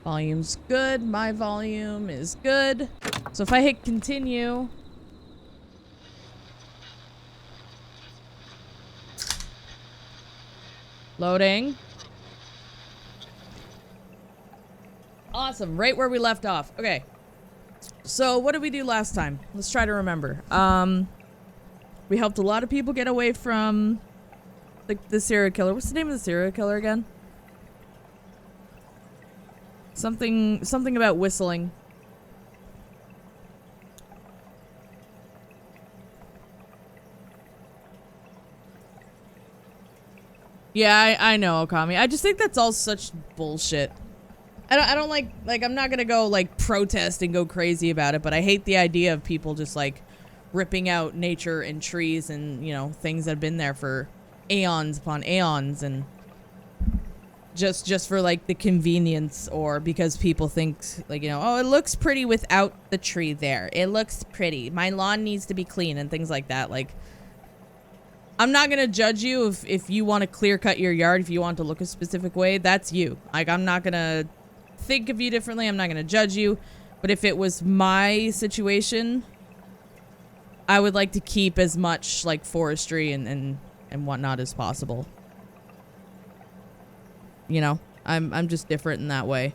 Volume's good. My volume is good. So if I hit continue... Loading. Awesome. Right where we left off. Okay. So what did we do last time? Let's try to remember. We helped a lot of people get away from the serial killer. What's the name of the serial killer again? Something about whistling. Yeah, I know, Okami. I just think that's all such bullshit. I don't like, I'm not gonna go, like, protest and go crazy about it, but I hate the idea of people just, like, ripping out nature and trees and, you know, things that have been there for aeons upon aeons, and just for, like, the convenience, or because people think, like, you know, oh, it looks pretty without the tree there. It looks pretty. My lawn needs to be clean and things like that. Like, I'm not gonna judge you if you want to clear cut your yard, if you want to look a specific way. That's you. Like, I'm not gonna think of you differently. I'm not gonna judge you. But if it was my situation, I would like to keep as much, like, forestry and whatnot as possible. You know, I'm just different in that way.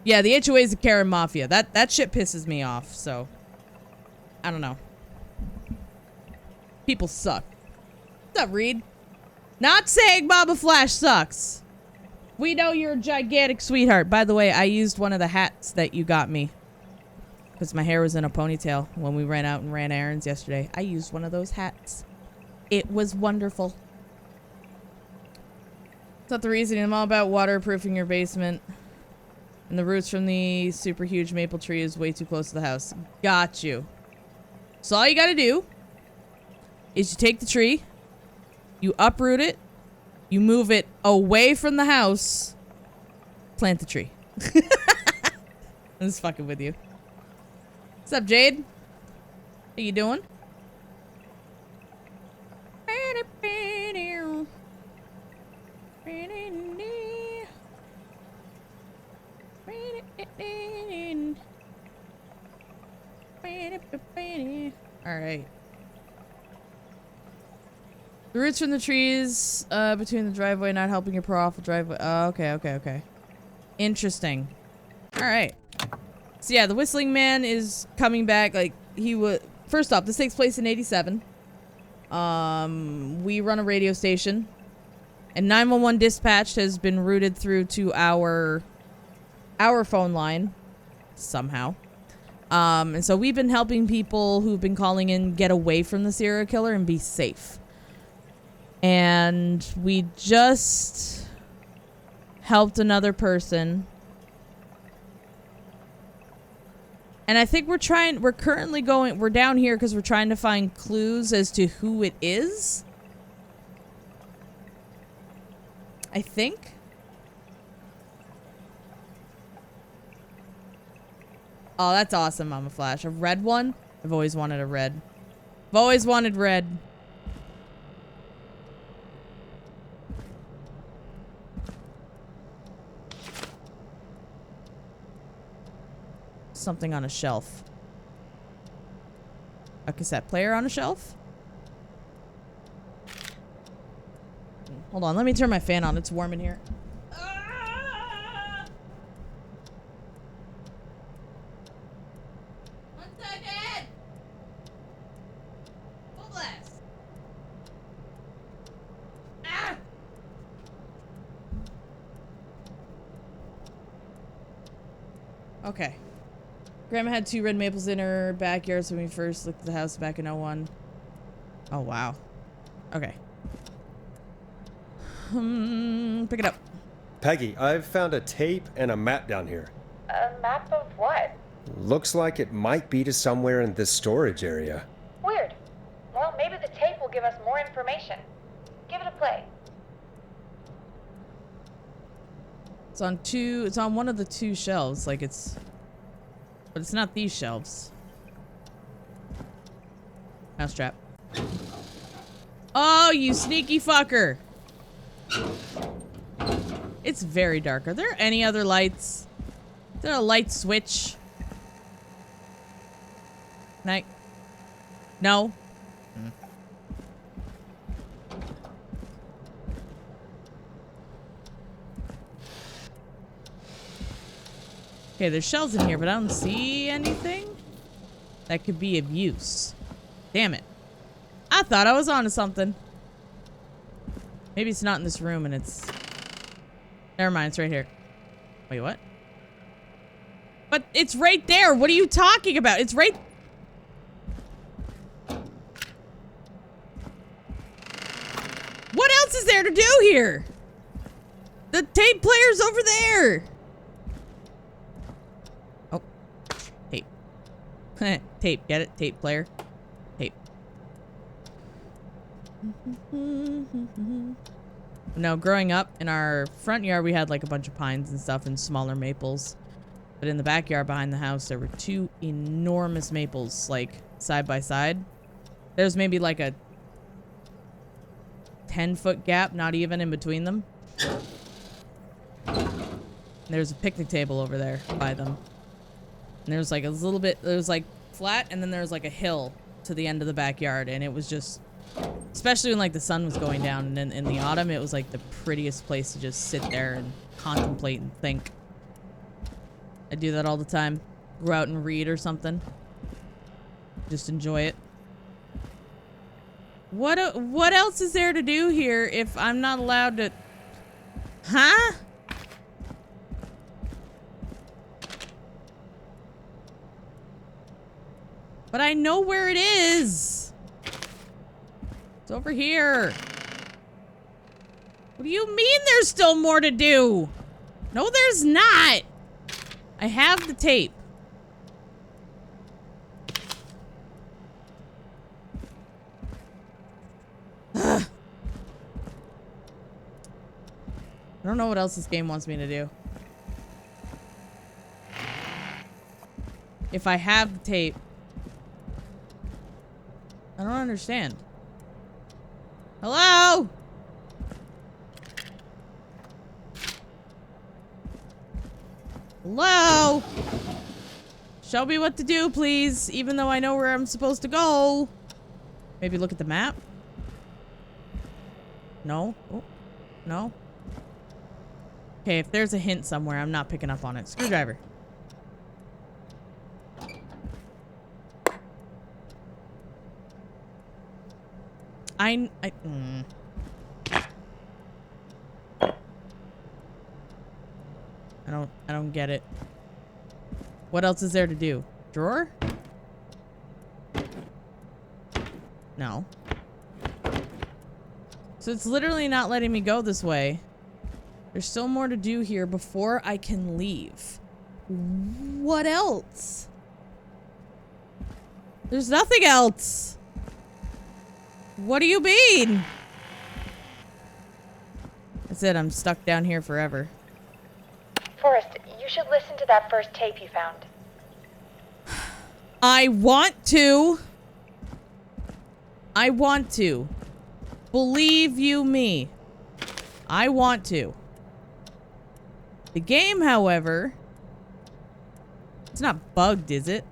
Yeah, the HOA is a Karen Mafia. That shit pisses me off, so I don't know. People suck. What's up, Reed? Not saying Mama Flash sucks. We know you're a gigantic sweetheart. By the way, I used one of the hats that you got me, because my hair was in a ponytail when we ran out and ran errands yesterday. I used one of those hats. It was wonderful. It's not the reasoning. I'm all about waterproofing your basement. And the roots from the super huge maple tree is way too close to the house. Got you. So all you gotta do is you take the tree, you uproot it, you move it away from the house, plant the tree. I'm just fucking with you. What's up, Jade? How you doing? Alright. The roots from the trees between the driveway not helping your poor awful driveway. Oh, okay. Interesting. Alright. So yeah, the Whistling Man is coming back. Like, he would... First off, this takes place in 87. We run a radio station. And 911 dispatch has been routed through to our phone line. Somehow. And so we've been helping people who've been calling in get away from the serial killer and be safe. And we just helped another person. And I think we're down here because we're trying to find clues as to who it is. I think. Oh, that's awesome, Mama Flash. A red one? I've always wanted a red. I've always wanted red. Something on a shelf. A cassette player on a shelf? Hold on, let me turn my fan on. It's warm in here. One second! Full blast. Ah! Okay. Grandma had 2 red maples in her backyard when we first looked at the house back in 01. Oh, wow. Okay. Pick it up. Peggy, I've found a tape and a map down here. A map of what? Looks like it might be to somewhere in this storage area. Weird. Well, maybe the tape will give us more information. Give it a play. It's on one of the 2 shelves, like but it's not these shelves. Mousetrap. Oh, you sneaky fucker. It's very dark. Are there any other lights? Is there a light switch? Night. No. Okay, there's shells in here, but I don't see anything that could be of use. Damn it. I thought I was onto something. Maybe it's not in this room and it's... Never mind, it's right here. Wait, what? But it's right there. What are you talking about? It's right... What else is there to do here? The tape player's over there. Oh. Tape. Tape, get it? Tape player. Tape. No, growing up, in our front yard, we had like a bunch of pines and stuff and smaller maples. But in the backyard behind the house, there were two enormous maples, like, side by side. There's maybe like a 10-foot gap, not even in between them. There's a picnic table over there by them. And there's like a little bit, there was like flat, and then there was like a hill to the end of the backyard, and it was just... Especially when like the sun was going down and then in the autumn, it was like the prettiest place to just sit there and contemplate and think. I do that all the time. Go out and read or something. Just enjoy it. What else is there to do here if I'm not allowed to... Huh? But I know where it is. It's over here. What do you mean there's still more to do? No, there's not. I have the tape. Ugh. I don't know what else this game wants me to do. If I have the tape. I don't understand. Hello? Hello? Show me what to do, please, even though I know where I'm supposed to go. Maybe look at the map? No? Oh, no? Okay, if there's a hint somewhere, I'm not picking up on it. Screwdriver. I don't get it. What else is there to do? Drawer? No. So it's literally not letting me go this way. There's still more to do here before I can leave. What else? There's nothing else. What do you mean? That's it, I'm stuck down here forever. Forrest, you should listen to that first tape you found. I want to. I want to. Believe you me. I want to. The game, however, it's not bugged, is it?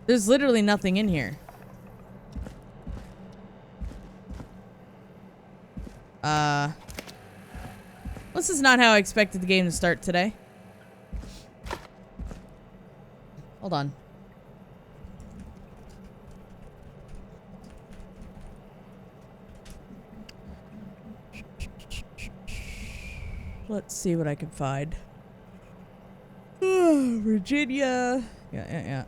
There's literally nothing in here. This is not how I expected the game to start today. Hold on. Let's see what I can find. Virginia. Yeah.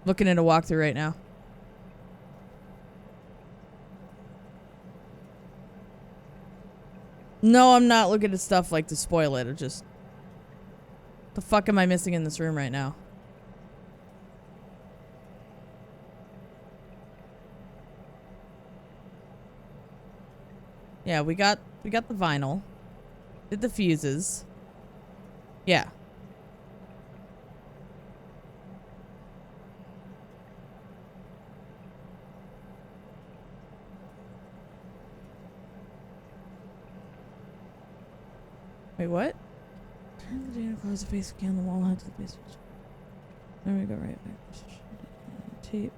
Looking at a walkthrough right now. No, I'm not looking at stuff like to spoil it. Or just... The fuck am I missing in this room right now? Yeah, we got the vinyl. Did the fuses. Yeah. Wait, what? Turn the data, close the face again, the wall, head to the base. There we go, right back. Tape.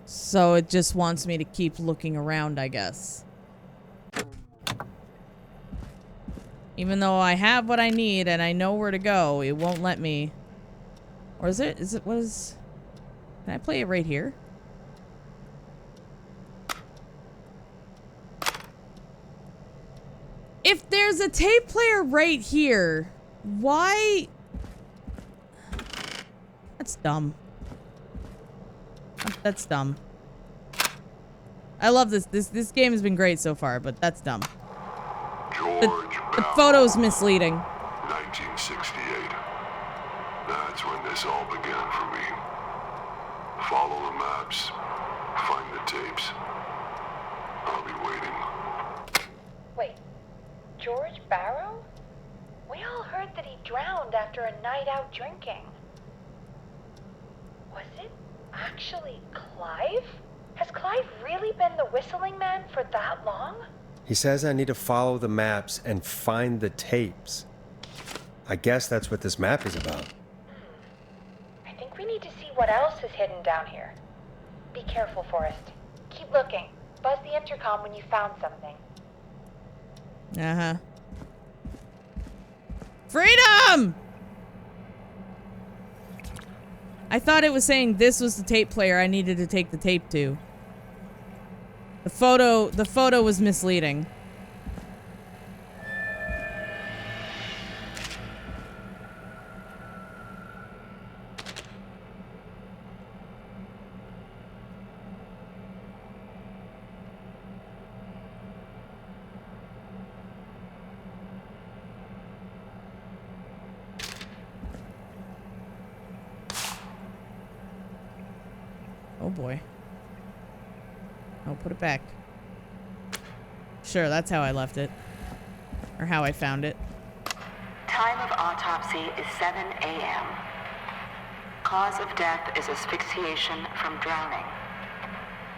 So it just wants me to keep looking around, I guess. Even though I have what I need and I know where to go, it won't let me. Or is it? Can I play it right here? If there's a tape player right here, why? That's dumb. That's dumb. I love this. This game has been great so far, but that's dumb. The photo's misleading. 1968. That's when this all began for me. Follow the maps. Find the tapes. I'll be waiting. Wait, George Barrow? We all heard that he drowned after a night out drinking. Was it actually Clive? Has Clive really been the whistling man for that long? He says I need to follow the maps and find the tapes. I guess that's what this map is about. I think we need to see what else is hidden down here. Be careful, Forrest. Keep looking. Buzz the intercom when you found something. Uh-huh. Freedom! I thought it was saying this was the tape player I needed to take the tape to. The photo was misleading. Oh boy. I'll put it back. Sure, that's how I left it. Or how I found it. Time of autopsy is 7 a.m. Cause of death is asphyxiation from drowning.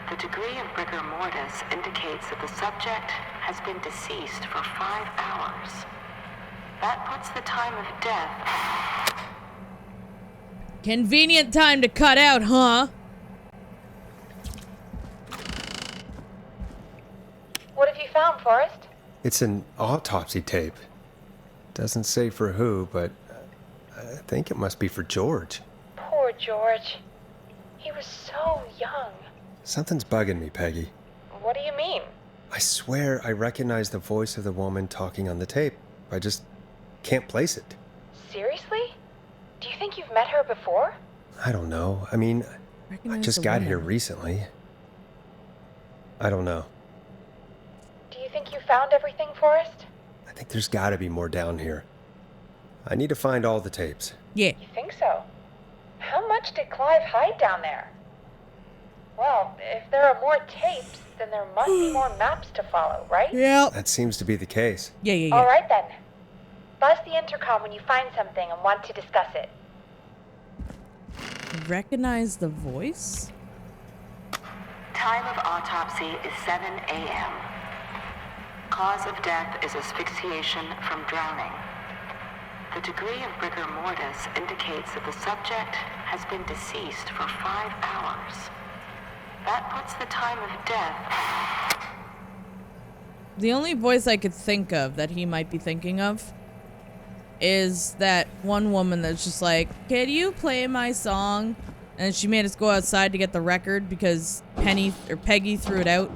The degree of rigor mortis indicates that the subject has been deceased for 5 hours. That puts the time of death... Convenient time to cut out, huh? What have you found, Forrest? It's an autopsy tape. Doesn't say for who, but I think it must be for George. Poor George. He was so young. Something's bugging me, Peggy. What do you mean? I swear I recognize the voice of the woman talking on the tape. I just can't place it. Seriously? Do you think you've met her before? I don't know. I mean, I Recognize just the got woman. here recently. I don't know. Do you think you found everything, Forrest? I think there's gotta be more down here. I need to find all the tapes. Yeah. You think so? How much did Clive hide down there? Well, if there are more tapes, then there must be more maps to follow, right? Yep. That seems to be the case. Yeah. All right then. Buzz the intercom when you find something and want to discuss it. Recognize the voice? Time of autopsy is 7 a.m. Cause of death is asphyxiation from drowning. The degree of rigor mortis indicates that the subject has been deceased for 5 hours. That puts the time of death... The only voice I could think of that he might be thinking of is that one woman that's just like, can you play my song? And she made us go outside to get the record because Peggy threw it out.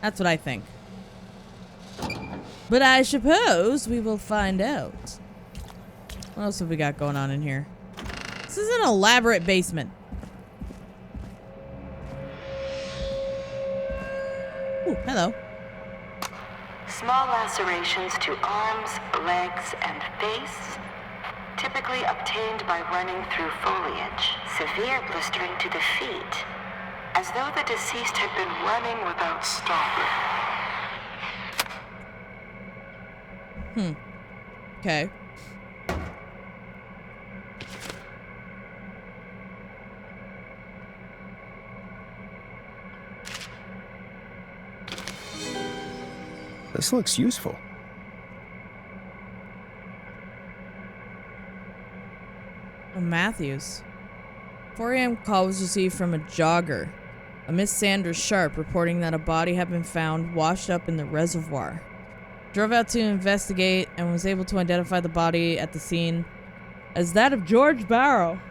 That's what I think. But I suppose we will find out. What else have we got going on in here? This is an elaborate basement. Ooh, hello. Small lacerations to arms, legs, and face, typically obtained by running through foliage. Severe blistering to the feet, as though the deceased had been running without stopping. Okay. This looks useful. Oh, Matthews. 4 a.m. call was received from a jogger, a Miss Sandra Sharp, reporting that a body had been found washed up in the reservoir. Drove out to investigate and was able to identify the body at the scene as that of George Barrow.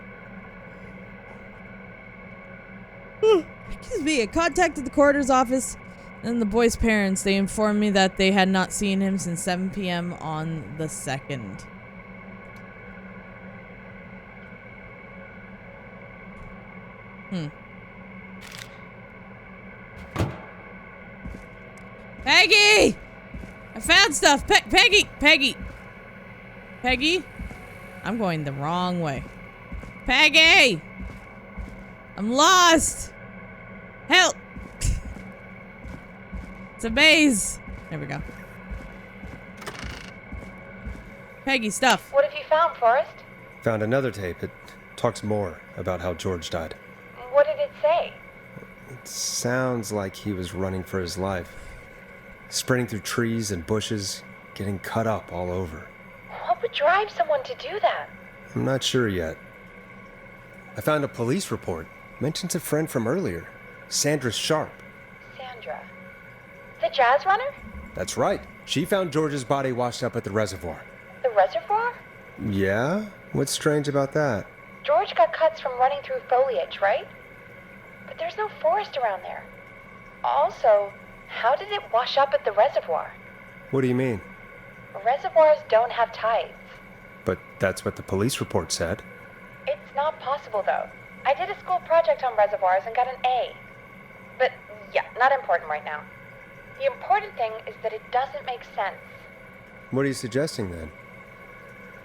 Excuse me. I contacted the coroner's office and the boy's parents. They informed me that they had not seen him since 7 p.m. on the 2nd. Peggy! I found stuff! Peggy! Peggy? I'm going the wrong way. Peggy! I'm lost! Help! It's a maze! There we go. Peggy, stuff. What have you found, Forrest? Found another tape. It talks more about how George died. What did it say? It sounds like he was running for his life. Sprinting through trees and bushes, getting cut up all over. What would drive someone to do that? I'm not sure yet. I found a police report. Mentions a friend from earlier, Sandra Sharp. Sandra. The jazz runner? That's right. She found George's body washed up at the reservoir. The reservoir? Yeah? What's strange about that? George got cuts from running through foliage, right? But there's no forest around there. Also, how did it wash up at the reservoir? What do you mean? Reservoirs don't have tides. But that's what the police report said. It's not possible, though. I did a school project on reservoirs and got an A. But, yeah, not important right now. The important thing is that it doesn't make sense. What are you suggesting then?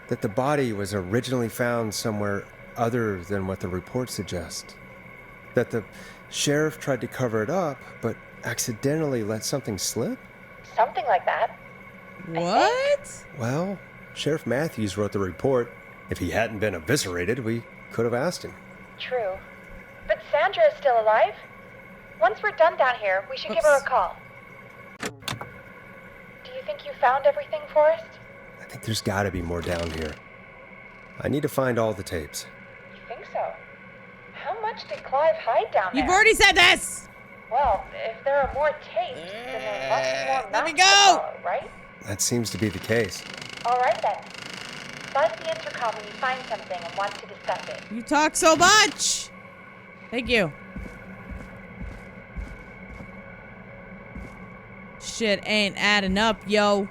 That the body was originally found somewhere other than what the report suggests? That the sheriff tried to cover it up, but accidentally let something slip? Something like that. What? Well, Sheriff Matthews wrote the report. If he hadn't been eviscerated, we could have asked him. True. But Sandra is still alive. Once we're done down here, we should give her a call. Do you think you found everything, Forrest? I think there's gotta be more down here. I need to find all the tapes. You think so? How much did Clive hide down there? You've already said this! Well, if there are more tapes, then there must be more Let me maps to go! follow, right? That seems to be the case. All right then. Buzz the intercom when you find something and want to discuss it. You talk so much! Thank you. Shit ain't adding up, yo.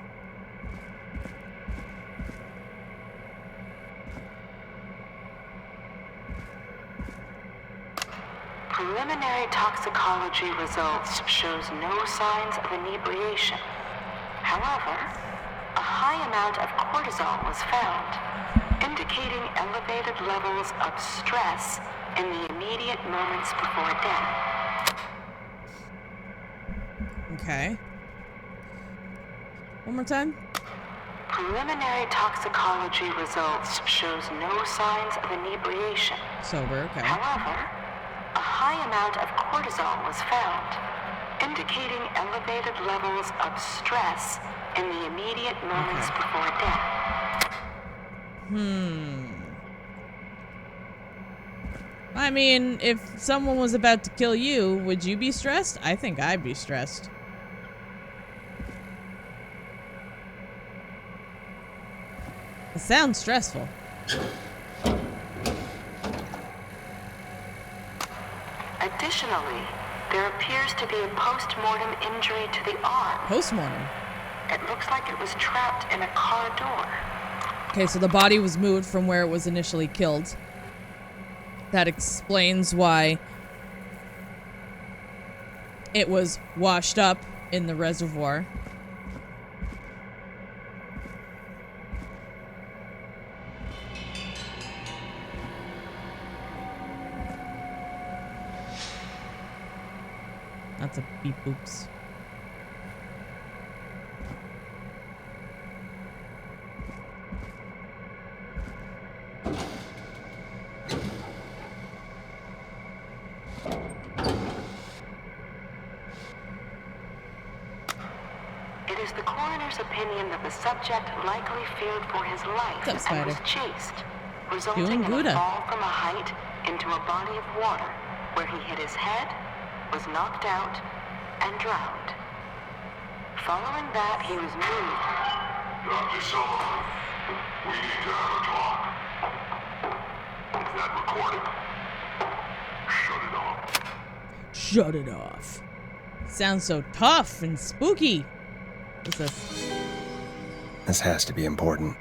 Preliminary toxicology results shows no signs of inebriation. However, a high amount of cortisol was found, indicating elevated levels of stress in the immediate moments before death. Okay. One more time. Preliminary toxicology results shows no signs of inebriation. Sober, okay. However, a high amount of cortisol was found, indicating elevated levels of stress in the immediate moments before death. I mean, if someone was about to kill you, would you be stressed? I think I'd be stressed. It sounds stressful. Additionally, there appears to be a post-mortem injury to the arm. Postmortem. It looks like it was trapped in a car door. Okay, so the body was moved from where it was initially killed. That explains why it was washed up in the reservoir. That's a beep boops. It is the coroner's opinion that the subject likely feared for his life What's up, and was Spider? chased, resulting Doing in good. a fall from a height into a body of water, where he hit his head, was knocked out, and drowned. Following that, he was moved. Dr. Sullivan, we need to have a talk. Is that recorded? Shut it off. Shut it off. Sounds so tough and spooky. What's this? This has to be important.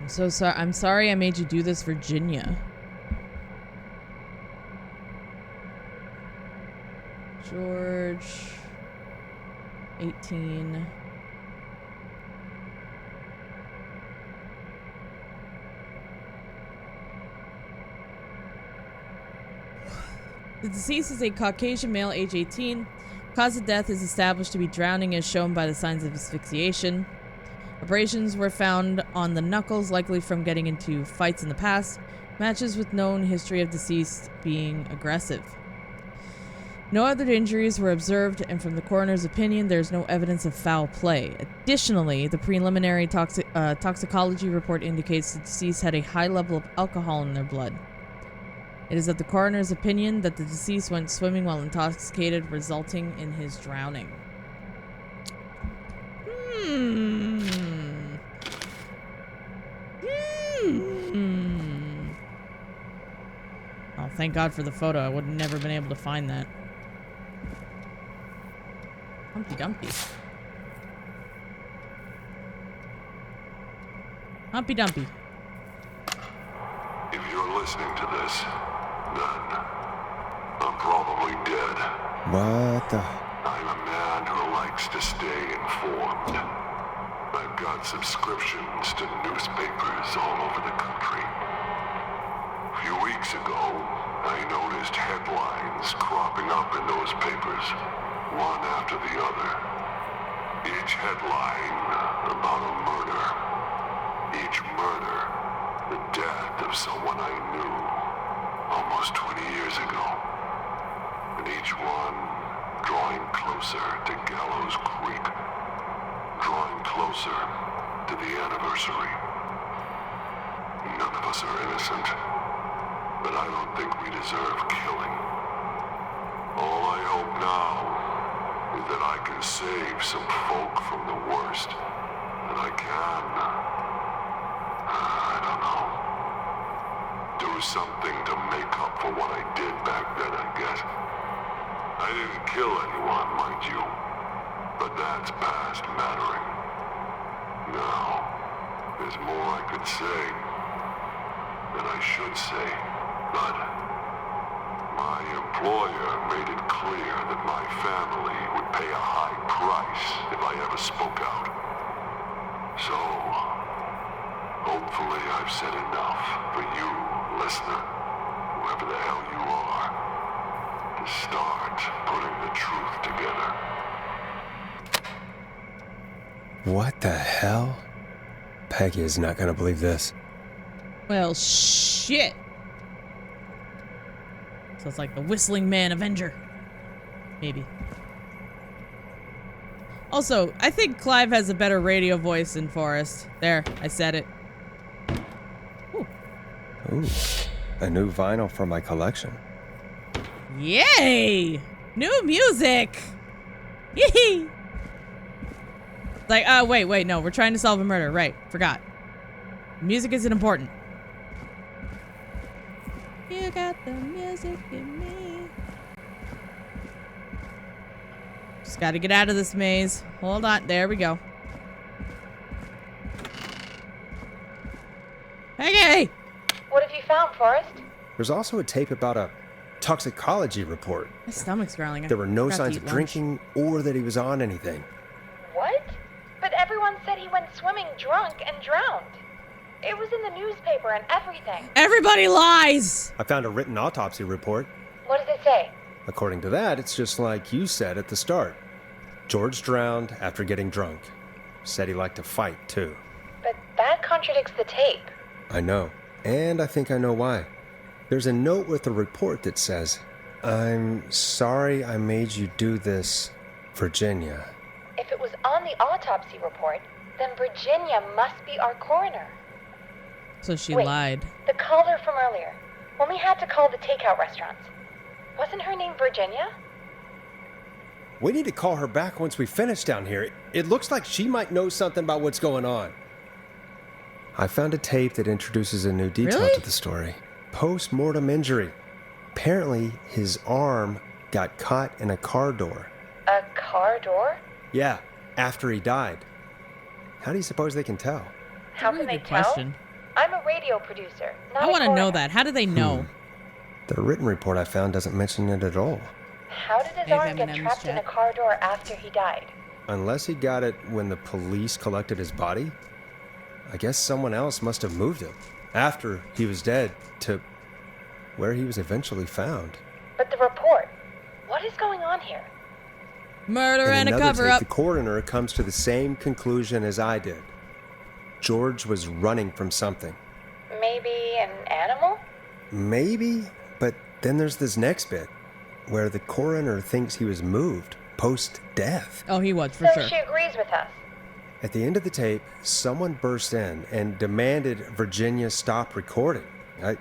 I'm so sorry. I'm sorry I made you do this, Virginia. George. 18. The deceased is a Caucasian male, age 18. Cause of death is established to be drowning as shown by the signs of asphyxiation. Abrasions were found on the knuckles, likely from getting into fights in the past. Matches with known history of deceased being aggressive. No other injuries were observed, and from the coroner's opinion, there's no evidence of foul play. Additionally, the preliminary toxicology report indicates the deceased had a high level of alcohol in their blood. It is of the coroner's opinion that the deceased went swimming while intoxicated, resulting in his drowning. Oh, thank God for the photo. I would have never been able to find that. Humpty Dumpty. Humpty Dumpty. If you're listening to this, then I'm probably dead. What the? I'm a man who likes to stay informed. I've got subscriptions to newspapers all over the country. A few weeks ago, I noticed headlines cropping up in those papers, one after the other. Each headline about a murder. Each murder, the death of someone I knew almost 20 years ago. And each one drawing closer to Gallows Creek. Drawing closer to the anniversary. None of us are innocent, but I don't think we deserve killing. All I hope now is that I can save some folk from the worst, that I can, I don't know, do something to make up for what I did back then, I guess. I didn't kill anyone, mind you, but that's past mattering. Now, there's more I could say than I should say, but my employer made it clear that my family would pay a high price if I ever spoke out. So, hopefully I've said enough for you, listener, whoever the hell you are, to start putting the truth together. What the hell? Peggy is not gonna believe this. Well, shit. So it's like the Whistling Man Avenger. Maybe. Also, I think Clive has a better radio voice than Forrest. There, I said it. Ooh. Ooh, a new vinyl for my collection. Yay! New music! Yee! Like, wait, no, we're trying to solve a murder. Right, forgot. Music isn't important. You got the music in me. Just gotta get out of this maze. Hold on, there we go. Hey! What have you found, Forrest? There's also a tape about a toxicology report. My stomach's growling. I There were no forgot to signs eat of lunch. drinking or that he was on anything. What? But everyone said he went swimming drunk and drowned. It was in the newspaper and everything. Everybody lies! I found a written autopsy report. What does it say? According to that, it's just like you said at the start. George drowned after getting drunk. Said he liked to fight, too. But that contradicts the tape. I know. And I think I know why. There's a note with the report that says, "I'm sorry I made you do this, Virginia." If it was on the autopsy report, then Virginia must be our coroner. So she Wait. lied. The caller from earlier, when we had to call the takeout restaurants. Wasn't her name Virginia? We need to call her back once we finish down here. It looks like she might know something about what's going on. I found a tape that introduces a new detail Really? to the story. Post-mortem injury. Apparently, his arm got caught in a car door. A car door? Yeah, after he died. How do you suppose they can tell? How Really can they good tell? question. I'm a radio producer, not I a want to know coroner. that. How do they know? The written report I found doesn't mention it at all. How did his Hey, arm get M&M's trapped in a chat. car door after he died? Unless he got it when the police collected his body, I guess someone else must have moved him after he was dead to where he was eventually found. But the report, what is going on here? Murder In and a another cover take, up. the coroner comes to the same conclusion as I did. George was running from something. Maybe an animal? Maybe, but then there's this next bit where the coroner thinks he was moved post-death. Oh, he was, for So sure. she agrees with us. At the end of the tape, someone burst in and demanded Virginia stop recording. I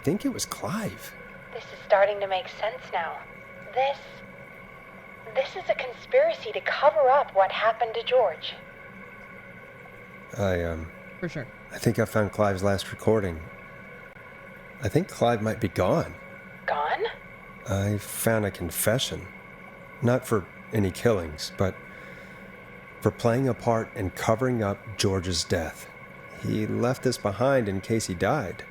think it was Clive. This is starting to make sense now. This is a conspiracy to cover up what happened to George. For sure. I think I found Clive's last recording. I think Clive might be gone. Gone? I found a confession. Not for any killings, but for playing a part in covering up George's death. He left this behind in case he died.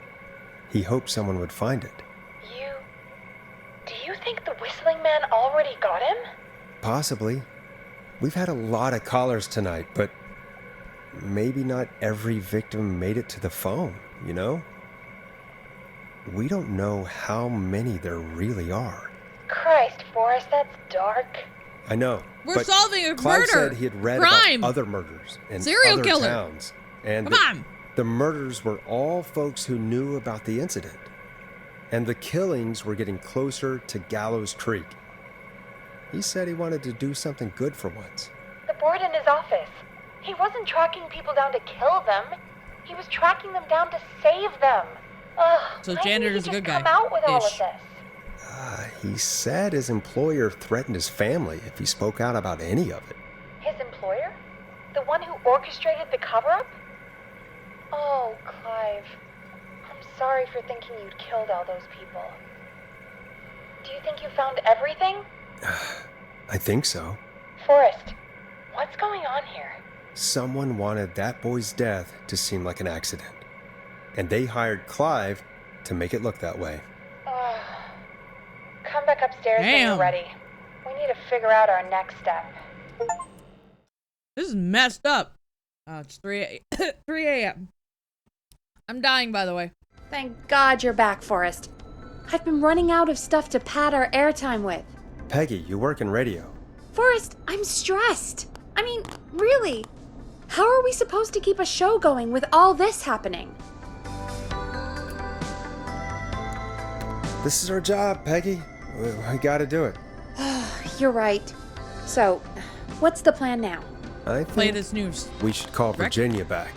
He hoped someone would find it. Do you think the whistling man already got him? Possibly. We've had a lot of callers tonight, but maybe not every victim made it to the phone, you know? We don't know how many there really are. Christ, Forrest, that's dark. I know. We're but solving a Clive murder. said he had read Crime. about other murders in Serial other killer. towns. And Come on. the murders were all folks who knew about the incident. And the killings were getting closer to Gallows Creek. He said he wanted to do something good for once. The board in his office. He wasn't tracking people down to kill them. He was tracking them down to save them. Ugh, So why janitor's didn't a he good just guy. come out with all of Ish. this? He said his employer threatened his family if he spoke out about any of it. His employer? The one who orchestrated the cover-up? Oh, Clive. I'm sorry for thinking you'd killed all those people. Do you think you found everything? I think so. Forrest, what's going on here? Someone wanted that boy's death to seem like an accident. And they hired Clive to make it look that way. Ugh. Come back upstairs when Damn. you're ready. We need to figure out our next step. This is messed up. Oh, it's 3 a.m. I'm dying, by the way. Thank God you're back, Forrest. I've been running out of stuff to pad our airtime with. Peggy, you work in radio. Forrest, I'm stressed. I mean, really. How are we supposed to keep a show going with all this happening? This is our job, Peggy. We gotta do it. You're right. So, what's the plan now? I Play think this news. we should call Correct? Virginia back.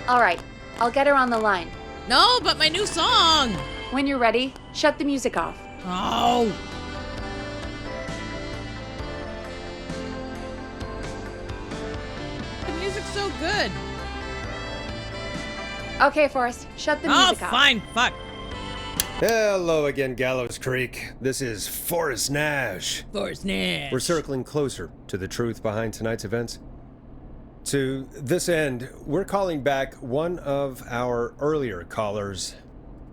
All right, I'll get her on the line. No, but my new song. When you're ready, shut the music off. Oh. The music's so good. Okay, Forrest, shut the Oh, music off. fine. Fuck. Hello again, Gallows Creek. This is Forrest Nash. Forrest Nash. We're circling closer to the truth behind tonight's events. To this end, we're calling back one of our earlier callers,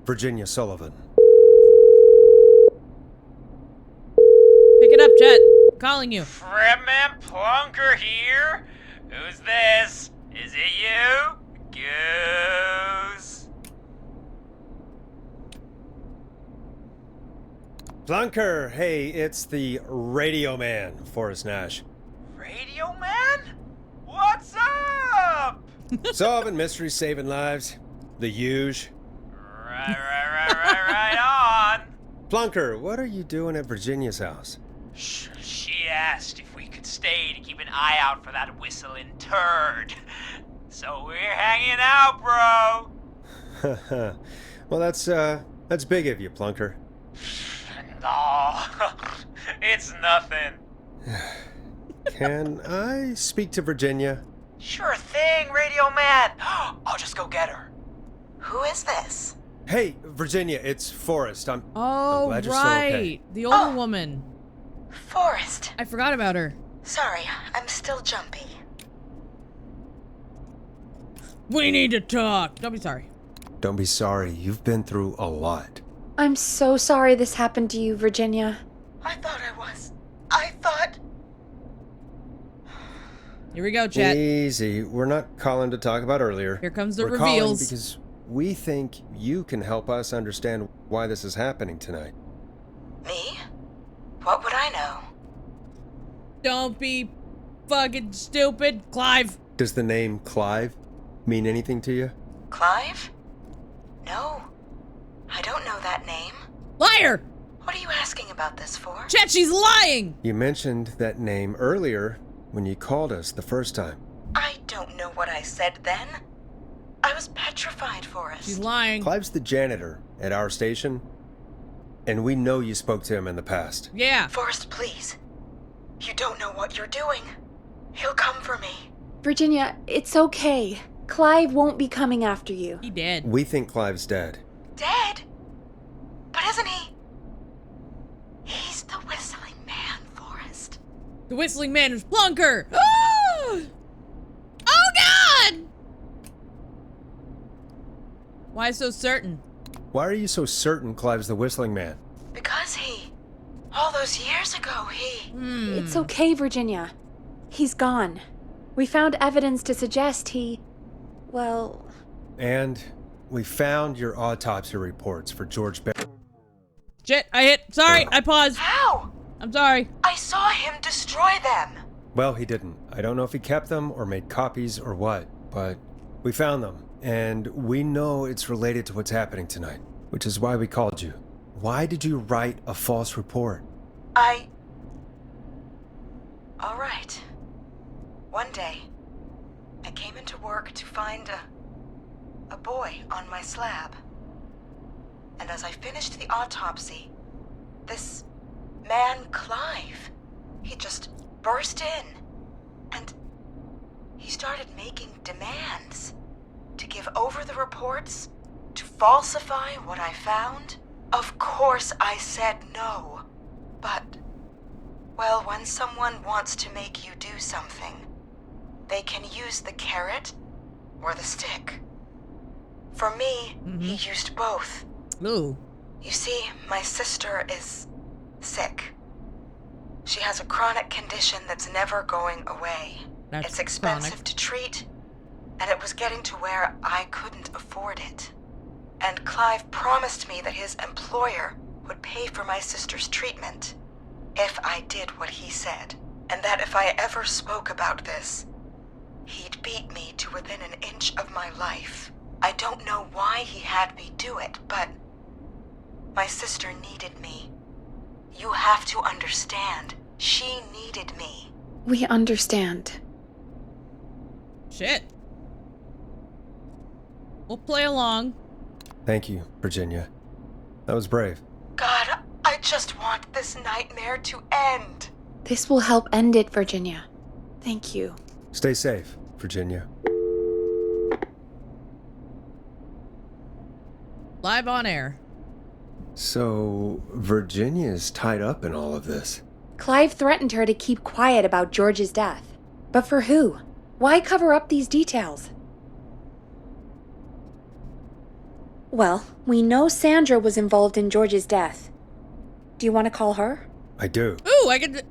Virginia Sullivan. Calling you. Fredman Plunker here? Who's this? Is it you? Goose? Plunker, hey, it's the Radio Man, Forrest Nash. Radio Man? What's up? Solving mysteries, saving lives. The huge. Right on. Plunker, what are you doing at Virginia's house? She asked if we could stay to keep an eye out for that whistling turd. So we're hanging out, bro. Well, that's big of you, Plunker. No, it's nothing. Can I speak to Virginia? Sure thing, Radio Man. I'll just go get her. Who is this? Hey, Virginia, it's Forrest. I'm Oh, glad you're right. still okay. The older woman. Forrest. I forgot about her. Sorry, I'm still jumpy. We need to talk. Don't be sorry. Don't be sorry. You've been through a lot. I'm so sorry this happened to you, Virginia. I thought I was. I thought... Here we go, chat. Easy. We're not calling to talk about earlier. Here comes the We're calling reveals. because we think you can help us understand why this is happening tonight. Me? What would I know? Don't be fucking stupid, Clive. Does the name Clive mean anything to you? Clive? No. I don't know that name. Liar! What are you asking about this for? Chat, she's lying! You mentioned that name earlier when you called us the first time. I don't know what I said then. I was petrified, Forrest. She's lying. Clive's the janitor at our station, and we know you spoke to him in the past. Yeah. Forrest, please. You don't know what you're doing. He'll come for me. Virginia, it's okay. Clive won't be coming after you. He dead. We think Clive's dead. Dead? But isn't he? He's the whistling man, Forrest. The whistling man is Plunker. Oh! Oh God! Why so certain? Why are you so certain Clive's the whistling man? Because all those years ago, It's okay, Virginia. He's gone. We found evidence to suggest well... And we found your autopsy reports for George Barry. Shit, I hit. Sorry, I paused. How? I'm sorry. I saw him destroy them. Well, he didn't. I don't know if he kept them or made copies or what, but we found them. And we know it's related to what's happening tonight, which is why we called you. Why did you write a false report? All right. One day, I came into work to find a boy on my slab. And as I finished the autopsy, this man, Clive, he just burst in. And he started making demands to give over the reports, to falsify what I found. Of course I said no. But, well, when someone wants to make you do something, they can use the carrot or the stick. For me, he used both. Ooh. You see, my sister is sick. She has a chronic condition that's never going away. That's It's expensive chronic. to treat, and it was getting to where I couldn't afford it. And Clive promised me that his employer would pay for my sister's treatment if I did what he said, and that if I ever spoke about this, he'd beat me to within an inch of my life. I don't know why he had me do it, but my sister needed me. You have to understand, she needed me. We understand. Shit. We'll play along. Thank you, Virginia. That was brave. God, I just want this nightmare to end. This will help end it, Virginia. Thank you. Stay safe, Virginia. Live on air. So, Virginia's tied up in all of this. Clive threatened her to keep quiet about George's death. But for who? Why cover up these details? Well, we know Sandra was involved in George's death. Do you want to call her? I do. Ooh, I could.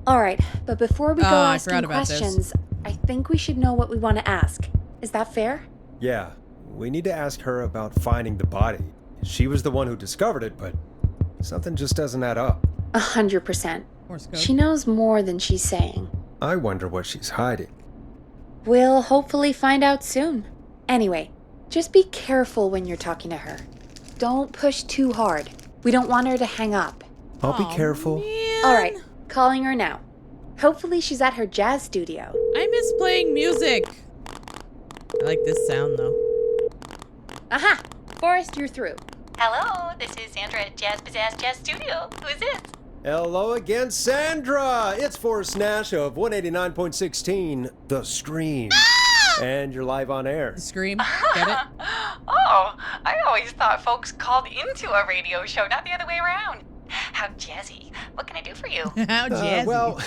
All right, but before we go I asking forgot about this. questions, I think we should know what we want to ask. Is that fair? Yeah, we need to ask her about finding the body. She was the one who discovered it, but something just doesn't add up. 100%. Morse code. She knows more than she's saying. I wonder what she's hiding. We'll hopefully find out soon. Anyway, just be careful when you're talking to her. Don't push too hard. We don't want her to hang up. I'll be careful. Man. All right, calling her now. Hopefully she's at her jazz studio. I miss playing music. I like this sound though. Aha! Forrest, you're through. Hello, this is Sandra at Jazz Pizzazz Jazz Studio. Who is this? Hello again, Sandra! It's Forrest Nash of 189.16, The Scream. And you're live on air. Scream. Get it? Oh, I always thought folks called into a radio show, not the other way around. How jazzy. What can I do for you? How jazzy. Well,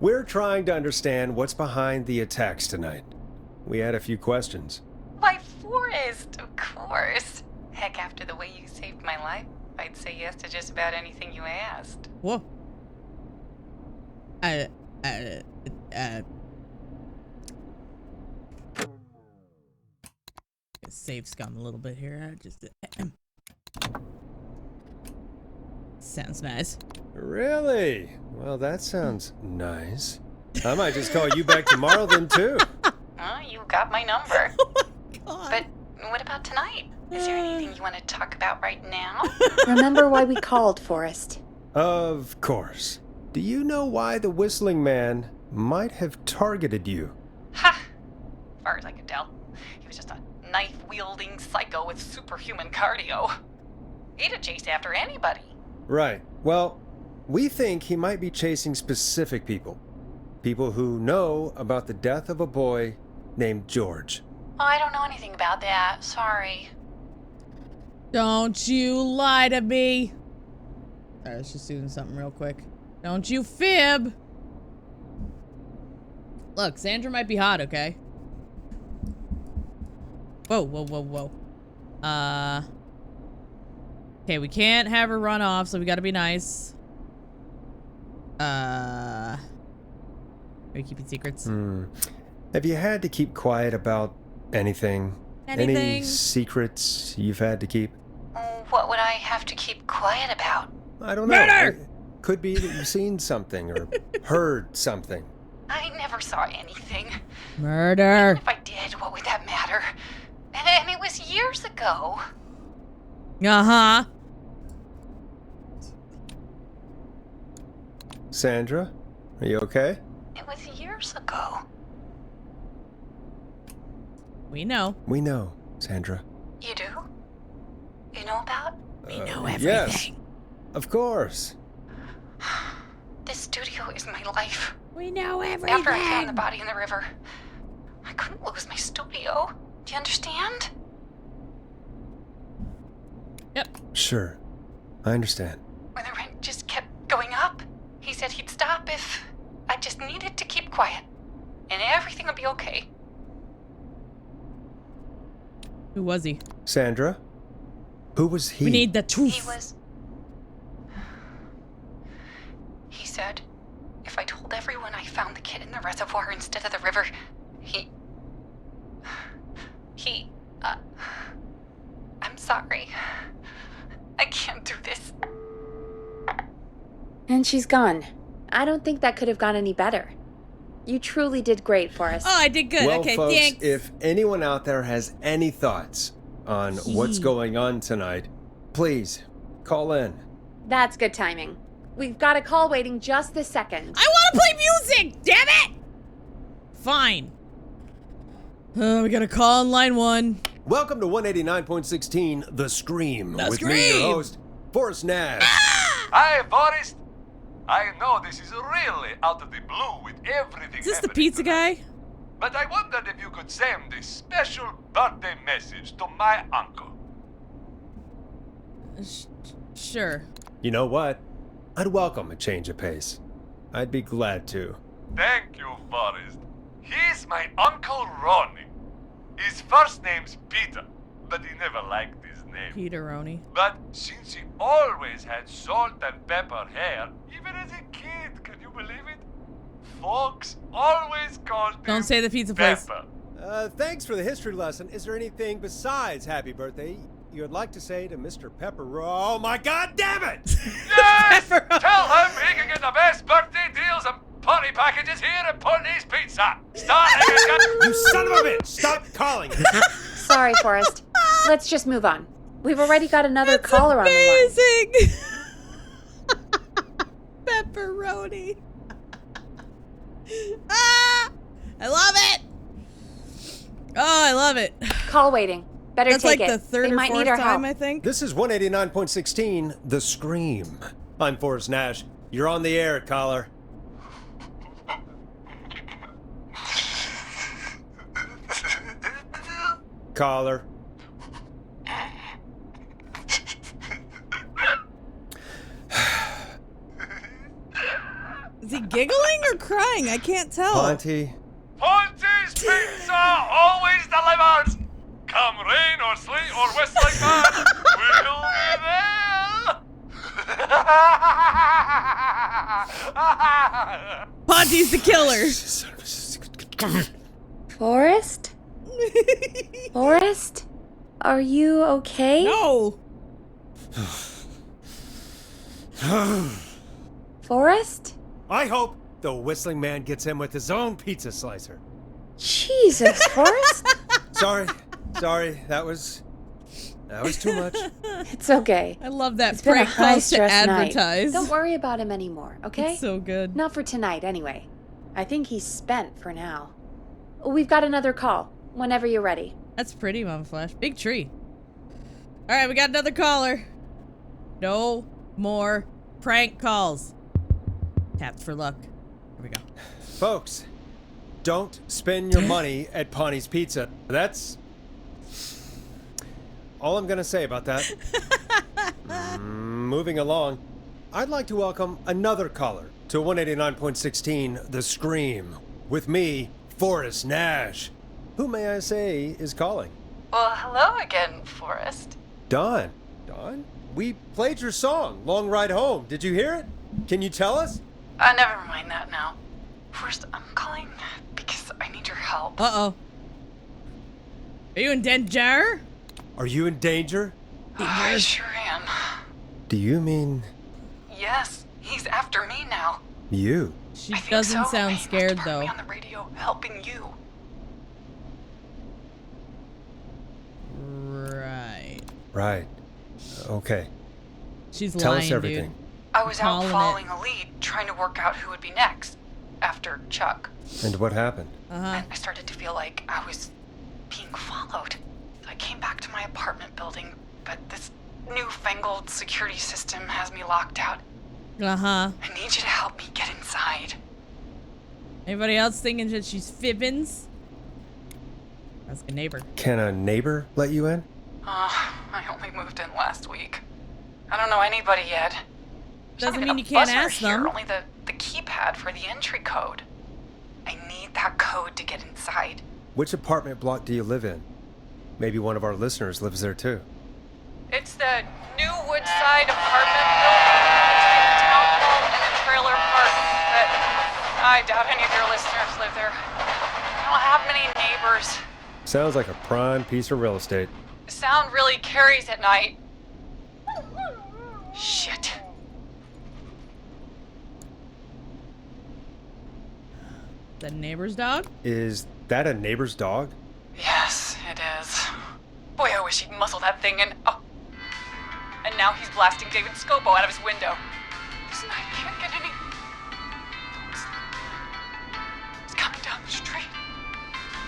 we're trying to understand what's behind the attacks tonight. We had a few questions. Why, Forrest, of course. Heck, after the way you saved my life, I'd say yes to just about anything you asked. Whoa. Save scum a little bit here. I just sounds nice. Really? Well, that sounds nice. I might just call you back tomorrow then, too. You got my number. God. But what about tonight? Is there anything you want to talk about right now? Remember why we called, Forrest. Of course. Do you know why the Whistling Man might have targeted you? Ha! As far as I could tell, he was just a knife-wielding psycho with superhuman cardio. He'd have chased after anybody. Right. Well, we think he might be chasing specific people. People who know about the death of a boy named George. Oh, I don't know anything about that. Sorry. Don't you lie to me. Alright, let's just do something real quick. Don't you fib. Look, Sandra might be hot, okay? Whoa, whoa, whoa, whoa. Okay, we can't have her run off, so we gotta be nice. Are we keeping secrets? Have you had to keep quiet about anything? Anything? Any secrets you've had to keep? What would I have to keep quiet about? I don't know. Murder! It could be that you've seen something or heard something. I never saw anything. Murder. If I did, what would that matter? And it was years ago. Uh-huh. Sandra, are you okay? It was years ago. We know. We know, Sandra. You do? You know about? We know everything. Yes, of course. This studio is my life. We know everything. After I found the body in the river, I couldn't lose my studio. Do you understand? Yep. Sure, I understand. When the rent just kept going up, he said he'd stop if I just needed to keep quiet. And everything would be okay. Who was he? Sandra, who was he? We need the truth. He said if I told everyone I found the kid in the reservoir instead of the river, I'm sorry. I can't do this. And she's gone. I don't think that could have gone any better. You truly did great for us. Oh, I did good. Well, Okay, folks, thanks. if anyone out there has any thoughts on what's going on tonight, please call in. That's good timing. We've got a call waiting just this second. I want to play music, damn it! Fine. We got a call on line 1. Welcome to 189.16, The Scream. The with me, Scream! your host, Forrest Nash. Hi, Forrest. I know this is really out of the blue with everything. Is this the happening pizza tonight, guy? But I wondered if you could send a special birthday message to my uncle. Sure. You know what? I'd welcome a change of pace. I'd be glad to. Thank you, Forrest. He's my Uncle Ronnie. His first name's Peter, but he never liked his name. Peteroni. But since he always had salt and pepper hair, even as a kid, can you believe it? Folks always called him Don't say the pizza place. Pepper. Thanks for the history lesson. Is there anything besides happy birthday you would like to say to Mr. Pepper? Oh my God, damn it! Yes! Tell him he can get the best birthday deals and party packages here at Putney's Pizza. Start You son of a bitch! Stop calling. Sorry, Forrest. Let's just move on. We've already got another caller on the line. Amazing. Pepperoni. Ah, I love it. Oh, I love it. Call waiting. Better That's take like it. the third they or might fourth need our time, help. I think. This is 189.16, The Scream. I'm Forrest Nash. You're on the air, caller. Caller. Is he giggling or crying? I can't tell. Ponty. Ponty's Pizza always delivers. Come rain or sleet or whistling man, we'll be there. Ponty's the killer. Forrest? Forrest? Are you okay? No. Forrest? I hope the whistling man gets him with his own pizza slicer. Jesus, Forrest? Sorry, that was too much. It's okay. I love that It's been a prank calls to high-stress night. advertise. Don't worry about him anymore, okay? It's so good. Not for tonight, anyway. I think he's spent for now. We've got another call. Whenever you're ready. That's pretty, Mama Flash. Big tree. All right, we got another caller. No more prank calls. Tapped for luck. Here we go. Folks, don't spend your money at Ponty's Pizza. That's all I'm going to say about that. Moving along, I'd like to welcome another caller to 189.16 The Scream with me, Forrest Nash. Who may I say is calling? Well, hello again, Forrest. Don. Don? We played your song, Long Ride Home. Did you hear it? Can you tell us? Never mind that now. First, I'm calling because I need your help. Uh-oh. Are you in danger? Are you in danger? I sure am. Do you mean Yes, he's after me now. you? She I think doesn't so. sound He scared, must have heard though. me on the radio helping you. Right. Right. Okay. She's Tell lying, us everything. dude. I was Calling out it. following a lead, trying to work out who would be next after Chuck. And what happened? Uh-huh. And I started to feel like I was being followed. So I came back to my apartment building, but this newfangled security system has me locked out. Uh-huh. I need you to help me get inside. Anybody else thinking that she's fibbins? That's a neighbor. Can a neighbor let you in? I only moved in last week. I don't know anybody yet. There's Doesn't not mean even you a can't buzzer ask here, them. Only the keypad for the entry code. I need that code to get inside. Which apartment block do you live in? Maybe one of our listeners lives there too. It's the new Woodside apartment building between the town hall and the trailer park. But I doubt any of your listeners live there. I don't have many neighbors. Sounds like a prime piece of real estate. Sound really carries at night. Shit. The neighbor's dog? Is that a neighbor's dog? Yes, it is. Boy, I wish he'd muzzle that thing and... Oh. And now he's blasting David Scopo out of his window. Listen, I can't get any... He's coming down the street.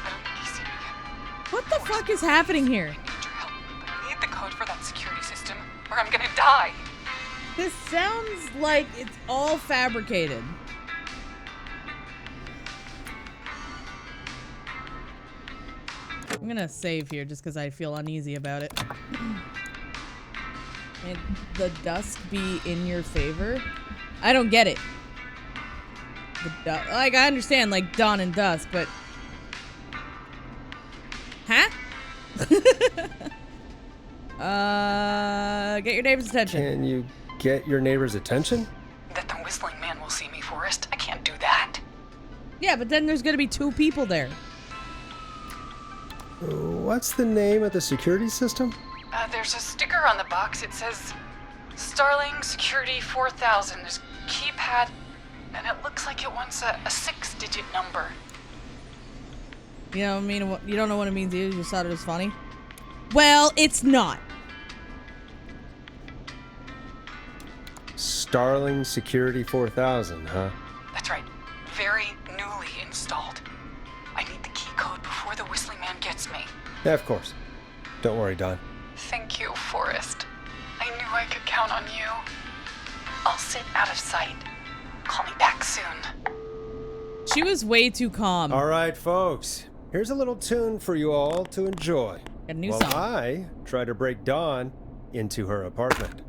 I don't think he's seen me yet. What the fuck is happening here? I need your help. I need the code for that security system, or I'm gonna die. This sounds like it's all fabricated. I'm gonna save here just because I feel uneasy about it. And the dusk be in your favor? I don't get it. Like, I understand, like, dawn and dusk, but... Huh? Get your neighbor's attention. Can you get your neighbor's attention? That the whistling man will see me, Forrest. Yeah, but then there's gonna be 2 people there. What's the name of the security system? There's a sticker on the box. It says Starling Security 4000. There's a keypad, and it looks like it wants a 6-digit number. You know what I mean? You don't know what it means either. You just thought it was funny. Well, it's not. Starling Security 4000, huh? That's right. Very newly installed. I need the key code before the Whistling Man gets me. Yeah, of course. Don't worry, Don. Thank you, Forrest. I knew I could count on you. I'll sit out of sight. Call me back soon. She was way too calm. All right, folks. Here's a little tune for you all to enjoy. A new while song. I try to break Dawn into her apartment.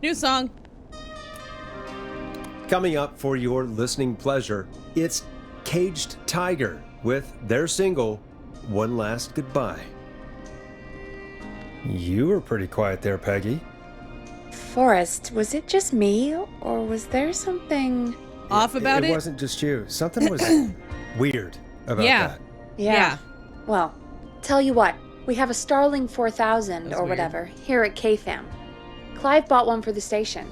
New song. Coming up for your listening pleasure, it's Caged Tiger with their single, One Last Goodbye. You were pretty quiet there, Peggy. Forrest, was it just me, or was there something Off about it? It wasn't just you. Something was weird about Yeah. that. Yeah. Well, tell you what, we have a Starling 4000 That's or weird. whatever here at KFAM. Clive bought one for the station.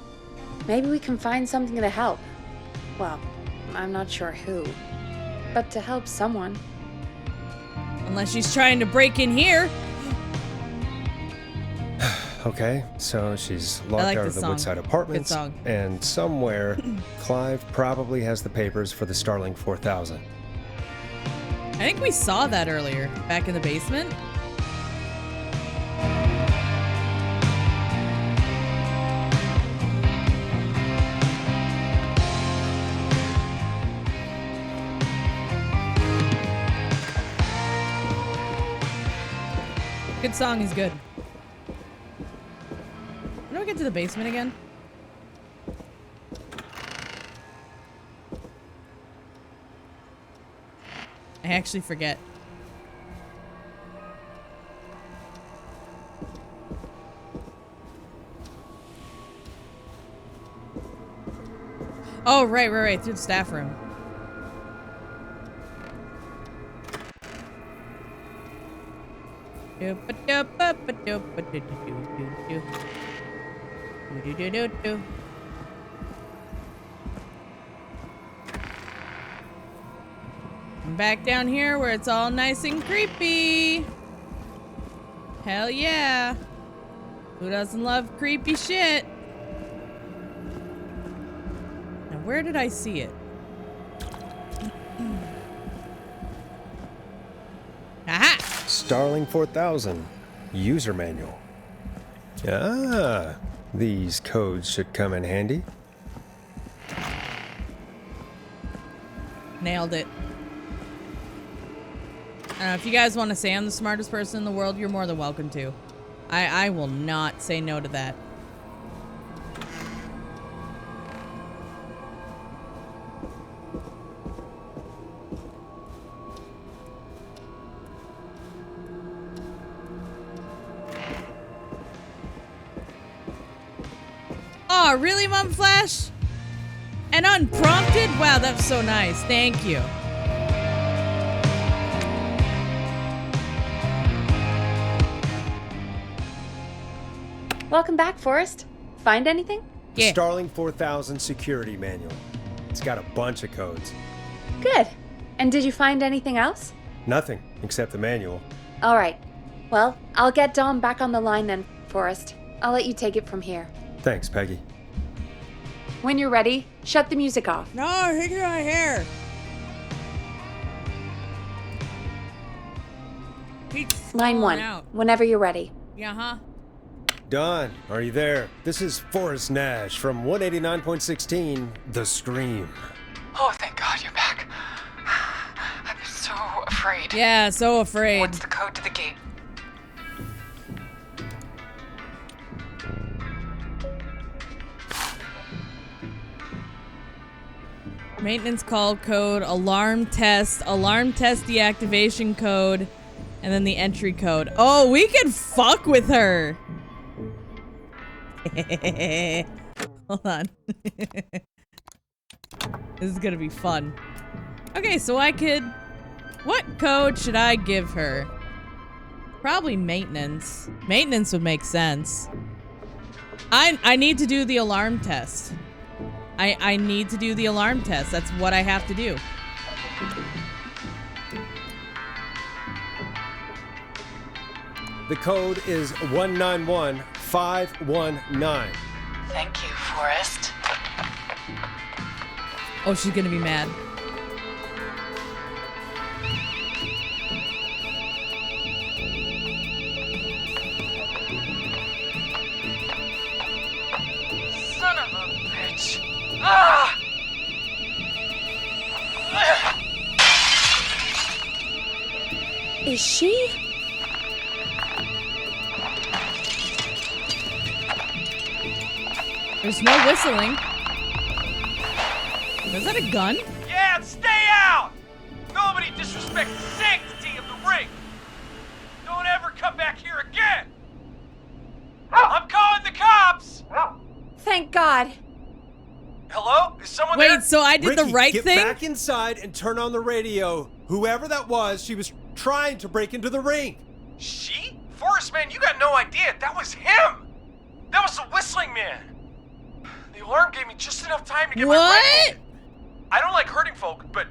Maybe we can find something to help. Well, I'm not sure who, but to help someone. Unless she's trying to break in here. Okay, so she's locked like out this of the song. Woodside Apartments, Good song. and somewhere, Clive probably has the papers for the Starling 4000. I think we saw that earlier, back in the basement. Good song is good. When do we get to the basement again? I actually forget. Oh, right, through the staff room. I'm back down here where it's all nice and creepy. Hell yeah. Who doesn't love creepy shit? Now, where did I see it? Aha! Starling 4000 user manual. Ah, these codes should come in handy. Nailed it. If you guys want to say I'm the smartest person in the world, you're more than welcome to. I will not say no to that. Oh, really, Mom Flash? And unprompted? Wow, that's so nice. Thank you. Welcome back, Forrest. Find anything? The Yeah. Starling 4000 security manual. It's got a bunch of codes. Good. And did you find anything else? Nothing except the manual. All right. Well, I'll get Dom back on the line then, Forrest. I'll let you take it from here. Thanks, Peggy. When you're ready, shut the music off. No, I think my hair. Keeps Line falling 1, out. whenever you're ready. Yeah, huh? Don, are you there? This is Forrest Nash from 189.16, The Scream. Oh, thank God you're back. I've been so afraid. Yeah, so afraid. What's the code to the gate? Maintenance call code, alarm test deactivation code, and then the entry code. Oh, we can fuck with her. Hold on. This is gonna be fun. Okay, so I could... What code should I give her? Probably maintenance. Maintenance would make sense. I need to do the alarm test. I need to do the alarm test. That's what I have to do. The code is 191519. Thank you, Forrest. Oh, she's gonna be mad. Son of a bitch. Ah! Is she? There's no whistling. Is that a gun? Yeah, stay out! Nobody disrespects the sanctity of the ring! Don't ever come back here again! I'm calling the cops! Thank God. Hello? Is someone there? Wait, so I did the Ricky, right get thing? back inside and turn on the radio. Whoever that was, she was trying to break into the ring. She? Forrest, man, you got no idea. That was him! That was the whistling man! The alarm gave me just enough time to get my What? rifle. I don't like hurting folk, but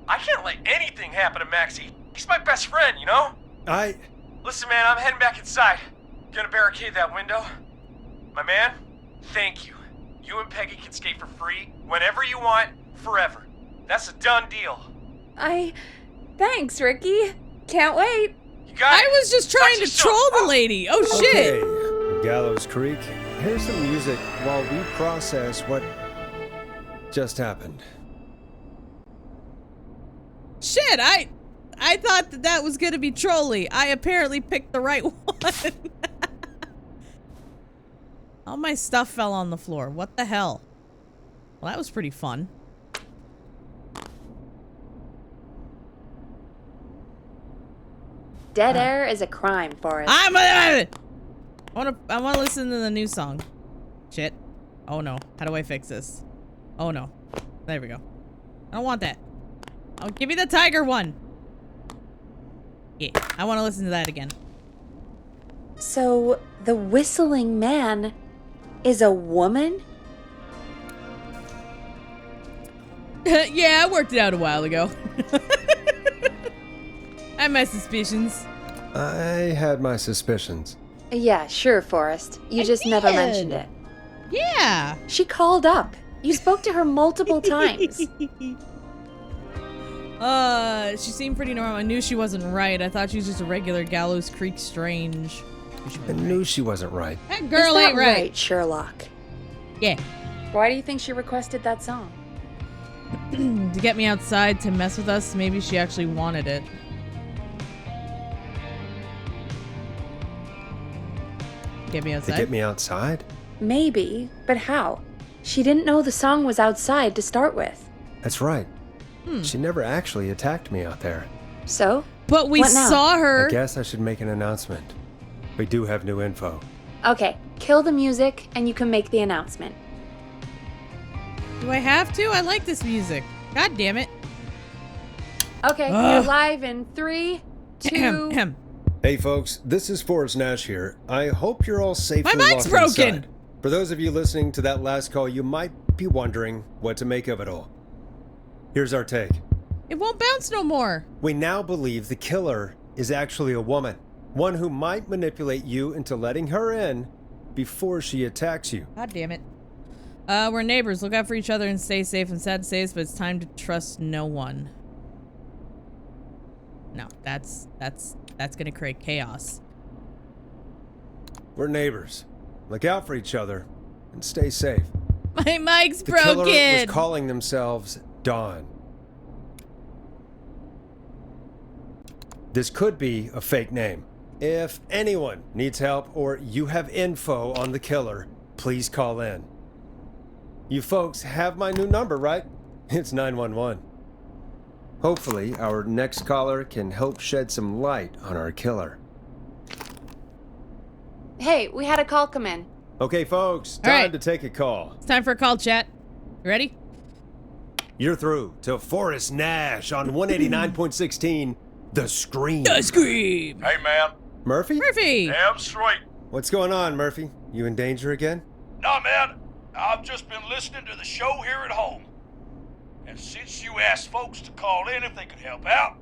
I can't let anything happen to Maxie. He's my best friend, you know? Listen, man, I'm heading back inside. Gonna barricade that window. My man, thank you. You and Peggy can skate for free whenever you want, forever. That's a done deal. Thanks, Ricky. Can't wait. You got it. I was just trying to troll the lady. Oh, shit. Okay, Gallows Creek, here's some music while we process what just happened. Shit, I thought that was gonna be trolly. I apparently picked the right one. All my stuff fell on the floor. What the hell? Well, that was pretty fun. Dead air is a crime, Forrest. I wanna listen to the new song. Shit. Oh no. How do I fix this? Oh no. There we go. I don't want that. Oh, give me the tiger one. Yeah, I want to listen to that again. So, the whistling man is a woman? Yeah, I worked it out a while ago. I have my suspicions. I had my suspicions. Yeah, sure, Forrest. You just never mentioned it. Yeah. She called up. You spoke to her multiple times. She seemed pretty normal. I knew she wasn't right. I thought she was just a regular Gallows Creek Strange. I knew she wasn't right. That girl Is that ain't right. Sherlock? Yeah. Why do you think she requested that song? To get me outside to mess with us. Maybe she actually wanted it. Get me To outside? get me outside? Maybe, but how? She didn't know the song was outside to start with. That's right. She never actually attacked me out there. So? But we What now? saw her. I guess I should make an announcement. We do have new info. Okay, kill the music and you can make the announcement. Do I have to? I like this music. God damn it. Okay, you're live in 3, 2... Hey folks, this is Forrest Nash here. I hope you're all safely My mic's locked broken. inside. For those of you listening to that last call, you might be wondering what to make of it all. Here's our take. It won't bounce no more. We now believe the killer is actually a woman. One who might manipulate you into letting her in before she attacks you. God damn it. We're neighbors. Look out for each other and stay safe. And sad to say this, but it's time to trust no one. No, that's gonna create chaos. We're neighbors. Look out for each other and stay safe. My mic's The killer was broken. calling themselves Dawn. This could be a fake name. If anyone needs help or you have info on the killer, please call in. You folks have my new number, right? It's 911. Hopefully, our next caller can help shed some light on our killer. Hey, we had a call come in. Okay, folks, All time right. to take a call. It's time for a call, chat. You ready? You're through to Forrest Nash on 189.16, The Scream. The Scream! Hey, man. Murphy? Murphy! Damn straight. What's going on, Murphy? You in danger again? Nah, man. I've just been listening to the show here at home. And since you asked folks to call in if they could help out,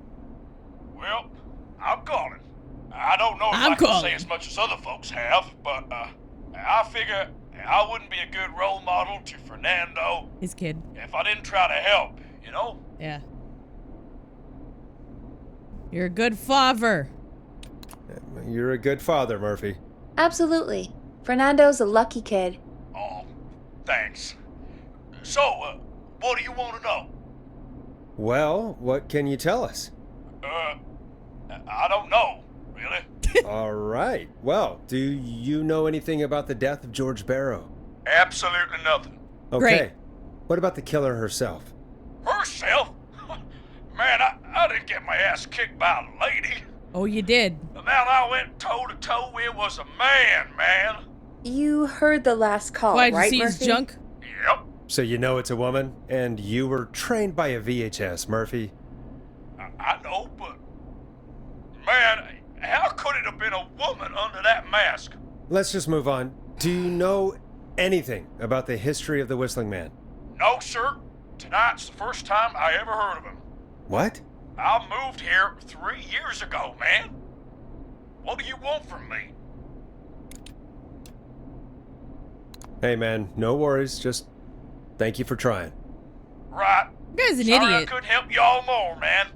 well, I'm calling. I don't know if I can say as much as other folks have, but I figure I wouldn't be a good role model to Fernando. His kid. If I didn't try to help, you know? Yeah. You're a good father. You're a good father, Murphy. Absolutely. Fernando's a lucky kid. Oh, thanks. So, what do you want to know? Well, what can you tell us? I don't know, really. All right. Well, do you know anything about the death of George Barrow? Absolutely nothing. Okay. Great. What about the killer herself? Herself? Man, I didn't get my ass kicked by a lady. Oh, you did. The man I went toe-to-toe with was a man. You heard the last call, Why, did right, you see Murphy? his junk? Yep. So you know it's a woman, and you were trained by a VHS, Murphy. I know, but... Man, how could it have been a woman under that mask? Let's just move on. Do you know anything about the history of the Whistling Man? No, sir. Tonight's the first time I ever heard of him. What? I moved here 3 years ago, man. What do you want from me? Hey, man, no worries. Just thank you for trying. Right. You guy's an Sorry idiot. I couldn't help y'all more, man.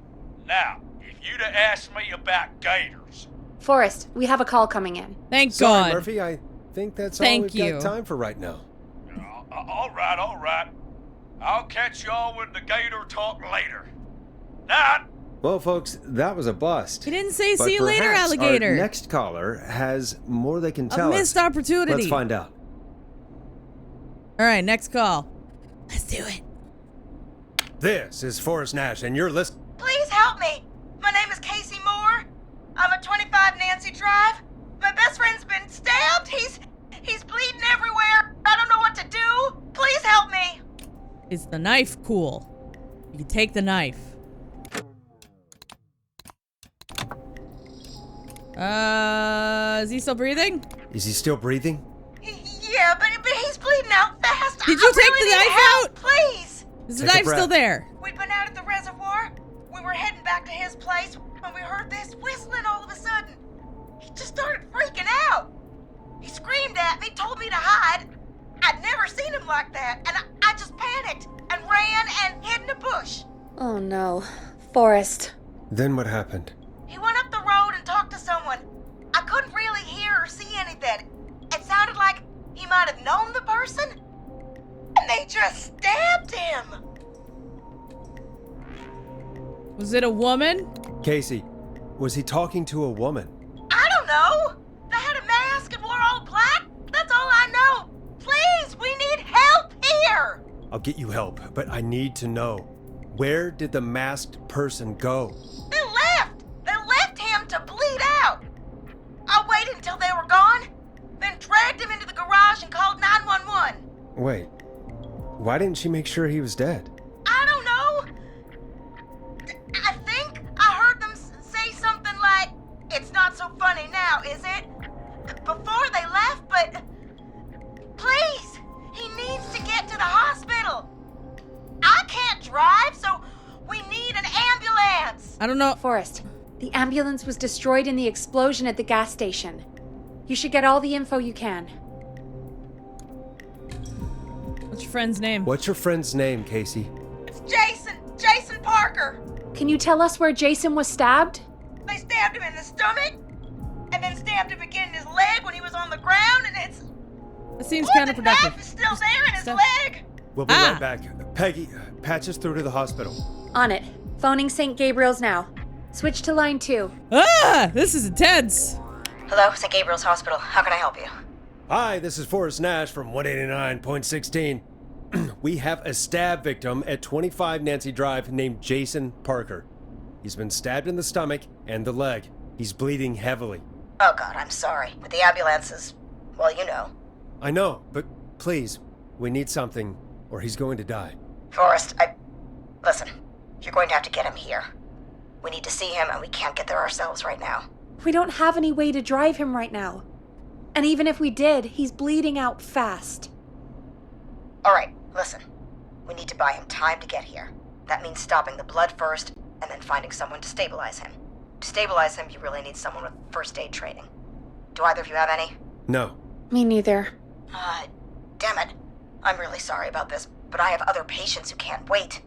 Now, if you'd have asked me about gators... Forrest, we have a call coming in. Thank Sorry, God. Murphy. I think that's all Thank we've you. got time for right now. All right. I'll catch y'all with the gator talk later. Night. Well, folks, that was a bust. He didn't say But see you later, perhaps alligator. Our next caller has more they can A tell us. missed opportunity. Let's find out. All right, next call. Let's do it. This is Forrest Nash, and you're listening. Please help me. My name is Casey Moore. I'm at 25 Nancy Drive. My best friend's been stabbed. He's bleeding everywhere. I don't know what to do. Please help me. Is the knife cool? You can take the knife. Is he still breathing? Is he still breathing? Yeah, but he's bleeding out fast. Did you I take really the need knife help. out? Please. Is the Take a knife still breath. there? We'd been out at the reservoir. We were heading back to his place when we heard this whistling all of a sudden. He just started freaking out. He screamed at me, told me to hide. I'd never seen him like that, and I just panicked and ran and hid in a bush. Oh no. Forrest. Then what happened? He went up the road and talked to someone. I couldn't really hear or see anything. It sounded like he might have known the person, and they just stabbed him. Was it a woman? Casey, was he talking to a woman? I don't know. They had a mask and wore all black. That's all I know. Please, we need help here. I'll get you help, but I need to know. Where did the masked person go? They left. They left him to bleed out. I waited until they were gone, then dragged him into the garage and called 911. Wait, why didn't she make sure he was dead? I don't know. I think I heard them say something like, "It's not so funny now, is it?" before they left, but please, he needs to get to the hospital. I can't drive, so we need an ambulance. I don't know. Forrest, the ambulance was destroyed in the explosion at the gas station. You should get all the info you can. What's your friend's name? What's your friend's name, Casey? It's Jason Parker. Can you tell us where Jason was stabbed? They stabbed him in the stomach, and then stabbed him again in his leg when he was on the ground, and it's... That seems The counterproductive. knife is still there in his Stuff. leg. We'll be Ah. right back. Peggy, patch us through to the hospital. On it. Phoning St. Gabriel's now. Switch to line 2. Ah, this is intense. Hello, St. Gabriel's Hospital. How can I help you? Hi, this is Forrest Nash from 189.16. We have a stab victim at 25 Nancy Drive named Jason Parker. He's been stabbed in the stomach and the leg. He's bleeding heavily. Oh, God, I'm sorry. But the ambulance is... well, you know. I know, but please, we need something or he's going to die. Forrest, Listen, you're going to have to get him here. We need to see him, and we can't get there ourselves right now. We don't have any way to drive him right now. And even if we did, he's bleeding out fast. Alright, listen. We need to buy him time to get here. That means stopping the blood first, and then finding someone to stabilize him. To stabilize him, you really need someone with first aid training. Do either of you have any? No. Me neither. Damn it. I'm really sorry about this, but I have other patients who can't wait.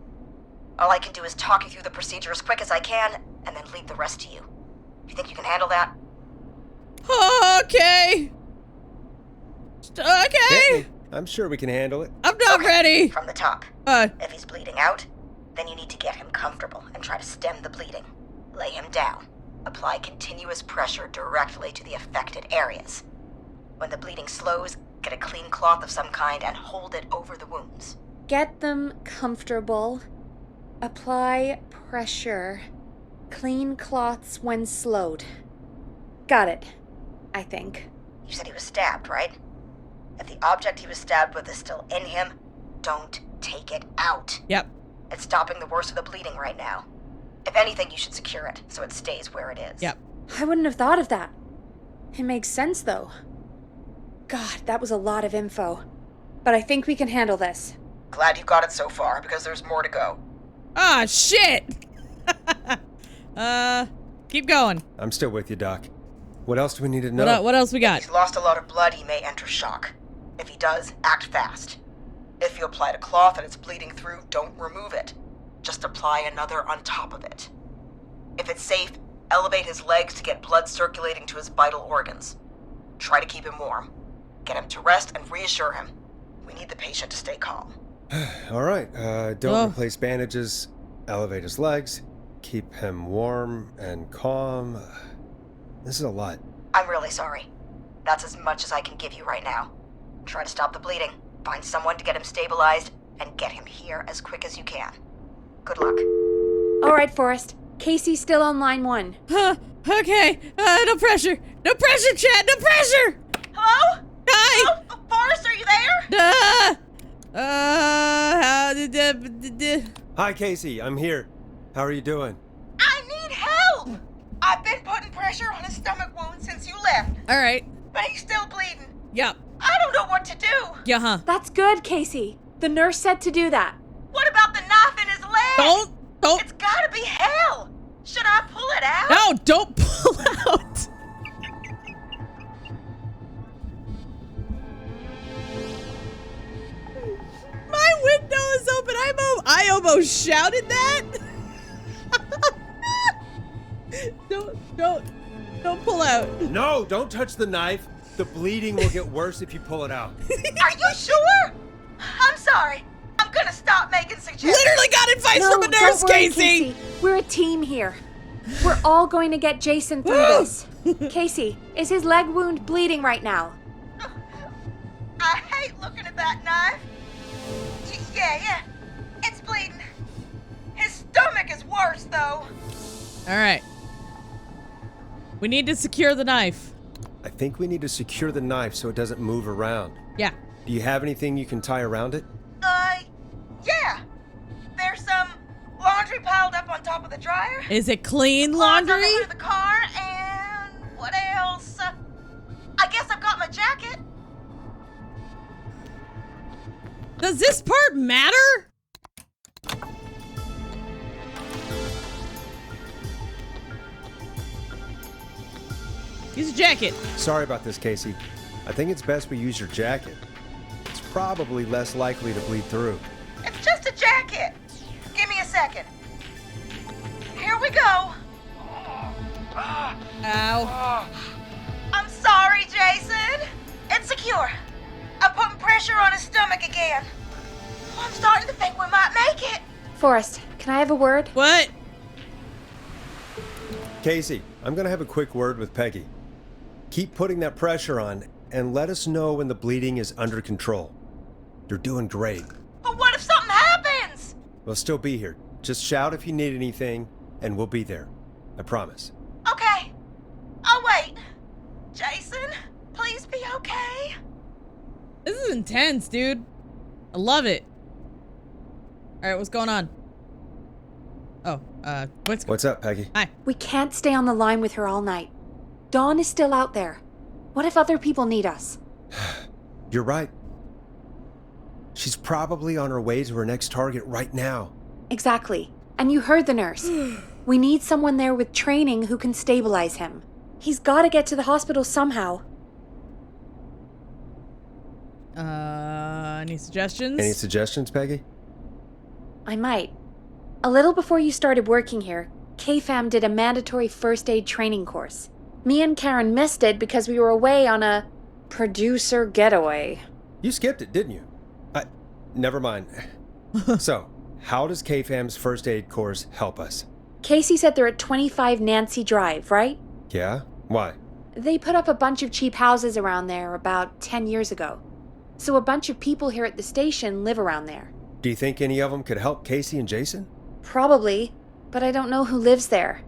All I can do is talk you through the procedure as quick as I can, and then leave the rest to you. You think you can handle that? Okay. Okay. I'm sure we can handle it. I'm not ready. From the top. If he's bleeding out, then you need to get him comfortable and try to stem the bleeding. Lay him down. Apply continuous pressure directly to the affected areas. When the bleeding slows, get a clean cloth of some kind and hold it over the wounds. Get them comfortable. Apply pressure. Clean cloths when slowed. Got it, I think. You said he was stabbed, right? If the object he was stabbed with is still in him, don't take it out. Yep. It's stopping the worst of the bleeding right now. If anything, you should secure it so it stays where it is. Yep. I wouldn't have thought of that. It makes sense, though. God, that was a lot of info. But I think we can handle this. Glad you got it so far, because there's more to go. Ah, shit! Keep going. I'm still with you, Doc. What else do we need to know? What else we got? If he's lost a lot of blood, he may enter shock. If he does, act fast. If you applied a cloth and it's bleeding through, don't remove it. Just apply another on top of it. If it's safe, elevate his legs to get blood circulating to his vital organs. Try to keep him warm. Get him to rest and reassure him. We need the patient to stay calm. All right. Don't replace bandages. Elevate his legs. Keep him warm and calm. This is a lot. I'm really sorry. That's as much as I can give you right now. Try to stop the bleeding. Find someone to get him stabilized, and get him here as quick as you can. Good luck. All right, Forrest. Casey's still on line 1. Okay. No pressure. No pressure, Chad. No pressure. Hello? Hi. Hello? Forrest, are you there? Hi, Casey. I'm here. How are you doing? I need help! I've been putting pressure on his stomach wound since you left, All right. but he's still bleeding. Yep. I don't know what to do. Yeah, That's good, Casey. The nurse said to do that. What about the knife in his leg? Don't. It's gotta be hell. Should I pull it out? No, don't pull out. My window is open. I almost shouted that. Don't pull out. No, don't touch the knife. The bleeding will get worse if you pull it out. Are you sure? I'm sorry. I'm gonna stop making suggestions. Literally got advice No, from a nurse, don't worry, Casey. We're a team here. We're all going to get Jason through this. Casey, is his leg wound bleeding right now? I hate looking at that knife. Yeah. It's bleeding. His stomach is worse, though. All right. We need to secure the knife. I think we need to secure the knife so it doesn't move around. Yeah. Do you have anything you can tie around it? Yeah. There's some laundry piled up on top of the dryer. Is it clean Cloth on the laundry? hood of the car, and what else? I guess I've got my jacket. Does this part matter? Use a jacket. Sorry about this, Casey. I think it's best we use your jacket. It's probably less likely to bleed through. It's just a jacket. Give me a second. Here we go. Ow. I'm sorry, Jason. It's secure. I'm putting pressure on his stomach again. I'm starting to think we might make it. Forrest, can I have a word? What? Casey, I'm gonna have a quick word with Peggy. Keep putting that pressure on and let us know when the bleeding is under control. You're doing great. But what if something happens? We'll still be here. Just shout if you need anything, and we'll be there. I promise. Okay. I'll wait. Jason, please be okay. This is intense, dude. I love it. All right, what's going on? What's up, Peggy? Hi. We can't stay on the line with her all night. Dawn is still out there. What if other people need us? You're right. She's probably on her way to her next target right now. Exactly. And you heard the nurse. We need someone there with training who can stabilize him. He's got to get to the hospital somehow. Any suggestions? Any suggestions, Peggy? I might. A little before you started working here, KFAM did a mandatory first aid training course. Me and Karen missed it because we were away on a producer getaway. You skipped it, didn't you? Never mind. So, how does KFAM's first aid course help us? Casey said they're at 25 Nancy Drive, right? Yeah? Why? They put up a bunch of cheap houses around there about 10 years ago. So a bunch of people here at the station live around there. Do you think any of them could help Casey and Jason? Probably, but I don't know who lives there.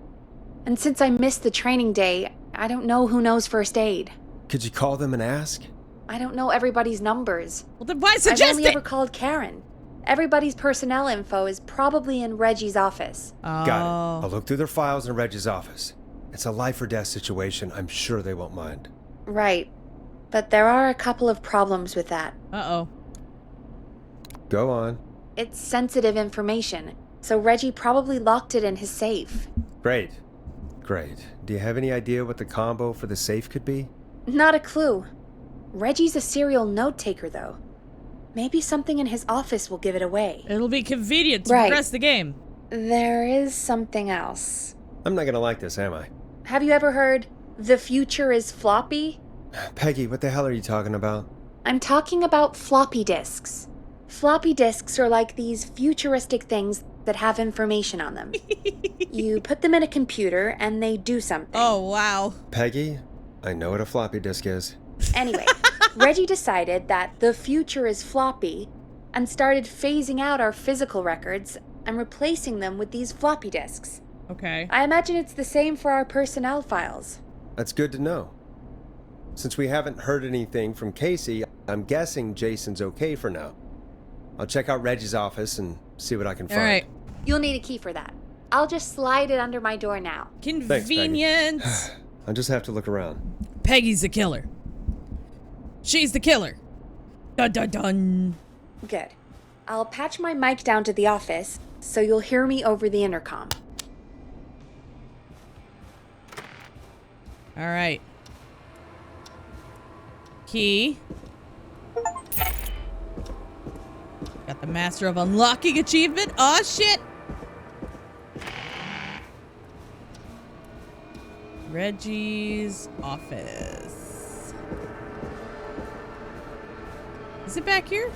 And since I missed the training day, I don't know who knows first aid. Could you call them and ask? I don't know everybody's numbers. Well, then why suggest I've only it? ever called Karen. Everybody's personnel info is probably in Reggie's office. Oh. Got it. I'll look through their files in Reggie's office. It's a life or death situation. I'm sure they won't mind. Right. But there are a couple of problems with that. Uh-oh. Go on. It's sensitive information, so Reggie probably locked it in his safe. Great. Do you have any idea what the combo for the safe could be? Not a clue. Reggie's a serial note-taker, though. Maybe something in his office will give it away. It'll be convenient to Right. progress the game. There is something else. I'm not gonna like this, am I? Have you ever heard, the future is floppy? Peggy, what the hell are you talking about? I'm talking about floppy disks. Floppy disks are like these futuristic things that have information on them. You put them in a computer and they do something. Oh, wow. Peggy, I know what a floppy disk is. Anyway, Reggie decided that the future is floppy and started phasing out our physical records and replacing them with these floppy disks. Okay. I imagine it's the same for our personnel files. That's good to know. Since we haven't heard anything from Casey, I'm guessing Jason's okay for now. I'll check out Reggie's office and see what I can find. All right. You'll need a key for that. I'll just slide it under my door now. Convenience. I'll just have to look around. Peggy's the killer. She's the killer. Dun dun dun. Good. I'll patch my mic down to the office, so you'll hear me over the intercom. All right. Key. Got the Master of Unlocking achievement. Aw, shit. Reggie's office. Is it back here?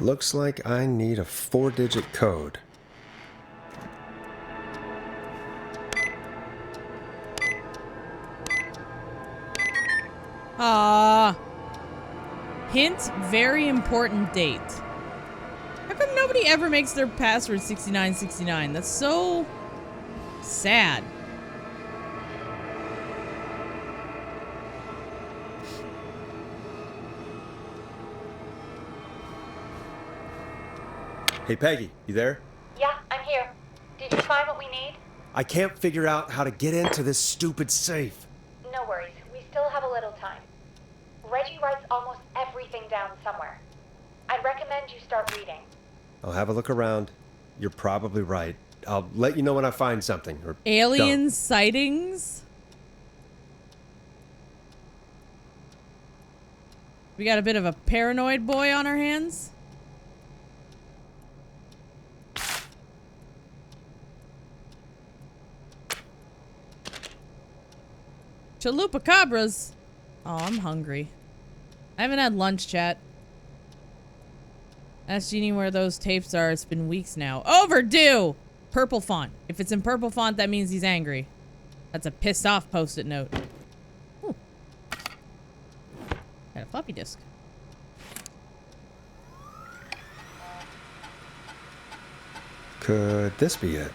Looks like I need a 4-digit code. Hint, very important date. How come nobody ever makes their password 6969? That's so sad. Hey, Peggy, you there? Yeah, I'm here. Did you find what we need? I can't figure out how to get into this stupid safe. No worries. We still have a little time. Reggie writes almost everything down somewhere. I'd recommend you start reading. I'll have a look around. You're probably right. I'll let you know when I find something. Or Alien don't. sightings? We got a bit of a paranoid boy on our hands? Chalupacabras. Oh, I'm hungry. I haven't had lunch, chat. Ask Jeannie where those tapes are. It's been weeks now. Overdue! Purple font. If it's in purple font, that means he's angry. That's a pissed off post-it note. Ooh. Got a floppy disk. Could this be it?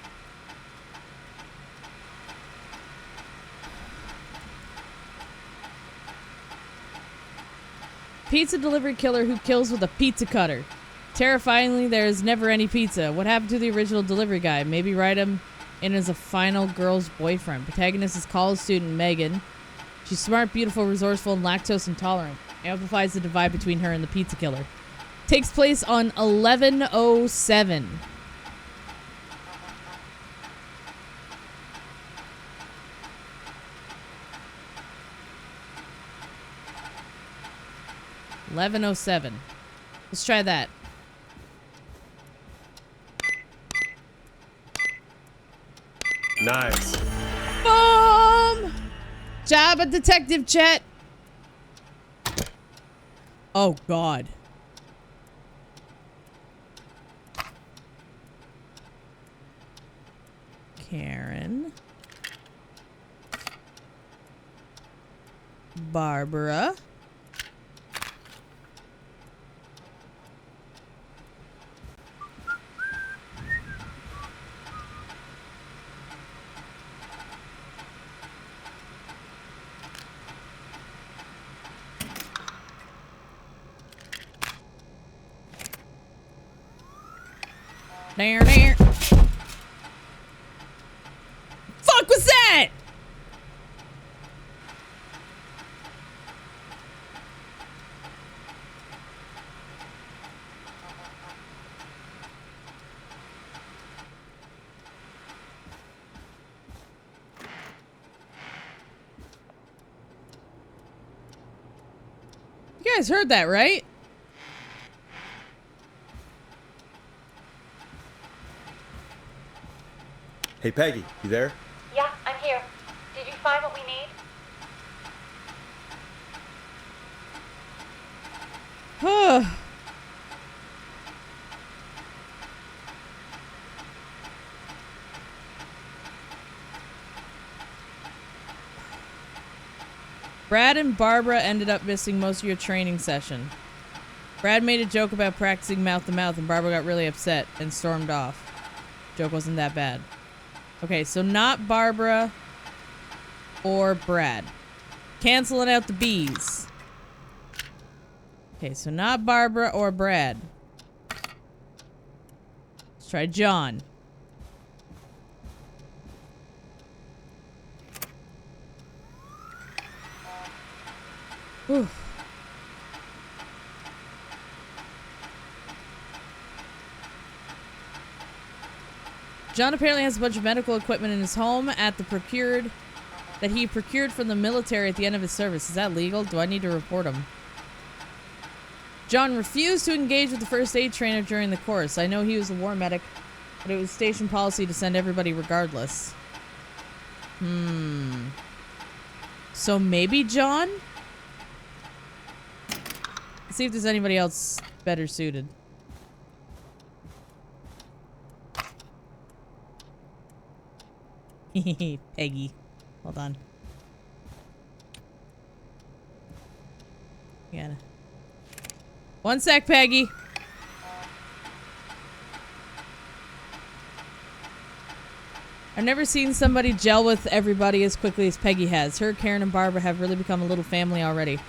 Pizza delivery killer who kills with a pizza cutter. Terrifyingly, there is never any pizza. What happened to the original delivery guy? Maybe write him in as a final girl's boyfriend. Protagonist is college student Megan. She's smart, beautiful, resourceful, and lactose intolerant. Amplifies the divide between her and the pizza killer. Takes place on 11/07. Let's try that. Nice. Boom! Job of detective chat. Oh, God. Karen. Barbara. There. Fuck was that? You guys heard that, right? Hey, Peggy, you there? Yeah, I'm here. Did you find what we need? Brad and Barbara ended up missing most of your training session. Brad made a joke about practicing mouth to mouth, and Barbara got really upset and stormed off. Joke wasn't that bad. Okay, so not Barbara or Brad. Canceling out the B's. Okay, so not Barbara or Brad. Let's try John. Whew. John apparently has a bunch of medical equipment in his home that he procured from the military at the end of his service. Is that legal? Do I need to report him? John refused to engage with the first aid trainer during the course. I know he was a war medic, but it was station policy to send everybody regardless. So maybe John? Let's see if there's anybody else better suited. Peggy. Hold on. Yeah. One sec, Peggy. I've never seen somebody gel with everybody as quickly as Peggy has. Her, Karen, and Barbara have really become a little family already.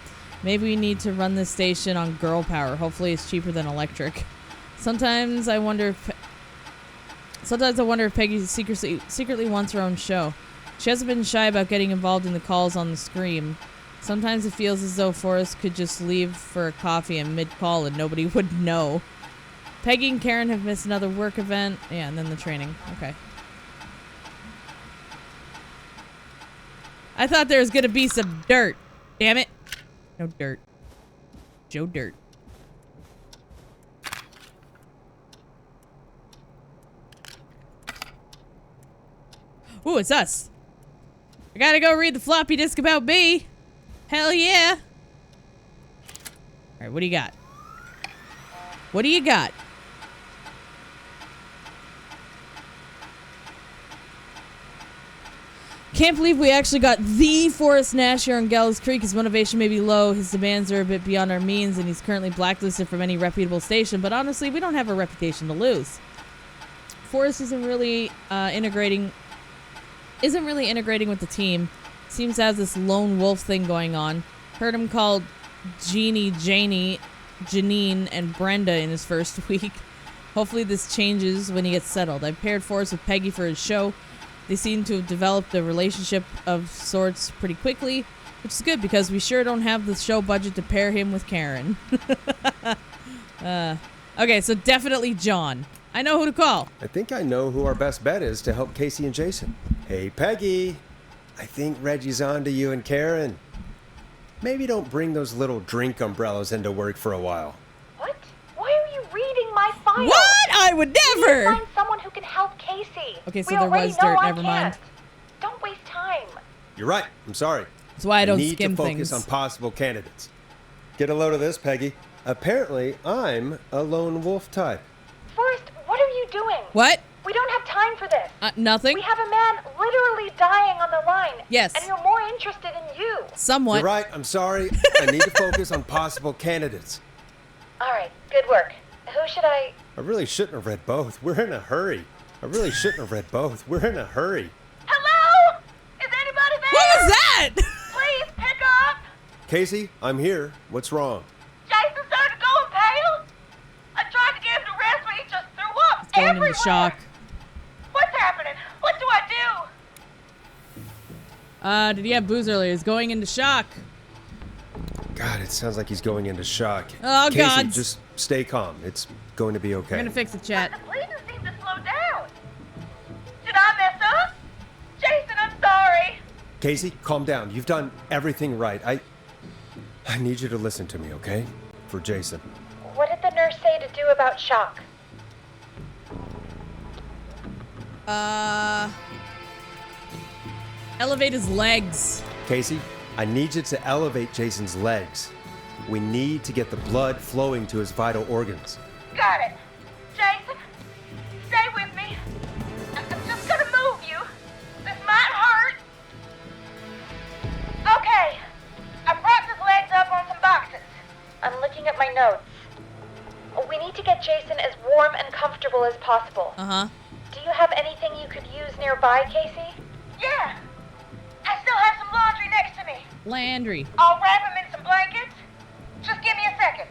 Maybe we need to run this station on girl power. Hopefully it's cheaper than electric. Sometimes I wonder if Peggy secretly wants her own show. She hasn't been shy about getting involved in the calls on the scream. Sometimes it feels as though Forrest could just leave for a coffee in mid-call and nobody would know. Peggy and Karen have missed another work event. Yeah, and then the training. Okay. I thought there was gonna be some dirt. Damn it. No dirt. Joe Dirt. Ooh, it's us. I gotta go read the floppy disk about me. Hell yeah. Alright, what do you got? What do you got? Can't believe we actually got the Forrest Nash here on Gallows Creek. His motivation may be low, his demands are a bit beyond our means, and he's currently blacklisted from any reputable station, but honestly, we don't have a reputation to lose. Forrest isn't really integrating with the team. Seems to have this lone wolf thing going on. Heard him call Jeannie, Janine, and Brenda in his first week. Hopefully this changes when he gets settled. I've paired Forrest with Peggy for his show. They seem to have developed a relationship of sorts pretty quickly, which is good because we sure don't have the show budget to pair him with Karen. Okay, so definitely John. I know who to call. I think I know who our best bet is to help Casey and Jason. Hey, Peggy. I think Reggie's on to you and Karen. Maybe don't bring those little drink umbrellas into work for a while. What? Why are you reading my file? What? I would You never! find someone who can help Casey. Okay, so We there already was know dirt, I never mind. can't. Don't waste time. You're right. I'm sorry. That's why I don't need skim to focus things. on possible candidates. Get a load of this, Peggy. Apparently, I'm a lone wolf type. Forrest, what are you doing? What? We don't have time for this. Nothing? We have a man literally dying on the line. Yes. And you're more interested in you. Somewhat. You're right. I'm sorry. I need to focus on possible candidates. All right, good work. Who should I... I really shouldn't have read both. We're in a hurry. Hello? Is anybody there? What was that? Please pick up. Casey, I'm here. What's wrong? Jason started going pale. I tried to get him to rest, but he just threw up Going everywhere. into shock. What's happening? What do I do? Did he have booze earlier? He's going into shock. God, it sounds like he's going into shock. Oh, Casey, God. just stay calm. It's going to be okay. We're gonna fix the chat. The bleeding seemed to slow down. Did I mess up? Jason, I'm sorry. Casey, calm down. You've done everything right. I need you to listen to me, okay? For Jason. What did the nurse say to do about shock? Elevate his legs. Casey, I need you to elevate Jason's legs. We need to get the blood flowing to his vital organs. Got it. Jason, stay with me. I'm just gonna move you. This might hurt. Okay. I propped his legs up on some boxes. I'm looking at my notes. We need to get Jason as warm and comfortable as possible. Uh-huh. Do you have anything you could use nearby, Casey? Yeah. I still have some laundry next to me. Landry. I'll wrap him in some blankets. Just give me a second.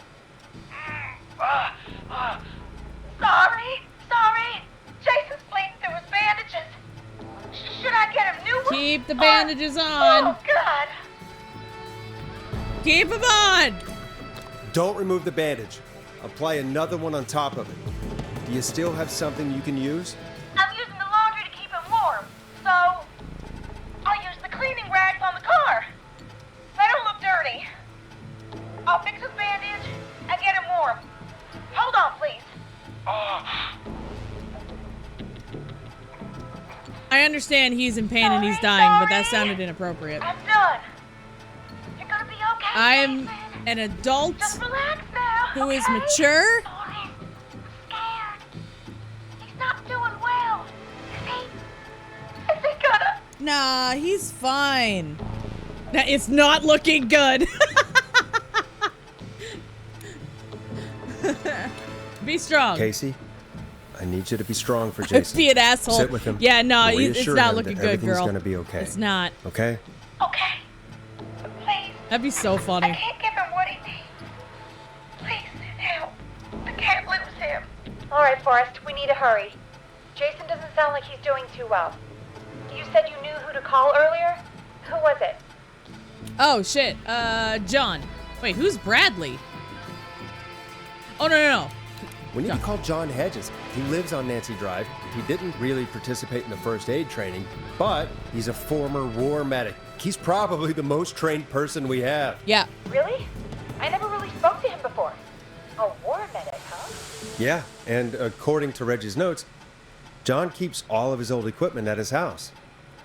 Sorry. Jason's bleeding through his bandages. Should I get him new ones? Keep the bandages on. Oh, God. Keep him on. Don't remove the bandage. Apply another one on top of it. Do you still have something you can use? I'm using the laundry to keep him warm, so I'll use the cleaning rags on the car. They don't look dirty. I'll fix his bandage and get him warm. Hold on, please. I understand he's in pain and he's dying, but that sounded inappropriate. I'm done. You're gonna be okay, I'm Jason. an adult Just relax now. who is okay? mature. Sorry. I'm scared. He's not doing well. Is he gonna? Nah, he's fine. Nah, it's not looking good. Be strong. Casey, I need you to be strong for Jason. Be an asshole. Sit with him. Yeah, no, and it's reassure not him looking that good, everything's girl. gonna be okay. It's not. Okay? Okay. Please. That'd be so I funny. can't give him what he needs. Please, help. I can't lose him. All right, Forrest, we need to hurry. Jason doesn't sound like he's doing too well. You said you knew who to call earlier? Who was it? Oh, shit. John. Wait, who's Bradley? Oh, no. We need to call John Hedges. He lives on Nancy Drive. He didn't really participate in the first aid training, but he's a former war medic. He's probably the most trained person we have. Yeah. Really? I never really spoke to him before. A war medic, huh? Yeah, and according to Reggie's notes, John keeps all of his old equipment at his house.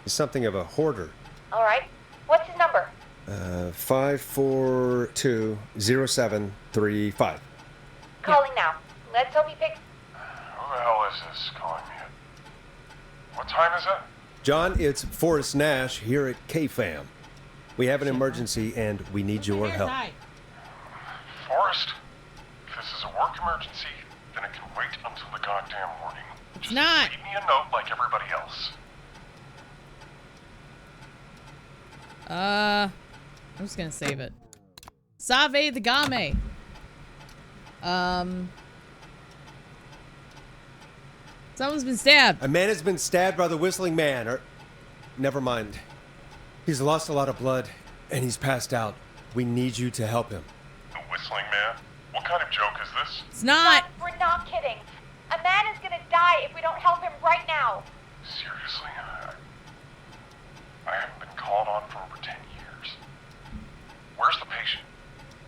He's something of a hoarder. All right. What's his number? 5420735. Calling now. Let's hope he picks... Who the hell is this calling me? What time is it? John, it's Forrest Nash here at KFAM. We have an emergency and we need your help. Forrest? If this is a work emergency, then it can wait until the goddamn morning. It's not. Leave me a note like everybody else. I'm just gonna save it. Save the game. Someone's been stabbed. A man has been stabbed by the Whistling Man, or... Never mind. He's lost a lot of blood, and he's passed out. We need you to help him. The Whistling Man? What kind of joke is this? It's not. We're not kidding. A man is gonna die if we don't help him right now. Seriously? I haven't been called on for over 10 years. Where's the patient?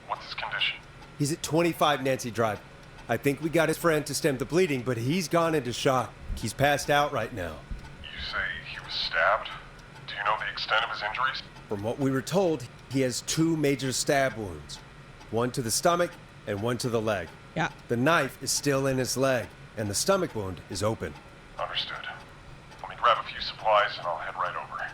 What's his condition? He's at 25 Nancy Drive. I think we got his friend to stem the bleeding, but he's gone into shock. He's passed out right now. You say he was stabbed? Do you know the extent of his injuries? From what we were told, he has 2 major stab wounds. One to the stomach and one to the leg. Yeah. The knife is still in his leg, and the stomach wound is open. Understood. Let me grab a few supplies and I'll head right over.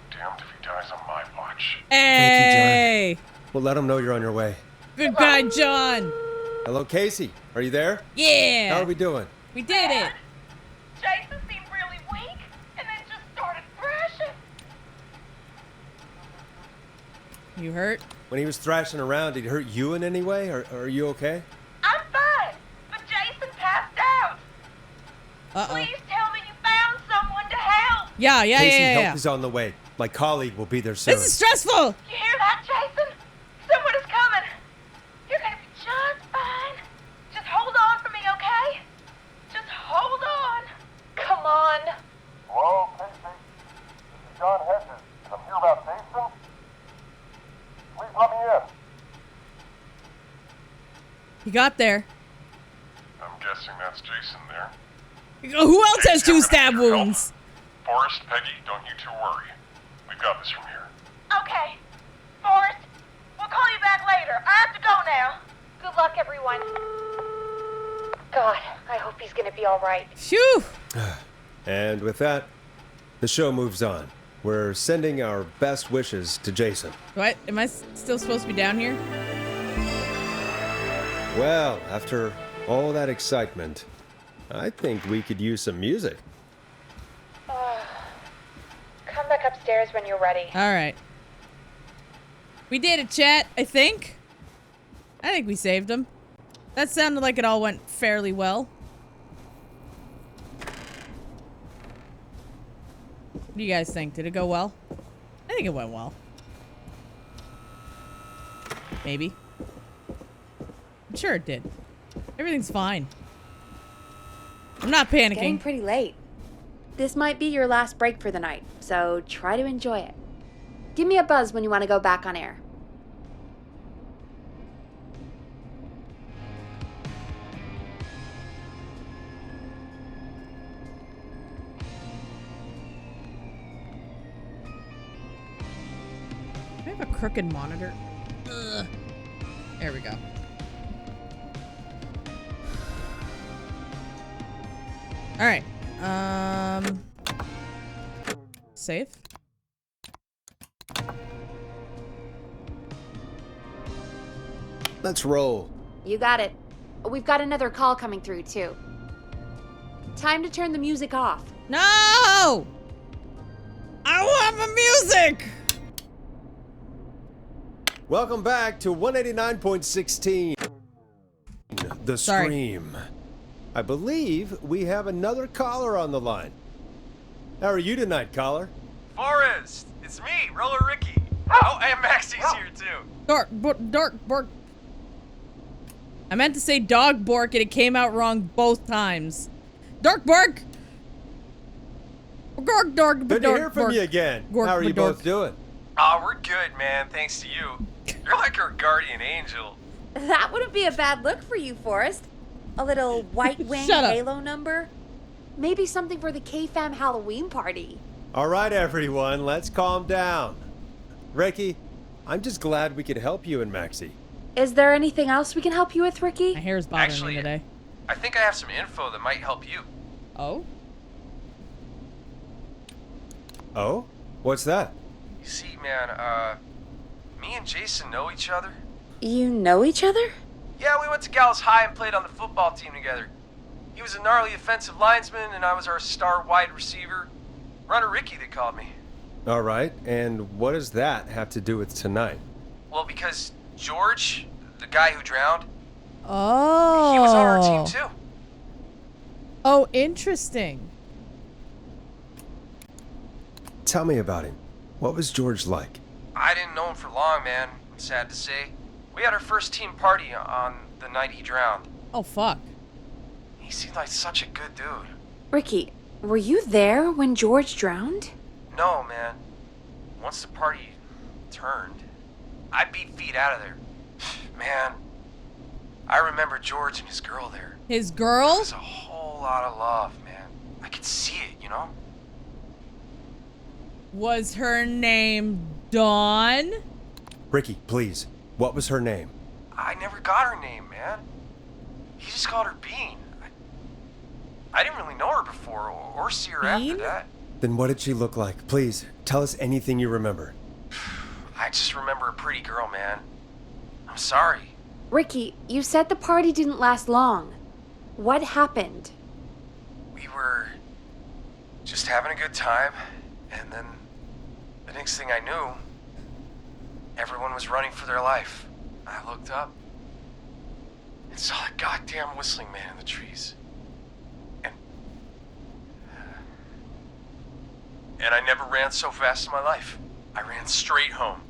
Damned if he dies on my watch. Hey. We'll let him know you're on your way. Good guy, John. Hello, Casey. Are you there? Yeah. How are we doing? We did it. Jason seemed really weak and then just started thrashing. You hurt? When he was thrashing around, did he hurt you in any way? Or are you okay? I'm fine, but Jason passed out. Uh-oh. Please tell me you found someone to help. Yeah. Casey, help is on the way. My colleague will be there soon. This is stressful. You hear that, Jason? Someone is coming. You're gonna be just fine. Just hold on for me, okay? Just hold on. Come on. Hello, Casey. This is John Hedges. I'm here about Jason. Please let me in. You got there. I'm guessing that's Jason there. Who else has 2 stab wounds? Forrest, Peggy, don't you two worry. We've got this from here. Okay. Forrest, we'll call you back later. I have to go now. Good luck, everyone. God, I hope he's gonna be all right. Phew. And with that, the show moves on. We're sending our best wishes to Jason. What? Am I still supposed to be down here? Well, after all that excitement, I think we could use some music. Come back upstairs when you're ready. All right. We did it, chat, I think. I think we saved him. That sounded like it all went fairly well. What do you guys think? Did it go well? I think it went well. Maybe. I'm sure it did. Everything's fine. I'm not panicking. Getting pretty late. This might be your last break for the night, so try to enjoy it. Give me a buzz when you want to go back on air. Do I have a crooked monitor? Ugh. There we go. All right. Save. Let's roll. You got it. We've got another call coming through, too. Time to turn the music off. No! I want my music! Welcome back to 189.16. The Sorry. Scream. I believe we have another caller on the line. How are you tonight, caller? Forrest, it's me, Roller Ricky. Oh, and Maxie's here too. Dark bork. I meant to say dog bork and it came out wrong both times. Dark bark! Dark Good to hear from you again. How are you both doing? Oh, we're good, man, thanks to you. You're like our guardian angel. That wouldn't be a bad look for you, Forrest. A little white wing Shut up. halo number. Maybe something for the K-Fam Halloween party. All right, everyone, let's calm down. Ricky, I'm just glad we could help you and Maxie. Is there anything else we can help you with, Ricky? My hair's bothering Actually, me today. I think I have some info that might help you. Oh? Oh? What's that? You see, man, me and Jason know each other. You know each other? Yeah, we went to Gallows High and played on the football team together. He was a gnarly offensive linesman, and I was our star wide receiver. Runner Ricky, they called me. All right, and what does that have to do with tonight? Well, because George, the guy who drowned, Oh. he was on our team too. Oh, interesting. Tell me about him. What was George like? I didn't know him for long, man. Sad to say. We had our first team party on the night he drowned. Oh, fuck. He seemed like such a good dude. Ricky, were you there when George drowned? No, man. Once the party turned, I beat feet out of there. Man, I remember George and his girl there. His There girl? was a whole lot of love, man. I could see it, you know? Was her name Dawn? Ricky, please. What was her name? I never got her name, man. He just called her Bean. I didn't really know her before or see her Bean? after that. Then what did she look like? Please, tell us anything you remember. I just remember a pretty girl, man. I'm sorry. Ricky, you said the party didn't last long. What happened? We were just having a good time, and then the next thing I knew, everyone was running for their life. I looked up and saw a goddamn whistling man in the trees. And I never ran so fast in my life. I ran straight home.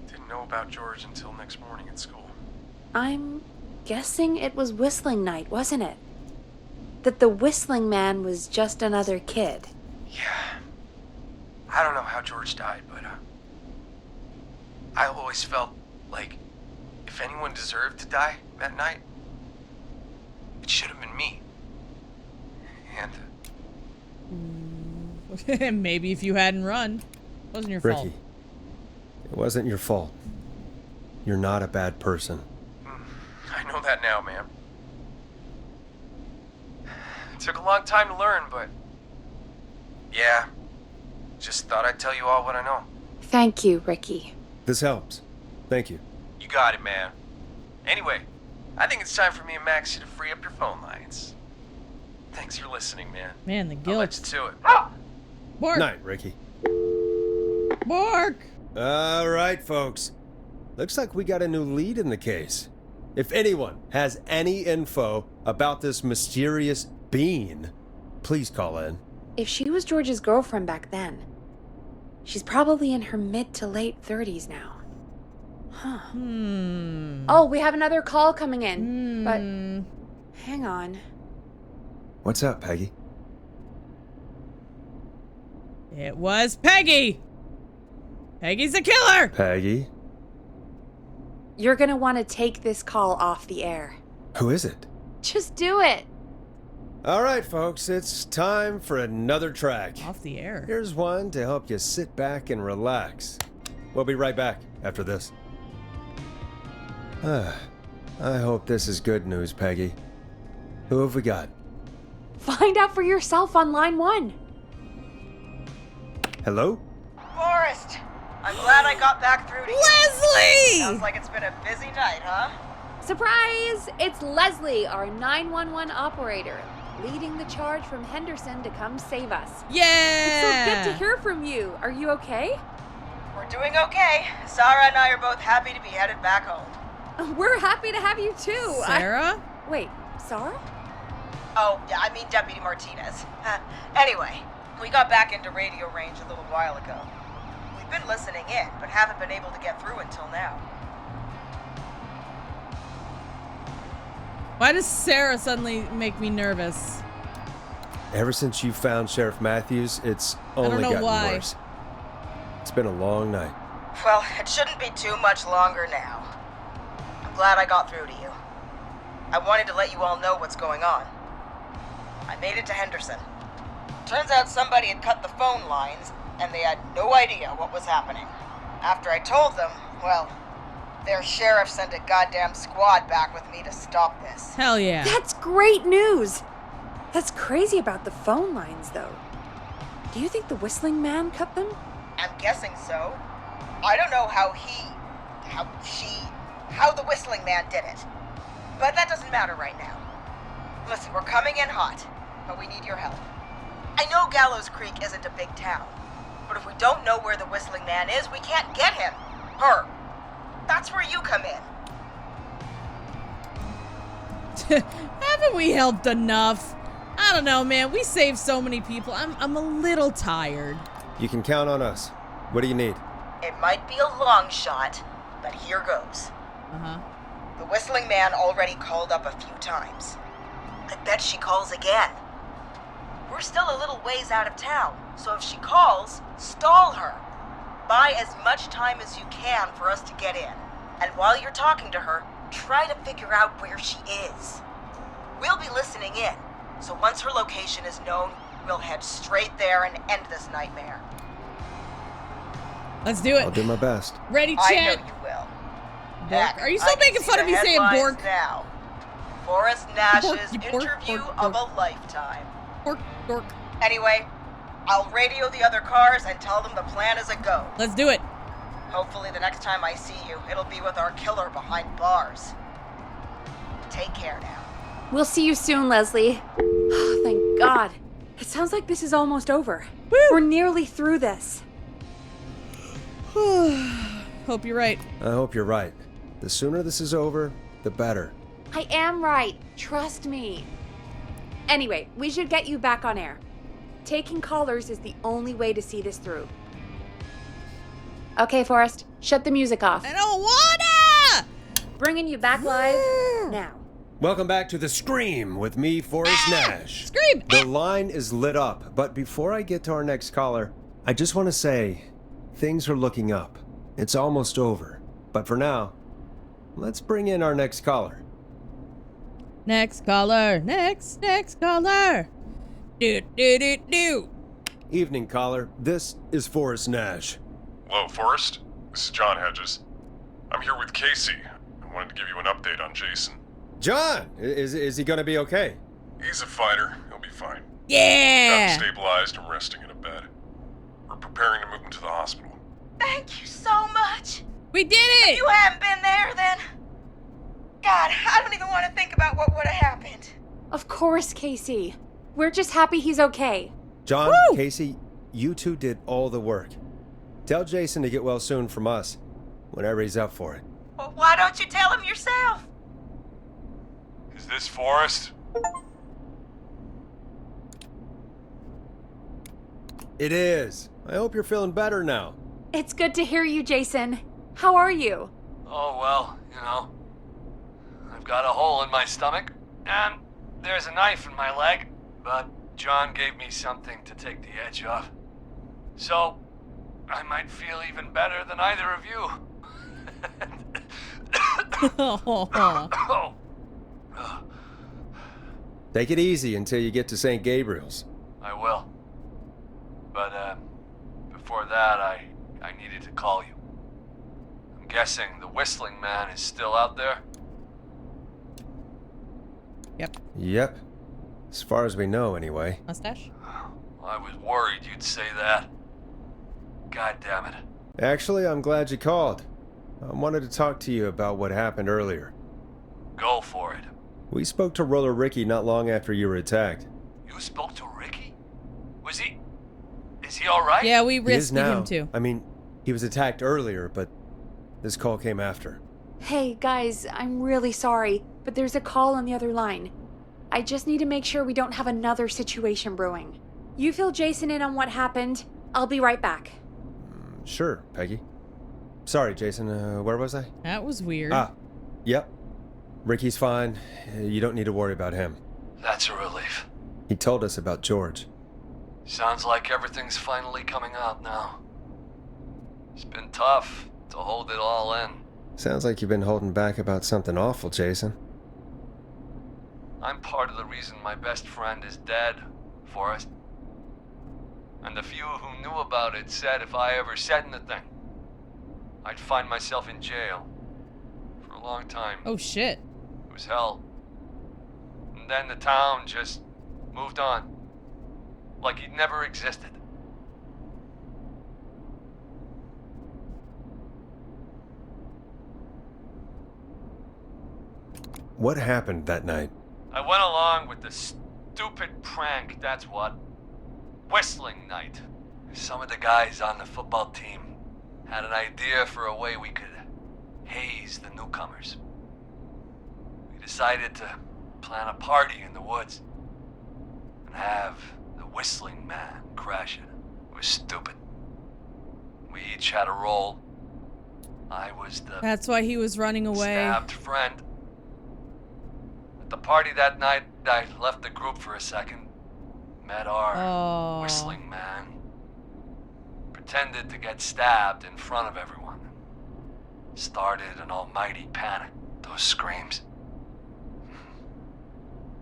Didn't know about George until next morning at school. I'm guessing it was whistling night, wasn't it? That the whistling man was just another kid. Yeah. I don't know how George died, but I always felt like if anyone deserved to die that night, it should have been me. And Maybe if you hadn't run. Wasn't your fault. Ricky, it wasn't your fault. You're not a bad person. I know that now, man. It took a long time to learn, but yeah, just thought I'd tell you all what I know. Thank you, Ricky. This helps. Thank you. You got it, man. Anyway, I think it's time for me and Maxie to free up your phone lines. Thanks for listening, man. Man, the I'll let guilt. you to it. Bark! Night, Ricky. Bark! All right, folks. Looks like we got a new lead in the case. If anyone has any info about this mysterious bean, please call in. If she was George's girlfriend back then, she's probably in her mid to late 30s now. Huh. Oh, we have another call coming in. But hang on. What's up, Peggy? It was Peggy! Peggy's a killer! Peggy? You're gonna want to take this call off the air. Who is it? Just do it. All right, folks, it's time for another track. Off the air. Here's one to help you sit back and relax. We'll be right back after this. I hope this is good news, Peggy. Who have we got? Find out for yourself on line 1. Hello? Forrest! I'm glad I got back through to you. Leslie! Sounds like it's been a busy night, huh? Surprise! It's Leslie, our 911 operator, leading the charge from Henderson to come save us. Yeah! It's so good to hear from you. Are you okay? We're doing okay. Sarah and I are both happy to be headed back home. We're happy to have you too. Sarah? Wait, Sarah? Oh, yeah, I mean Deputy Martinez. Anyway, we got back into radio range a little while ago. We've been listening in, but haven't been able to get through until now. Why does Sarah suddenly make me nervous? Ever since you found Sheriff Matthews, it's only know gotten why. worse. It's been a long night. Well, it shouldn't be too much longer now. I'm glad I got through to you. I wanted to let you all know what's going on. I made it to Henderson. Turns out somebody had cut the phone lines, and they had no idea what was happening. After I told them, well, their sheriff sent a goddamn squad back with me to stop this. Hell yeah. That's great news. That's crazy about the phone lines, though. Do you think the whistling man cut them? I'm guessing so. I don't know how the whistling man did it. But that doesn't matter right now. Listen, we're coming in hot, but we need your help. I know Gallows Creek isn't a big town, but if we don't know where the whistling man is, we can't get him. Her. That's where you come in. Haven't we helped enough? I don't know, man. We saved so many people. I'm a little tired. You can count on us. What do you need? It might be a long shot, but here goes. Uh-huh. The whistling man already called up a few times. I bet she calls again. We're still a little ways out of town, so if she calls, stall her. Buy as much time as you can for us to get in. And while you're talking to her, try to figure out where she is. We'll be listening in, so once her location is known, we'll head straight there and end this nightmare. Let's do it. I'll do my best. Ready, I chat? know you will. Bork. Are you I still can making see fun of the me saying headlines Bork? now. Forrest Nash's Bork, Bork, interview Bork, of Bork. a lifetime. Bork, Bork. Anyway, I'll radio the other cars and tell them the plan is a go. Let's do it. Hopefully the next time I see you, it'll be with our killer behind bars. Take care now. We'll see you soon, Leslie. Oh, thank God. It sounds like this is almost over. Woo! We're nearly through this. Hope you're right. I hope you're right. The sooner this is over, the better. I am right. Trust me. Anyway, we should get you back on air. Taking callers is the only way to see this through. Okay, Forrest, shut the music off. I don't wanna! Bringing you back live now. Welcome back to The Scream with me, Forrest Nash. Scream! The line is lit up, but before I get to our next caller, I just want to say things are looking up. It's almost over. But for now, let's bring in our next caller. Next caller. Next caller. Do. Evening, caller. This is Forrest Nash. Hello, Forrest. This is John Hedges. I'm here with Casey. I wanted to give you an update on Jason. John! Is he gonna be okay? He's a fighter. He'll be fine. Got Yeah! him stabilized and resting in a bed. We're preparing to move him to the hospital. Thank you so much. We did If it! you hadn't been there, then... God, I don't even want to think about what would have happened. Of course, Casey. We're just happy he's okay. John, Woo! Casey, you two did all the work. Tell Jason to get well soon from us, whenever he's up for it. Well, why don't you tell him yourself? Is this Forrest? It is. I hope you're feeling better now. It's good to hear you, Jason. How are you? Oh, well, you know. I've got a hole in my stomach, and there's a knife in my leg, but John gave me something to take the edge off. So, I might feel even better than either of you. Oh. Take it easy until you get to St. Gabriel's. I will. But, before that, I needed to call you. I'm guessing the whistling man is still out there? Yep. As far as we know, anyway. Mustache? I was worried you'd say that. God damn it. Actually, I'm glad you called. I wanted to talk to you about what happened earlier. Go for it. We spoke to Roller Ricky not long after you were attacked. You spoke to Ricky? Is he alright? Yeah, we He is rescued now. him too. I mean, he was attacked earlier, but this call came after. Hey, guys, I'm really sorry, but there's a call on the other line. I just need to make sure we don't have another situation brewing. You fill Jason in on what happened. I'll be right back. Sure, Peggy. Sorry, Jason, where was I? That was weird. Yep. Ricky's fine. You don't need to worry about him. That's a relief. He told us about George. Sounds like everything's finally coming out now. It's been tough to hold it all in. Sounds like you've been holding back about something awful, Jason. I'm part of the reason my best friend is dead, Forrest. And the few who knew about it said if I ever said anything, I'd find myself in jail. For a long time. Oh shit. It was hell. And then the town just moved on. Like he'd never existed. What happened that night? I went along with the stupid prank, that's what. Whistling night. Some of the guys on the football team had an idea for a way we could haze the newcomers. We decided to plan a party in the woods and have the Whistling Man crash it. It was stupid. We each had a role. I was the That's why he was running away. stabbed friend. At the party that night, I left the group for a second. Met our Whistling Man. Pretended to get stabbed in front of everyone. Started an almighty panic. Those screams.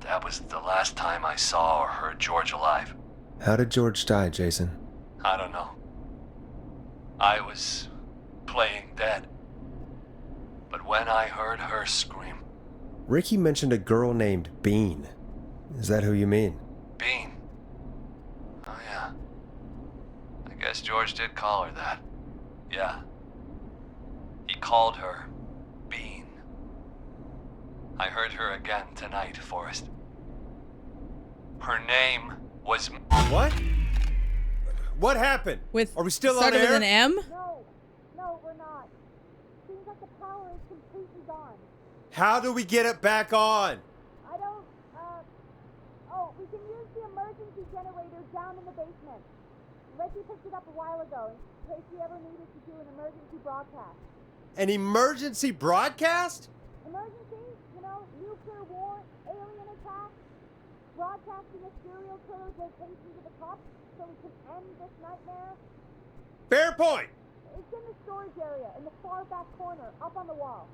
That was the last time I saw or heard George alive. How did George die, Jason? I don't know. I was playing dead. But when I heard her scream... Ricky mentioned a girl named Bean. Is that who you mean? Bean? Oh yeah. I guess George did call her that. Yeah. He called her Bean. I heard her again tonight, Forrest. Her name was... What? What happened? With Are we still on started air? with an M? No, we're not. Seems like the power is completely gone. How do we get it back on? I don't, we can use the emergency generator down in the basement. Reggie picked it up a while ago in case we ever needed to do an emergency broadcast. An emergency broadcast? Emergency? You know, nuclear war, alien attack, broadcasting a serial killer's location to the cops so we can end this nightmare. Fair point! It's in the storage area in the far back corner, up on the wall.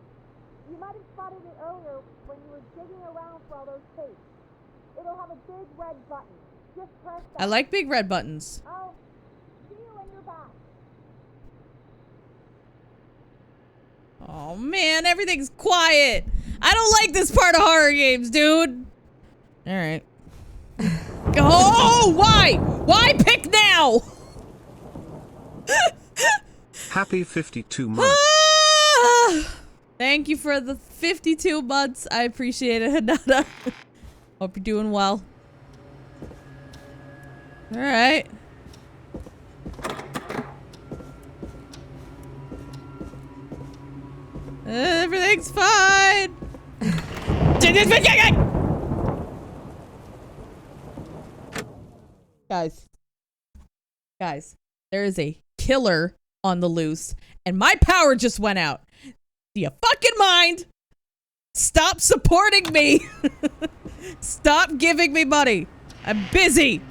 You might have spotted it earlier when you were digging around for all those tapes. It'll have a big red button. Just press that. I like big red buttons. I'll see you when you're back. Oh man, everything's quiet. I don't like this part of horror games, dude. Alright. Oh, why? Why pick now? Happy 52 months. Ah! Thank you for the 52 months. I appreciate it, Hanada. Hope you're doing well. Alright. Everything's fine. Guys, there is a killer on the loose, and my power just went out. Do you fucking mind? Stop supporting me. Stop giving me money. I'm busy.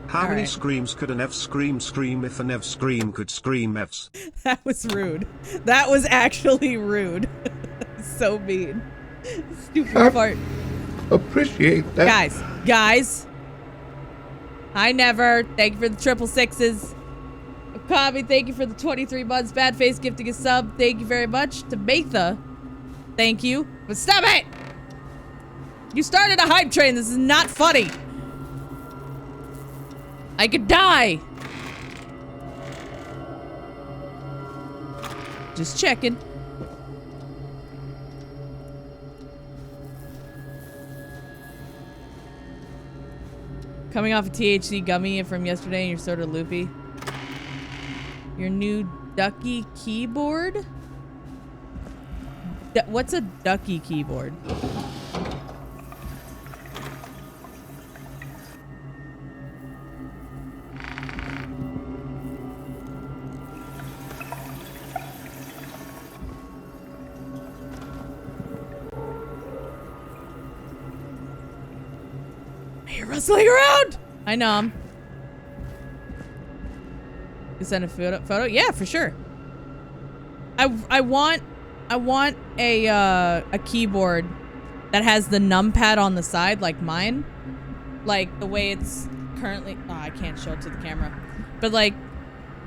How many screams could an F scream if an F scream could scream Fs? That was rude. That was actually rude. So mean. Stupid fart. Appreciate that. Guys. Hi, Never. Thank you for the 666s. Okami, thank you for the 23 months. Badface gifting a sub. Thank you very much. To Matha, thank you. But stop it! You started a hype train. This is not funny. I could die. Just checking. Coming off a THC gummy from yesterday and you're sort of loopy. Your new Ducky keyboard? What's a Ducky keyboard? You're rustling around! I know him. You send a photo? Yeah, for sure. I want a keyboard that has the numpad on the side like mine. Like the way it's currently. Oh, I can't show it to the camera. But like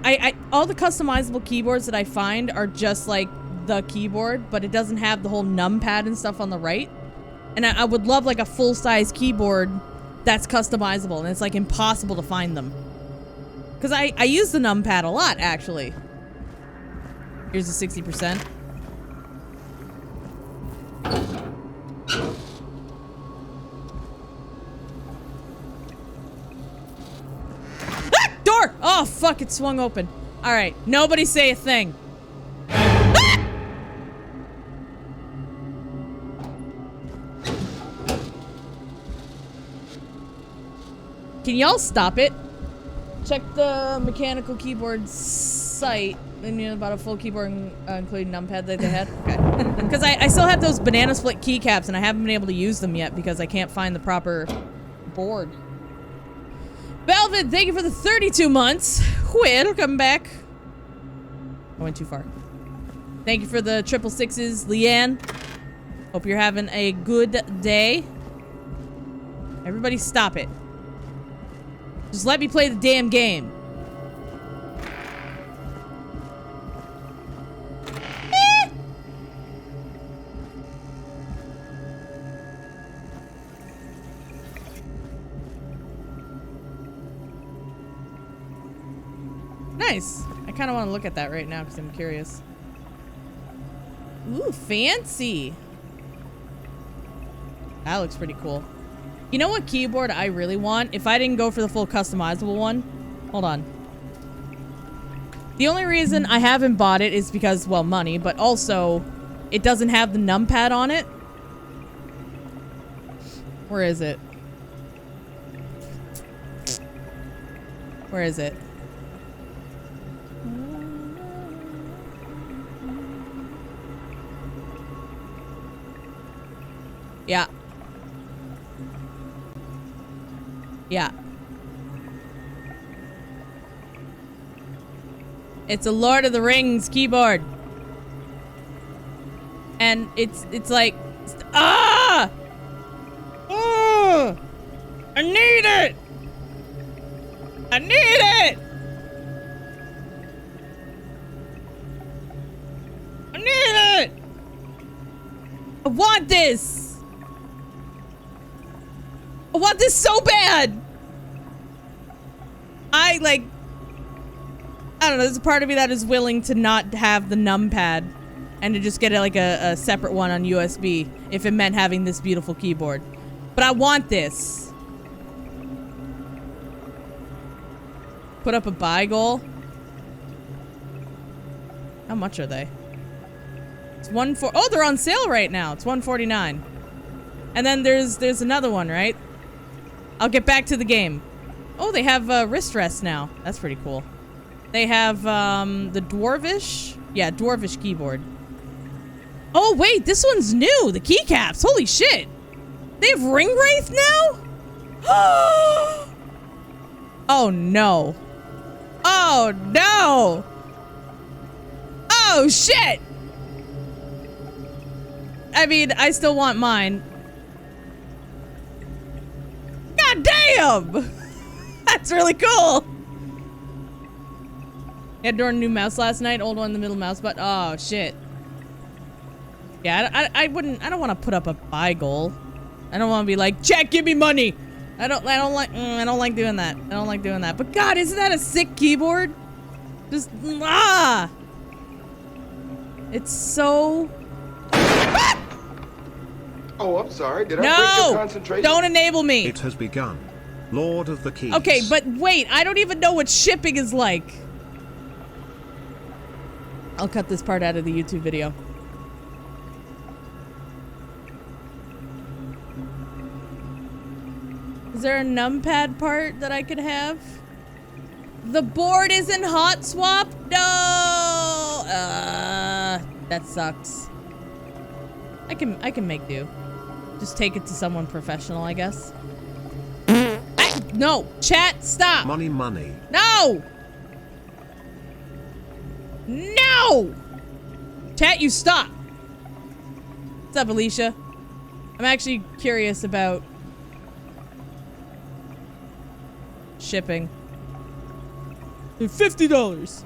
I all the customizable keyboards that I find are just like the keyboard, but it doesn't have the whole numpad and stuff on the right. And I would love like a full-size keyboard that's customizable, and it's like impossible to find them. Because I use the numpad a lot, actually. Here's the 60%. fuck, it swung open. All right, nobody say a thing. Can y'all stop it? Check the mechanical keyboard site. And you know, about a full keyboard, including numpad that they had. Okay. Because I still have those banana split keycaps, and I haven't been able to use them yet because I can't find the proper board. Velvet, thank you for the 32 months. Welcome back. I went too far. Thank you for the 666s, Leanne. Hope you're having a good day. Everybody stop it. Just let me play the damn game. Nice. I kind of want to look at that right now because I'm curious. Ooh, fancy. That looks pretty cool. You know what keyboard I really want? If I didn't go for the full customizable one. Hold on. The only reason I haven't bought it is because, well, money, but also it doesn't have the numpad on it. Where is it? Where is it? Yeah. Yeah. It's a Lord of the Rings keyboard. And it's like, ah! Oh! I need it! I need it! I need it! I want this! I want this so bad! I don't know, there's a part of me that is willing to not have the numpad and to just get a separate one on USB if it meant having this beautiful keyboard. But I want this. Put up a buy goal. How much are they? It's oh, they're on sale right now. It's $149. And then there's another one, right? I'll get back to the game. Oh, they have wrist rests now. That's pretty cool. They have the Dwarvish. Yeah, Dwarvish keyboard. Oh, wait, this one's new. The keycaps. Holy shit. They have ring wraith now? Oh, no. Oh, no. Oh, shit. I mean, I still want mine. God damn! That's really cool! Had a new mouse last night, old one in the middle mouse, but oh shit. Yeah, I don't want to put up a buy goal. I don't want to be like, Jack, give me money! I don't like doing that. I don't like doing that. But God, isn't that a sick keyboard? Just, ah! It's so... Oh, I'm sorry. Did I break your concentration? Don't enable me. It has begun. Lord of the Keys. Okay, but wait. I don't even know what shipping is like. I'll cut this part out of the YouTube video. Is there a numpad part that I could have? The board isn't hot swap? No! That sucks. I can make do. Just take it to someone professional, I guess. No! Chat, stop! Money, money. No! No! Chat, you stop! What's up, Alicia? I'm actually curious about shipping. $50.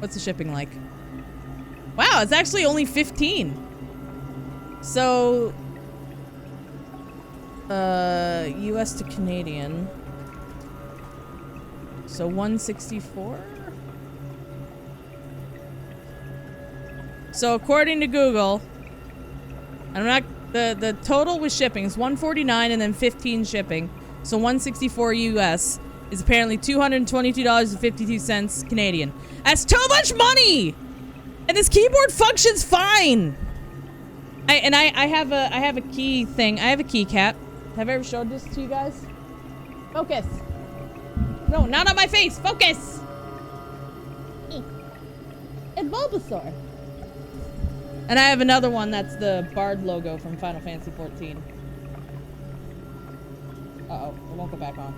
What's the shipping like? Wow, it's actually only 15. So, US to Canadian. So 164. So according to Google, I'm not the total with shipping is 149 and then 15 shipping. So 164 US. is apparently $222.52 Canadian. That's too much money! And this keyboard functions fine! I have a key thing. I have a keycap. Have I ever showed this to you guys? Focus. No, not on my face. Focus! It's Bulbasaur. And I have another one that's the Bard logo from Final Fantasy XIV. Uh-oh, it won't go back on.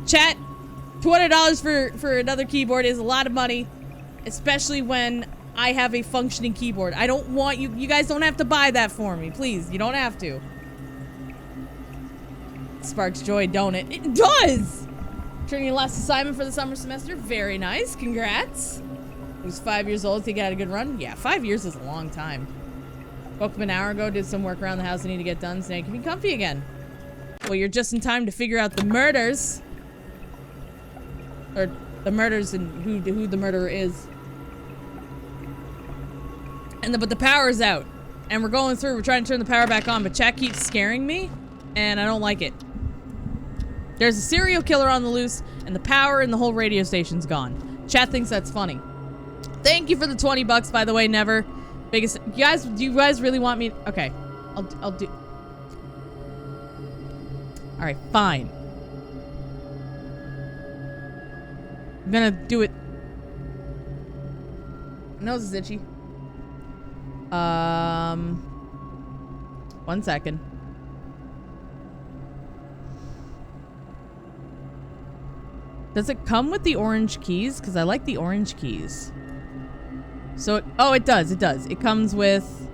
Chat, $200 for another keyboard is a lot of money, especially when I have a functioning keyboard. I don't want you guys don't have to buy that for me, please. You don't have to. Sparks joy, don't it? It does! Turning your last assignment for the summer semester. Very nice, congrats. He was 5 years old, think he had a good run? Yeah, 5 years is a long time. Woke up an hour ago, did some work around the house I need to get done, so now you can be comfy again. Well, you're just in time to figure out the murders. Or the murders and who the murderer is. But the power's out. And we're going through, we're trying to turn the power back on, but chat keeps scaring me, and I don't like it. There's a serial killer on the loose, and the power in the whole radio station's gone. Chat thinks that's funny. Thank you for the 20 bucks, by the way, Never. Biggest, do you guys really want me? Okay, I'll do. All right, fine. I'm gonna do it. My nose is itchy. 1 second. Does it come with the orange keys? Because I like the orange keys. So, oh, it does. It does. It comes with...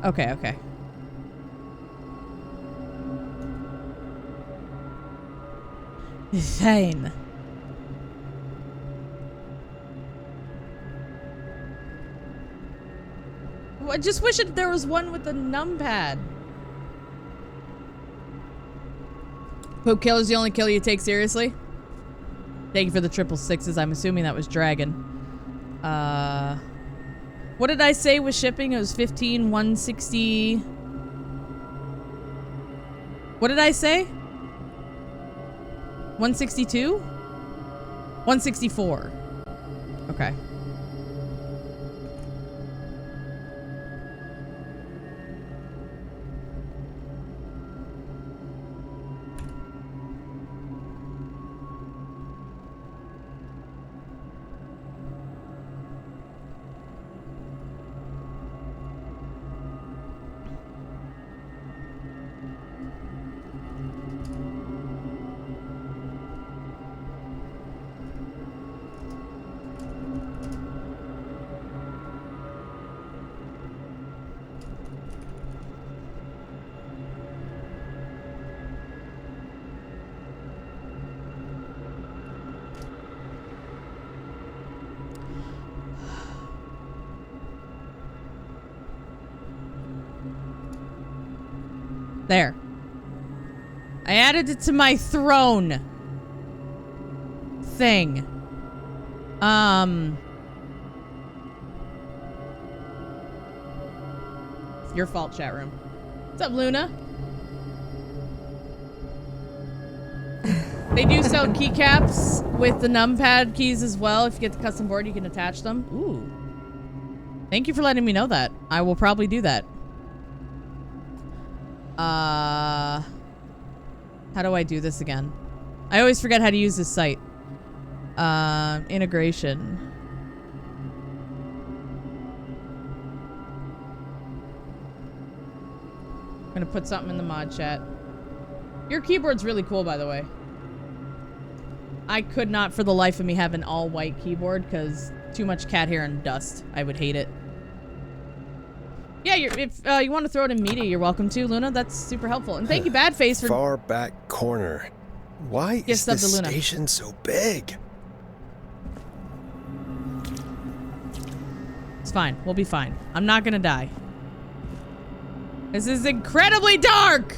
Okay, okay. Fine. I just wish there was one with the numpad. Poop killer's the only killer you take seriously? Thank you for the 666s. I'm assuming that was Dragon. What did I say with shipping? It was 160. What did I say? 162? 164. Okay. There. I added it to my throne thing. It's your fault, chat room. What's up, Luna? They do sell keycaps with the numpad keys as well. If you get the custom board, you can attach them. Ooh. Thank you for letting me know that. I will probably do that. How do I do this again? I always forget how to use this site. Integration. I'm gonna put something in the mod chat. Your keyboard's really cool, by the way. I could not for the life of me have an all-white keyboard because too much cat hair and dust. I would hate it. Yeah, if you want to throw it in media, you're welcome to, Luna. That's super helpful. And thank you, Badface, for... Far back corner. Why is this station so big? It's fine. We'll be fine. I'm not gonna die. This is incredibly dark!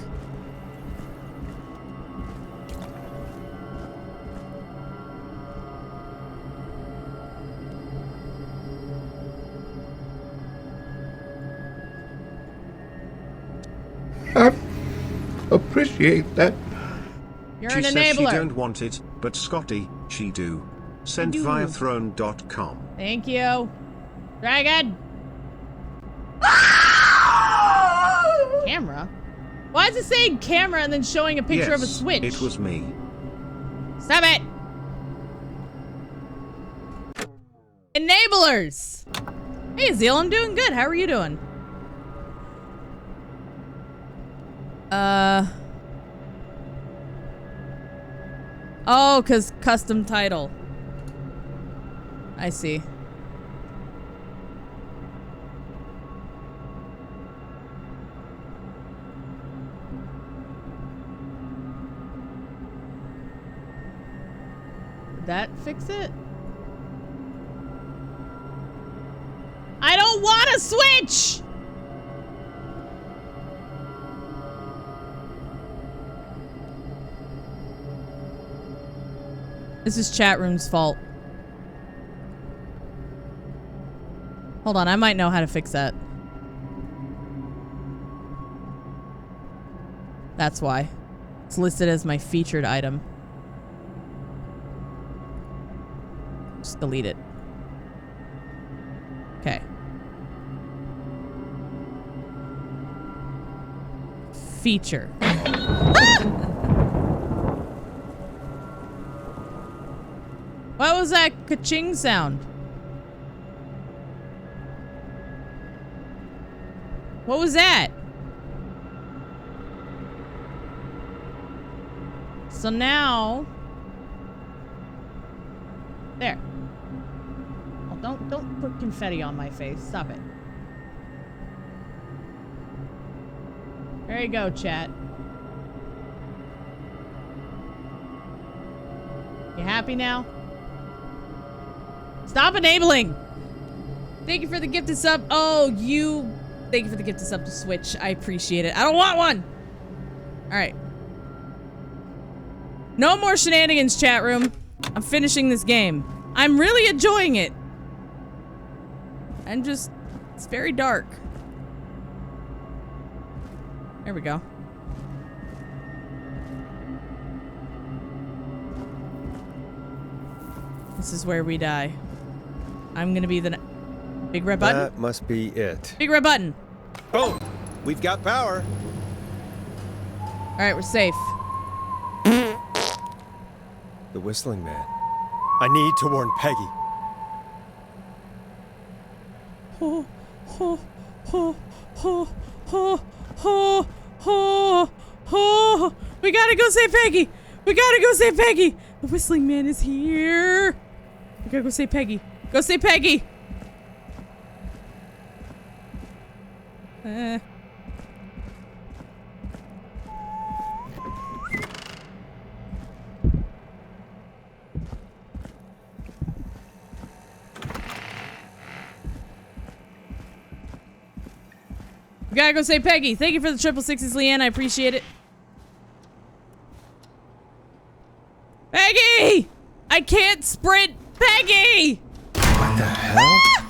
I appreciate that. You're she an says enabler. she don't want it, but Scotty, she do. Sent do. via throne.com. Thank you. Dragon! Camera? Why is it saying camera and then showing a picture of a switch? It was me. Stop it! Enablers! Hey, Zeal, I'm doing good. How are you doing? Oh, 'cause custom title. I see. Did that fix it? I don't want to switch! This is chat room's fault. Hold on, I might know how to fix that. That's why. It's listed as my featured item. Just delete it. Okay. Feature. What was that ka-ching sound? What was that? So now... There. Oh, don't put confetti on my face. Stop it. There you go, chat. You happy now? Stop enabling! Thank you for the gifted sub. Oh, you... Thank you for the gifted sub to Switch. I appreciate it. I don't want one! Alright. No more shenanigans, chat room. I'm finishing this game. I'm really enjoying it. And just... It's very dark. There we go. This is where we die. I'm gonna be the big red button. That must be it. Big red button. Boom! We've got power. All right, we're safe. The whistling man. I need to warn Peggy. Oh, oh, oh, oh, oh, oh, oh, oh. We gotta go save Peggy. We gotta go save Peggy. The whistling man is here. We gotta go save Peggy. Go save Peggy. We gotta go save Peggy. Thank you for the 666s, Leanne. I appreciate it. Peggy! I can't sprint! Peggy! What the hell? Ah!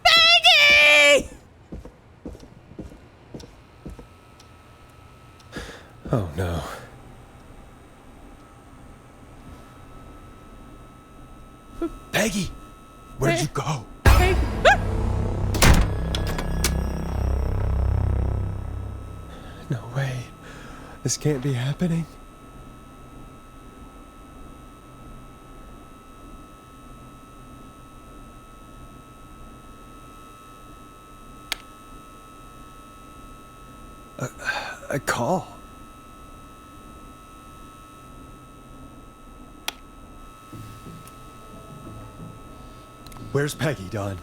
Peggy! Oh no. Peggy! Where'd you go? Peggy. No way. This can't be happening. A call. Where's Peggy, Don?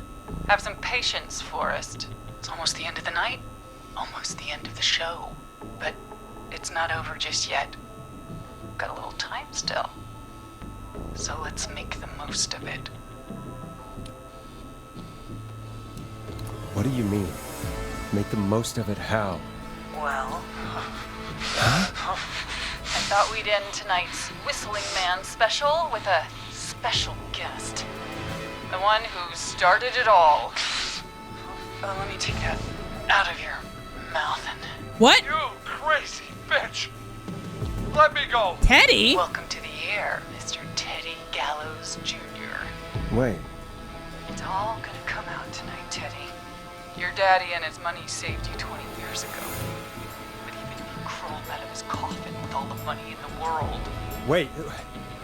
Have some patience, Forrest. It's almost the end of the night. Almost the end of the show. But it's not over just yet. Got a little time still. So let's make the most of it. What do you mean? Make the most of it how? Well... Huh? I thought we'd end tonight's Whistling Man special with a special guest. The one who started it all. Let me take that out of your mouth and... What? You crazy bitch! Let me go! Teddy? Welcome to the air, Mr. Teddy Gallows Jr. Wait. It's all gonna come out tonight, Teddy. Your daddy and his money saved you 20 years ago. But even you crawled out of his coffin with all the money in the world. Wait.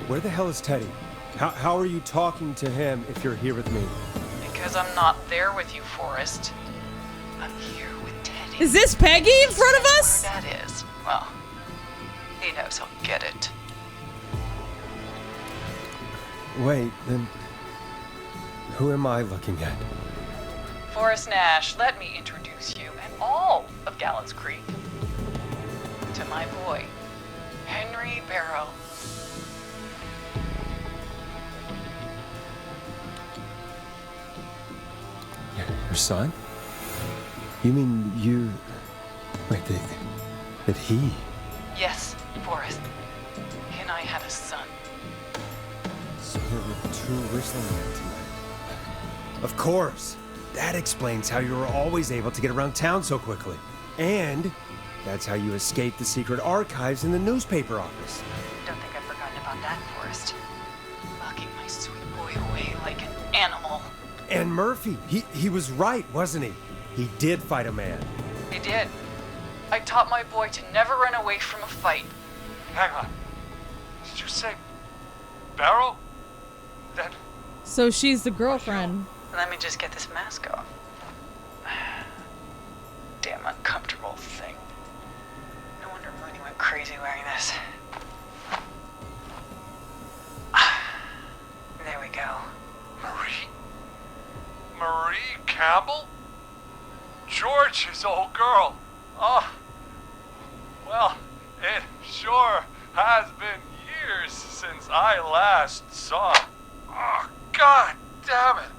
Where the hell is Teddy? How are you talking to him if you're here with me? Because I'm not there with you, Forrest. I'm here with Teddy. Is this Peggy in front of us? Where that is, well, he knows he'll get it. Wait, then who am I looking at? Forrest Nash, let me introduce you and all of Gallows Creek to my boy, Henry Barrow. Your son? You mean you... Wait, that he... Yes, Forrest. He and I had a son. So there were two whistling men tonight. Of course! That explains how you were always able to get around town so quickly. And that's how you escaped the secret archives in the newspaper office. Don't think I've forgotten about that, Forrest. Locking my sweet boy away like an animal. And Murphy, he was right, wasn't he? He did fight a man. He did. I taught my boy to never run away from a fight. Hang on. Did you say Barrow? That... So she's the girlfriend. Let me just get this mask off. Damn uncomfortable thing. No wonder Mooney went crazy wearing this. There we go. Marie Campbell? George's old girl. Oh, well, it sure has been years since I last saw it. Oh, God damn it.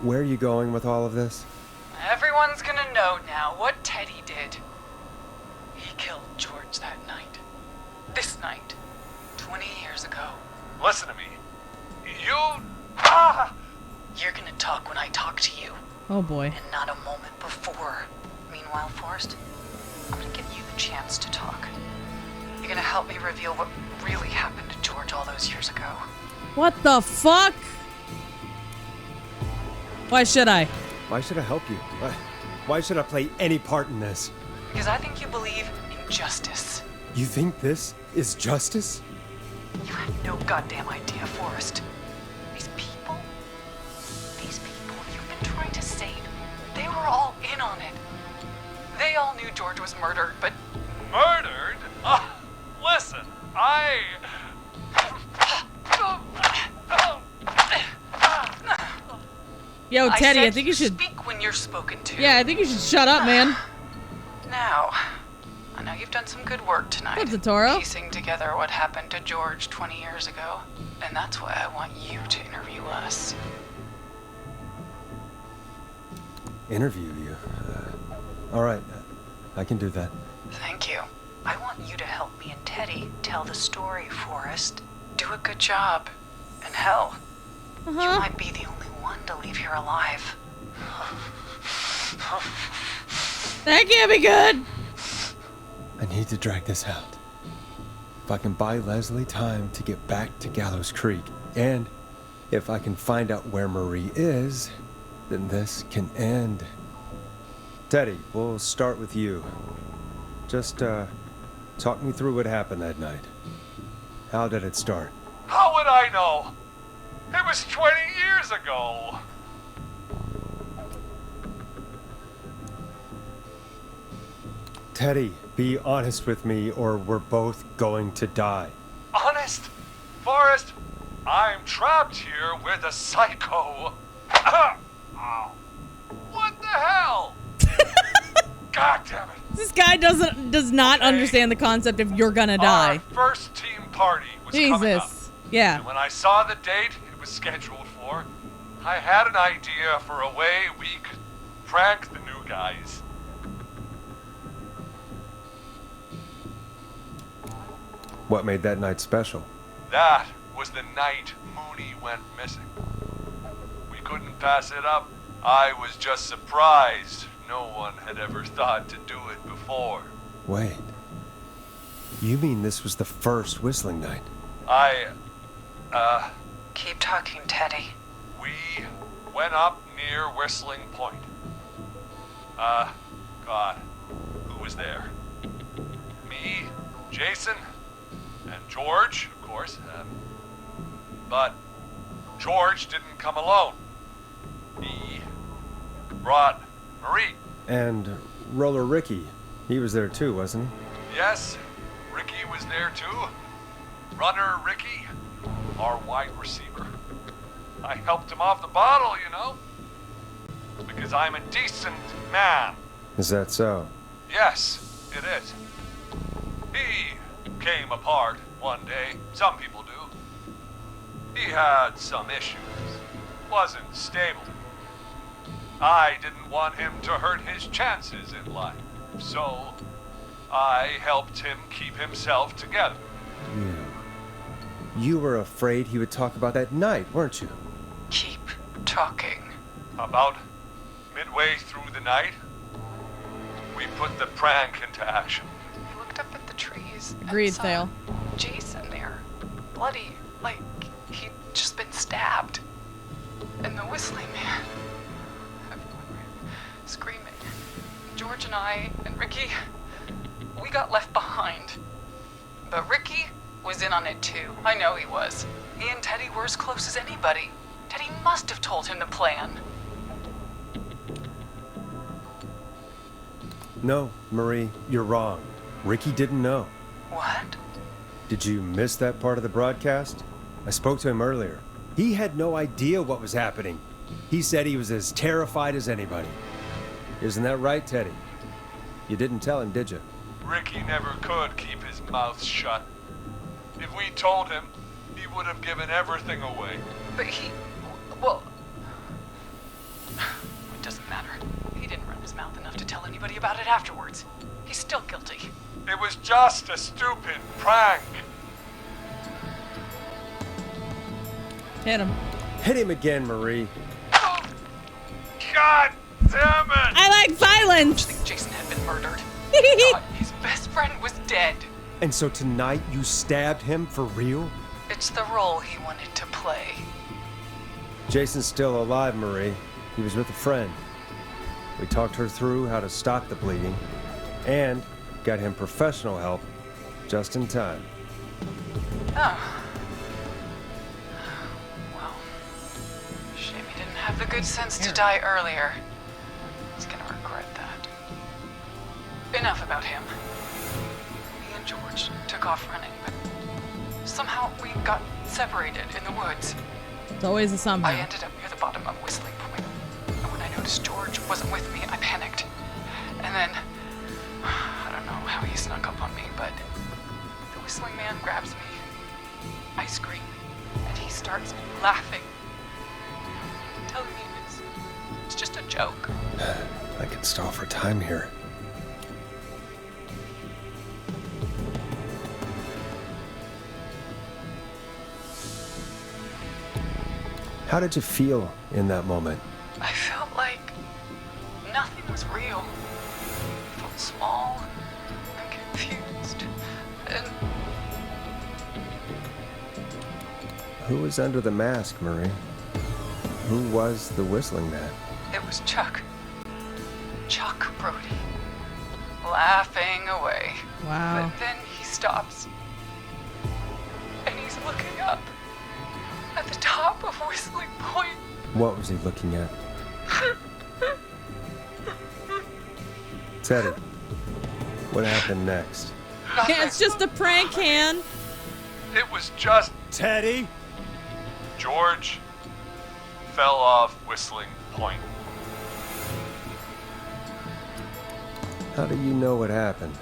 Where are you going with all of this? Everyone's gonna know now what Teddy did. He killed George that night. This night. 20 years ago. Listen to me. You... You're gonna talk when I talk to you. Oh boy. And not a moment before. Meanwhile, Forrest, I'm gonna give you the chance to talk. You're gonna help me reveal what really happened to George all those years ago. What the fuck? Why should I? Why should I help you? Why should I play any part in this? Because I think you believe in justice. You think this is justice? You have no goddamn idea, Forrest. These people you've been trying to save, they were all in on it. They all knew George was murdered, but... Murdered? Listen, Yo, Teddy, I think you should... speak when you're spoken to. Yeah, I think you should shut up, man. Now, I know you've done some good work tonight. What's it, Toro? Piecing together what happened to George 20 years ago. And that's why I want you to interview us. Interview you? All right, I can do that. Thank you. I want you to help me and Teddy tell the story, Forrest. Do a good job. And hell, you might be the only one to leave here alive. That can't be good. I need to drag this out. If I can buy Leslie time to get back to Gallows Creek, and if I can find out where Marie is, then this can end. Teddy, we'll start with you. Just, talk me through what happened that night. How did it start? How would I know? It was 20 years ago. Teddy, be honest with me or we're both going to die. Honest? Forrest, I'm trapped here with a psycho. What the hell? God damn it. This guy does not understand the concept of you're gonna die. Our first team party was coming up. Jesus. Yeah. And when I saw the date it was scheduled for, I had an idea for a way we could prank the new guys. What made that night special? That was the night Mooney went missing. We couldn't pass it up. I was just surprised no one had ever thought to do it before. Wait. You mean this was the first whistling night? Keep talking, Teddy. We went up near Whistling Point. God, who was there? Me, Jason, and George, of course. But George didn't come alone. He brought Marie. And Roller Ricky. He was there too, wasn't he? Yes, Ricky was there too. Runner Ricky, our wide receiver. I helped him off the bottle, you know. Because I'm a decent man. Is that so? Yes, it is. He came apart one day. Some people do. He had some issues. Wasn't stable. I didn't want him to hurt his chances in life. So, I helped him keep himself together. You were afraid he would talk about that night, weren't you? Keep talking. About midway through the night, we put the prank into action. He looked up at the trees. Agreed, and saw Thale. Jason there. Bloody, like he'd just been stabbed. And the whistling man. Screaming. George and I and Ricky, we got left behind. But Ricky was in on it too. I know he was. He and Teddy were as close as anybody. Teddy must have told him the plan. No, Marie, you're wrong. Ricky didn't know. What? Did you miss that part of the broadcast? I spoke to him earlier. He had no idea what was happening. He said he was as terrified as anybody. Isn't that right, Teddy? You didn't tell him, did you? Ricky never could keep his mouth shut. If we told him, he would have given everything away. But well, it doesn't matter. He didn't run his mouth enough to tell anybody about it afterwards. He's still guilty. It was just a stupid prank. Hit him. Hit him again, Marie. Oh, God damn it! I like violence! I think Jason had been murdered. He thought his best friend was dead. And so tonight you stabbed him for real? It's the role he wanted to play. Jason's still alive, Marie. He was with a friend. We talked her through how to stop the bleeding and got him professional help just in time. Oh. Well, shame he didn't have the good sense to die earlier. He's gonna regret that. Enough about him. Me and George took off running, but somehow we got separated in the woods. It's always a somehow. I ended up near the bottom of Whistling Point, and when I noticed George wasn't with me, I panicked. And then, I don't know how he snuck up on me, but the whistling man grabs me. I scream, and he starts laughing, telling me it's just a joke. I can stall for time here. How did you feel in that moment? I felt like nothing was real. I felt small and confused, and Who was under the mask, Marie? Who was the whistling man? it was Chuck. Chuck Brody. Laughing away. Wow. But then he stops. And he's looking up at the top of Whistling Point. What was he looking at? Teddy, what happened next? Yeah, it's just a prank, Han. It was just Teddy? George fell off Whistling Point. How do you know what happened?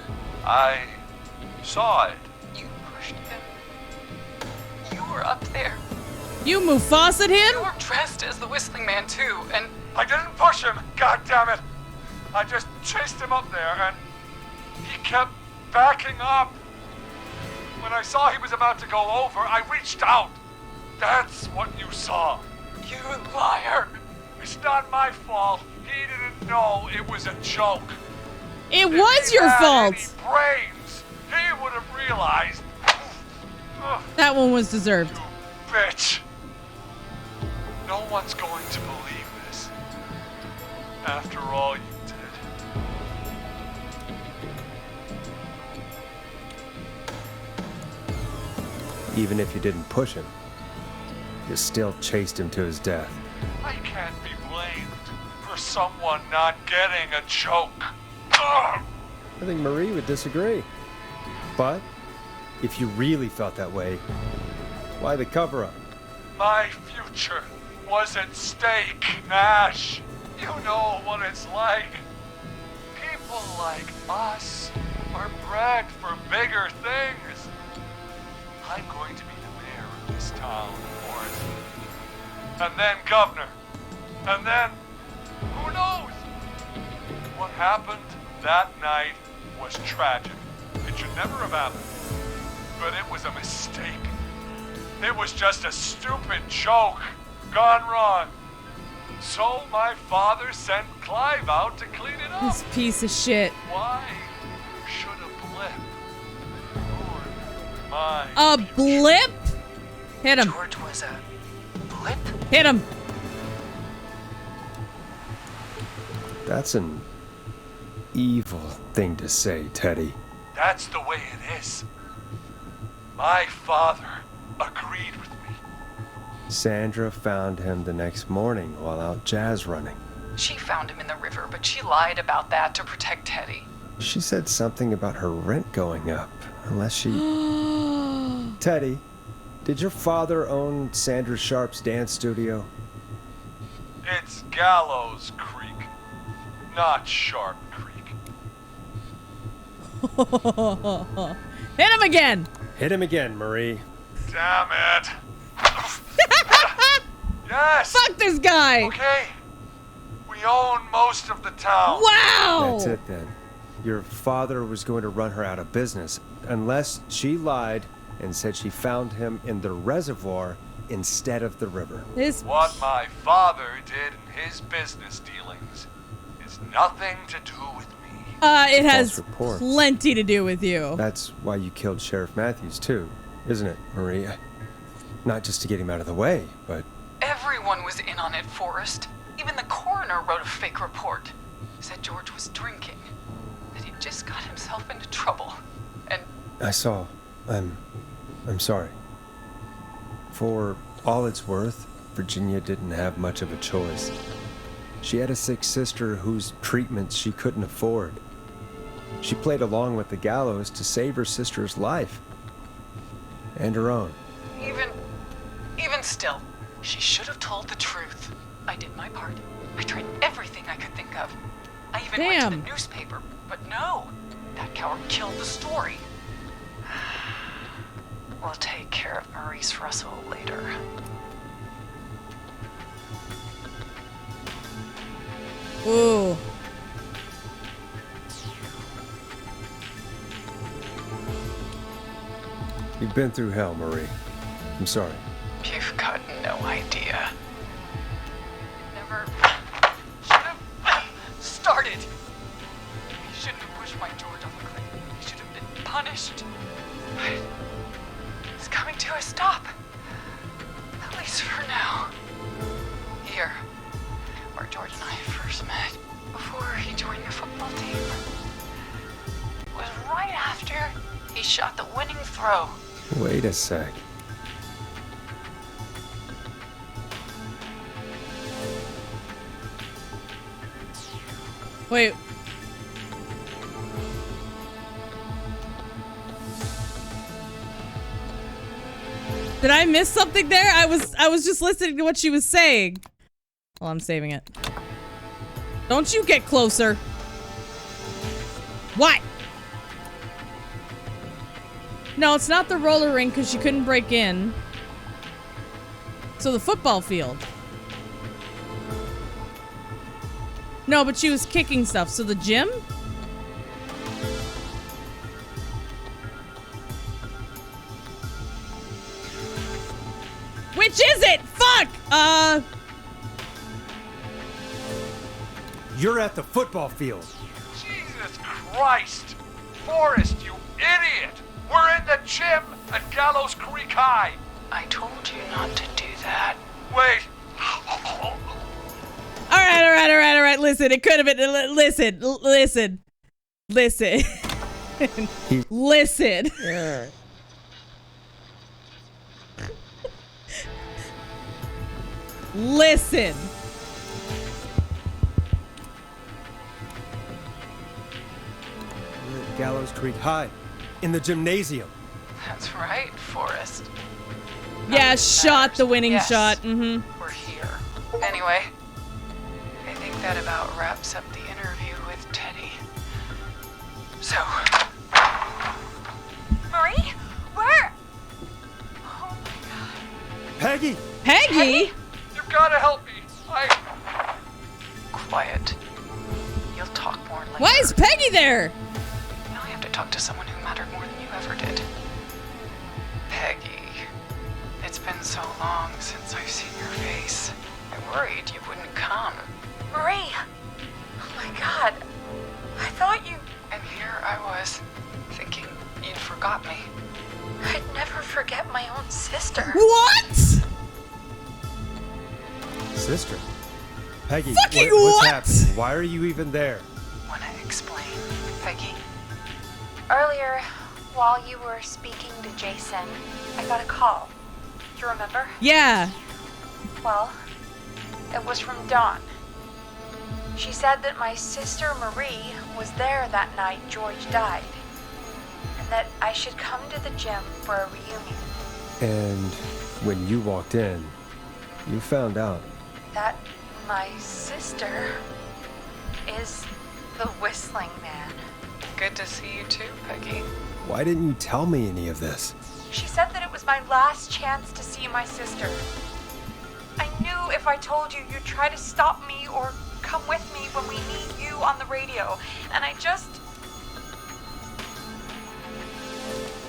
I saw it. You pushed him. You were up there. You Mufasa'd You him? were dressed as the Whistling Man too, and I didn't push him, god damn it! I just chased him up there and he kept backing up. When I saw he was about to go over, I reached out. That's what you saw. You liar. It's not my fault. He didn't know it was a joke. It was your fault. If he had any brains, he would have realized. That one was deserved. You bitch. No one's going to believe this. After all you did. Even if you didn't push him, you still chased him to his death. I can't be blamed for someone not getting a joke. I think Marie would disagree. But if you really felt that way, why the cover-up? My future was at stake, Nash. You know what it's like. People like us are bred for bigger things. I'm going to be the mayor of this town, Morris. And then governor. And then, who knows? What happened that night was tragic. It should never have happened. But it was a mistake. It was just a stupid joke gone wrong. So my father sent Clive out to clean it up. This piece of shit. Why should a blip ruin my A blip? Hit him. George was a blip? Hit him. That's an evil thing to say, Teddy. That's the way it is. My father agreed with me. Sandra found him the next morning while out jazz running. She found him in the river, but she lied about that to protect Teddy. She said something about her rent going up, unless she... Teddy, did your father own Sandra Sharp's dance studio? It's Gallows Creek, not Sharp Creek. Hit him again. Hit him again, Marie. Damn it. Yes. Fuck this guy. Okay. We own most of the town. Wow. That's it then. Your father was going to run her out of business, unless she lied and said she found him in the reservoir instead of the river. What my father did in his business dealings is nothing to do with me. It has False report. plenty to do with you. That's why you killed Sheriff Matthews too, isn't it, Marie? Not just to get him out of the way, but... Everyone was in on it, Forrest. Even the coroner wrote a fake report. Said George was drinking. That he'd just got himself into trouble. And... I saw. I'm sorry. For all it's worth, Virginia didn't have much of a choice. She had a sick sister whose treatments she couldn't afford. She played along with the gallows to save her sister's life. And her own. Even still, she should have told the truth. I did my part. I tried everything I could think of. I even went to the newspaper, but no. That coward killed the story. We'll take care of Maurice Russell later. Ooh. You've been through hell, Marie. I'm sorry. You've got no idea. Never should have started. He shouldn't have pushed my George off the cliff. He should have been punished. But it's coming to a stop. At least for now. Here, where George and I first met, before he joined the football team, was right after he shot the winning throw. Wait a sec. Wait. Did I miss something there? I was just listening to what she was saying. Well, I'm saving it. Don't you get closer. What? No, it's not the roller rink because she couldn't break in. So the football field. No, but she was kicking stuff. So the gym? You're at the football field. Jesus Christ! Forrest, you idiot! We're in the gym at Gallows Creek High! I told you not to do that. Wait! All right. Listen, it could have been. Listen. Listen. Listen. We're at Gallows Creek High, in the gymnasium. That's right, Forrest. Yeah, shot the winning Yes. shot. Mm-hmm. We're here. Anyway, I think that about wraps up the interview with Teddy. So, Marie? Where? Oh my god. Peggy! Peggy? You've gotta help me! quiet. You'll talk more later. Why is Peggy there? Now I have to talk to someone who mattered more than you ever did. Peggy. It's been so long since I've seen your face. I worried you wouldn't come. Marie! Oh my god. I thought you... And here I was, thinking you'd forgot me. I'd never forget my own sister. What? Sister? Peggy, Fucking what's what? happening? Why are you even there? Wanna explain, Peggy? Earlier, while you were speaking to Jason, I got a call. You remember? Yeah. Well, it was from Dawn. She said that my sister Marie was there that night George died, and that I should come to the gym for a reunion. And when you walked in, you found out. That my sister is the Whistling Man. Good to see you too, Peggy. Why didn't you tell me any of this? She said that it was my last chance to see my sister. I knew if I told you, you'd try to stop me or come with me when we need you on the radio. And I just...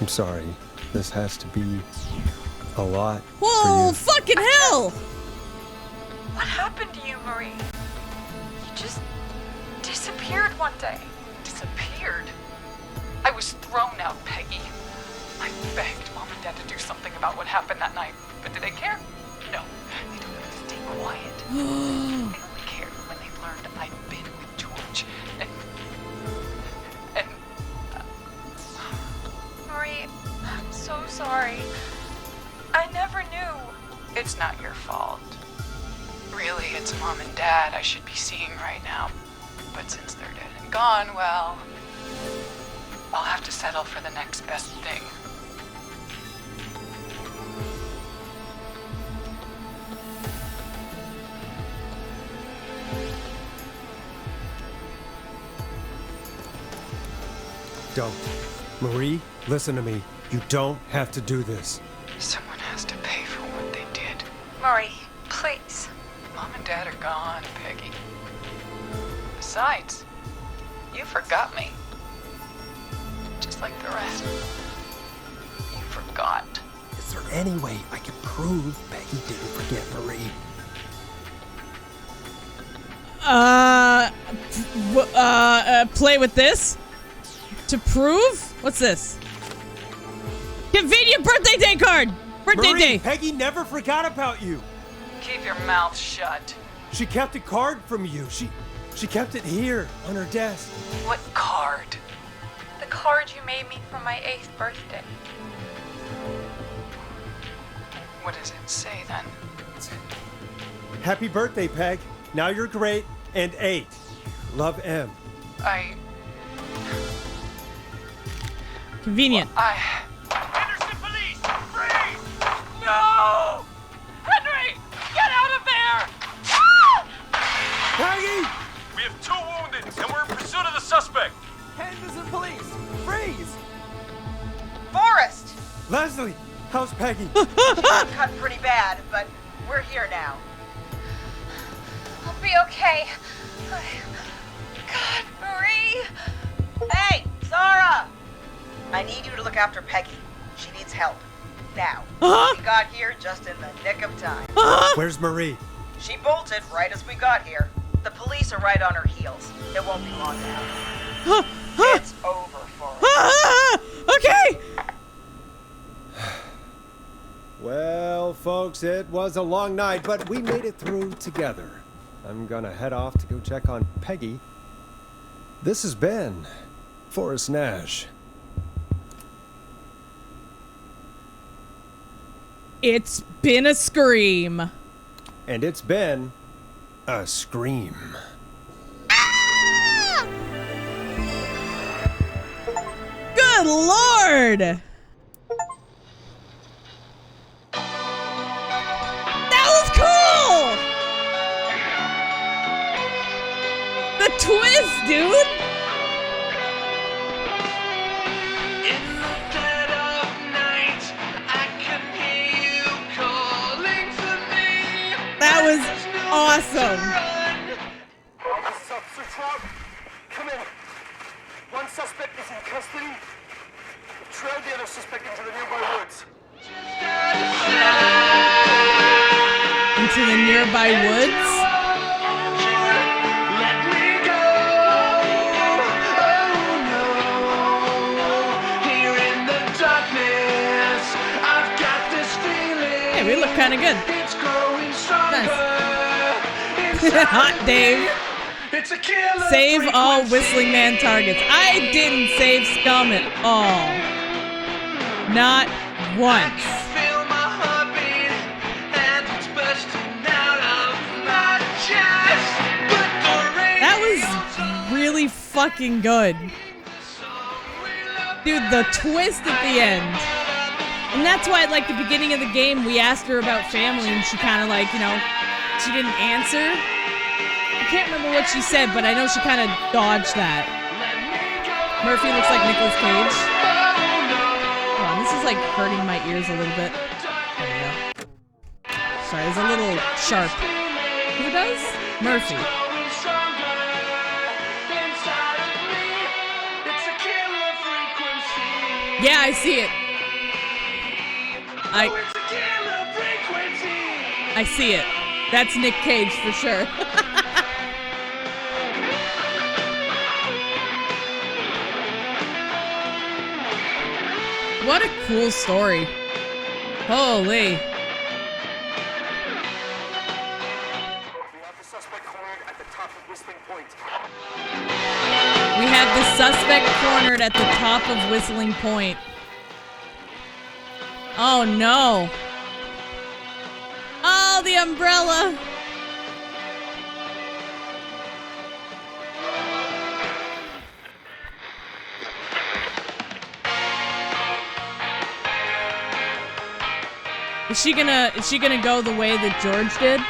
I'm sorry. This has to be a lot Whoa, for you. fucking hell! What happened to you, Marie? You just disappeared one day. Disappeared? I was thrown out, Peggy. I begged Mom and Dad to do something about what happened that night, but did they care? No. They told me to stay quiet. They only cared when they learned I'd been with George. And Marie, I'm so sorry. I never knew. it's not your fault. Really, it's Mom and Dad I should be seeing right now. But since they're dead and gone, well, I'll have to settle for the next best thing. Don't. Marie, listen to me. You don't have to do this. Someone has to pay for what they did. Marie, please. Mom and Dad are gone, Peggy. Besides, you forgot me. Just like the rest. You forgot. Is there any way I can prove Peggy didn't forget Marie? Play with this? To prove? What's this? Convenient birthday day card! Birthday Marie, day! Peggy never forgot about you. Keep your mouth shut. She kept a card from you. She kept it here on her desk. What card? The card you made me for my 8th birthday. What does it say then? Happy birthday, Peg. Now you're great and 8. Love, M. Convenient. Henderson police! Freeze! No! Henry! Get out of there! Ah! Peggy! We have 2 wounded, and we're in pursuit of the suspect. Henderson police! Freeze! Forrest! Leslie, how's Peggy? Cut pretty bad, but we're here now. I'll be okay. God, Marie! Hey, Zara! I need you to look after Peggy. She needs help. Now. We got here just in the nick of time. Where's Marie? She bolted right as we got here. The police are right on her heels. It won't be long now. It's over for her. Okay! Well, folks, it was a long night, but we made it through together. I'm gonna head off to go check on Peggy. This has been Forrest Nash. It's been a scream. And it's been a scream. Ah! Good Lord! That was cool! The twist, dude! That was awesome. Officer Trout, come in. One suspect is in custody. We've trailed the other suspect into the nearby woods. Into the nearby woods? Hey, we look kind of good. Nice. Hot Dave. Save all Whistling Man targets. I didn't save Scum at all. Not once. That was really fucking good. Dude, the twist at the end. And that's why, like, the beginning of the game, we asked her about family, and she kind of, like, you know, she didn't answer. I can't remember what she said, but I know she kind of dodged that. Murphy looks like Nicolas Cage. Hold on, this is, like, hurting my ears a little bit. There we go. Sorry, it's a little sharp. Who does? Murphy. Yeah, I see it. I see it. That's Nick Cage for sure. What a cool story. Holy. We have the suspect cornered at the top of Whistling Point. We had the suspect cornered at the top of Whistling Point. Oh no. Oh, the umbrella. Is she gonna go the way that George did?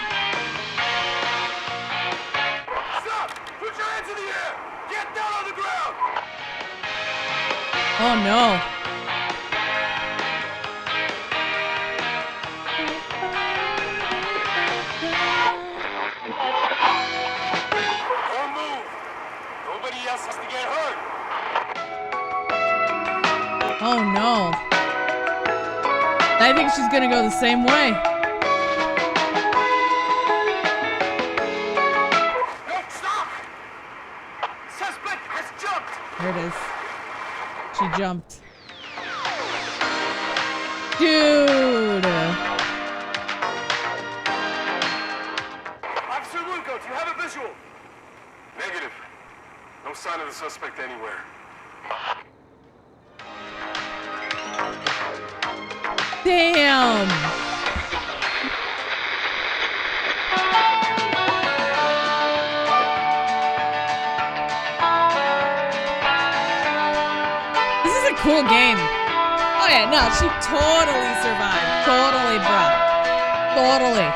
Stop! Put your hands in the air! Get down on the ground! Oh no. Don't move! Nobody else has to get hurt! Oh no. I think she's gonna go the same way. No, stop! Suspect has jumped! There it is. She jumped. Dude. Officer Lugo, do you have a visual? Negative. No sign of the suspect anywhere. Damn. This is a cool game. Oh yeah, no, she totally survived. Totally, bruh. Totally.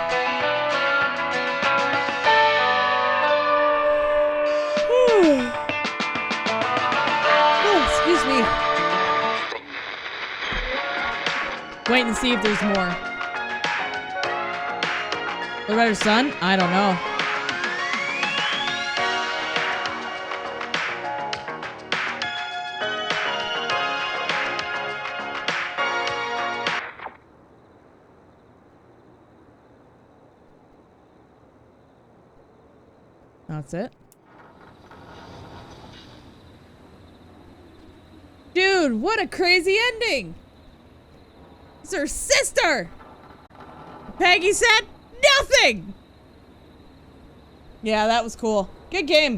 Whew. Oh, excuse me. Waiting to see if there's more. What about her son? I don't know. That's it. Dude, what a crazy ending! It's her sister! Peggy said nothing! Yeah, that was cool. Good game.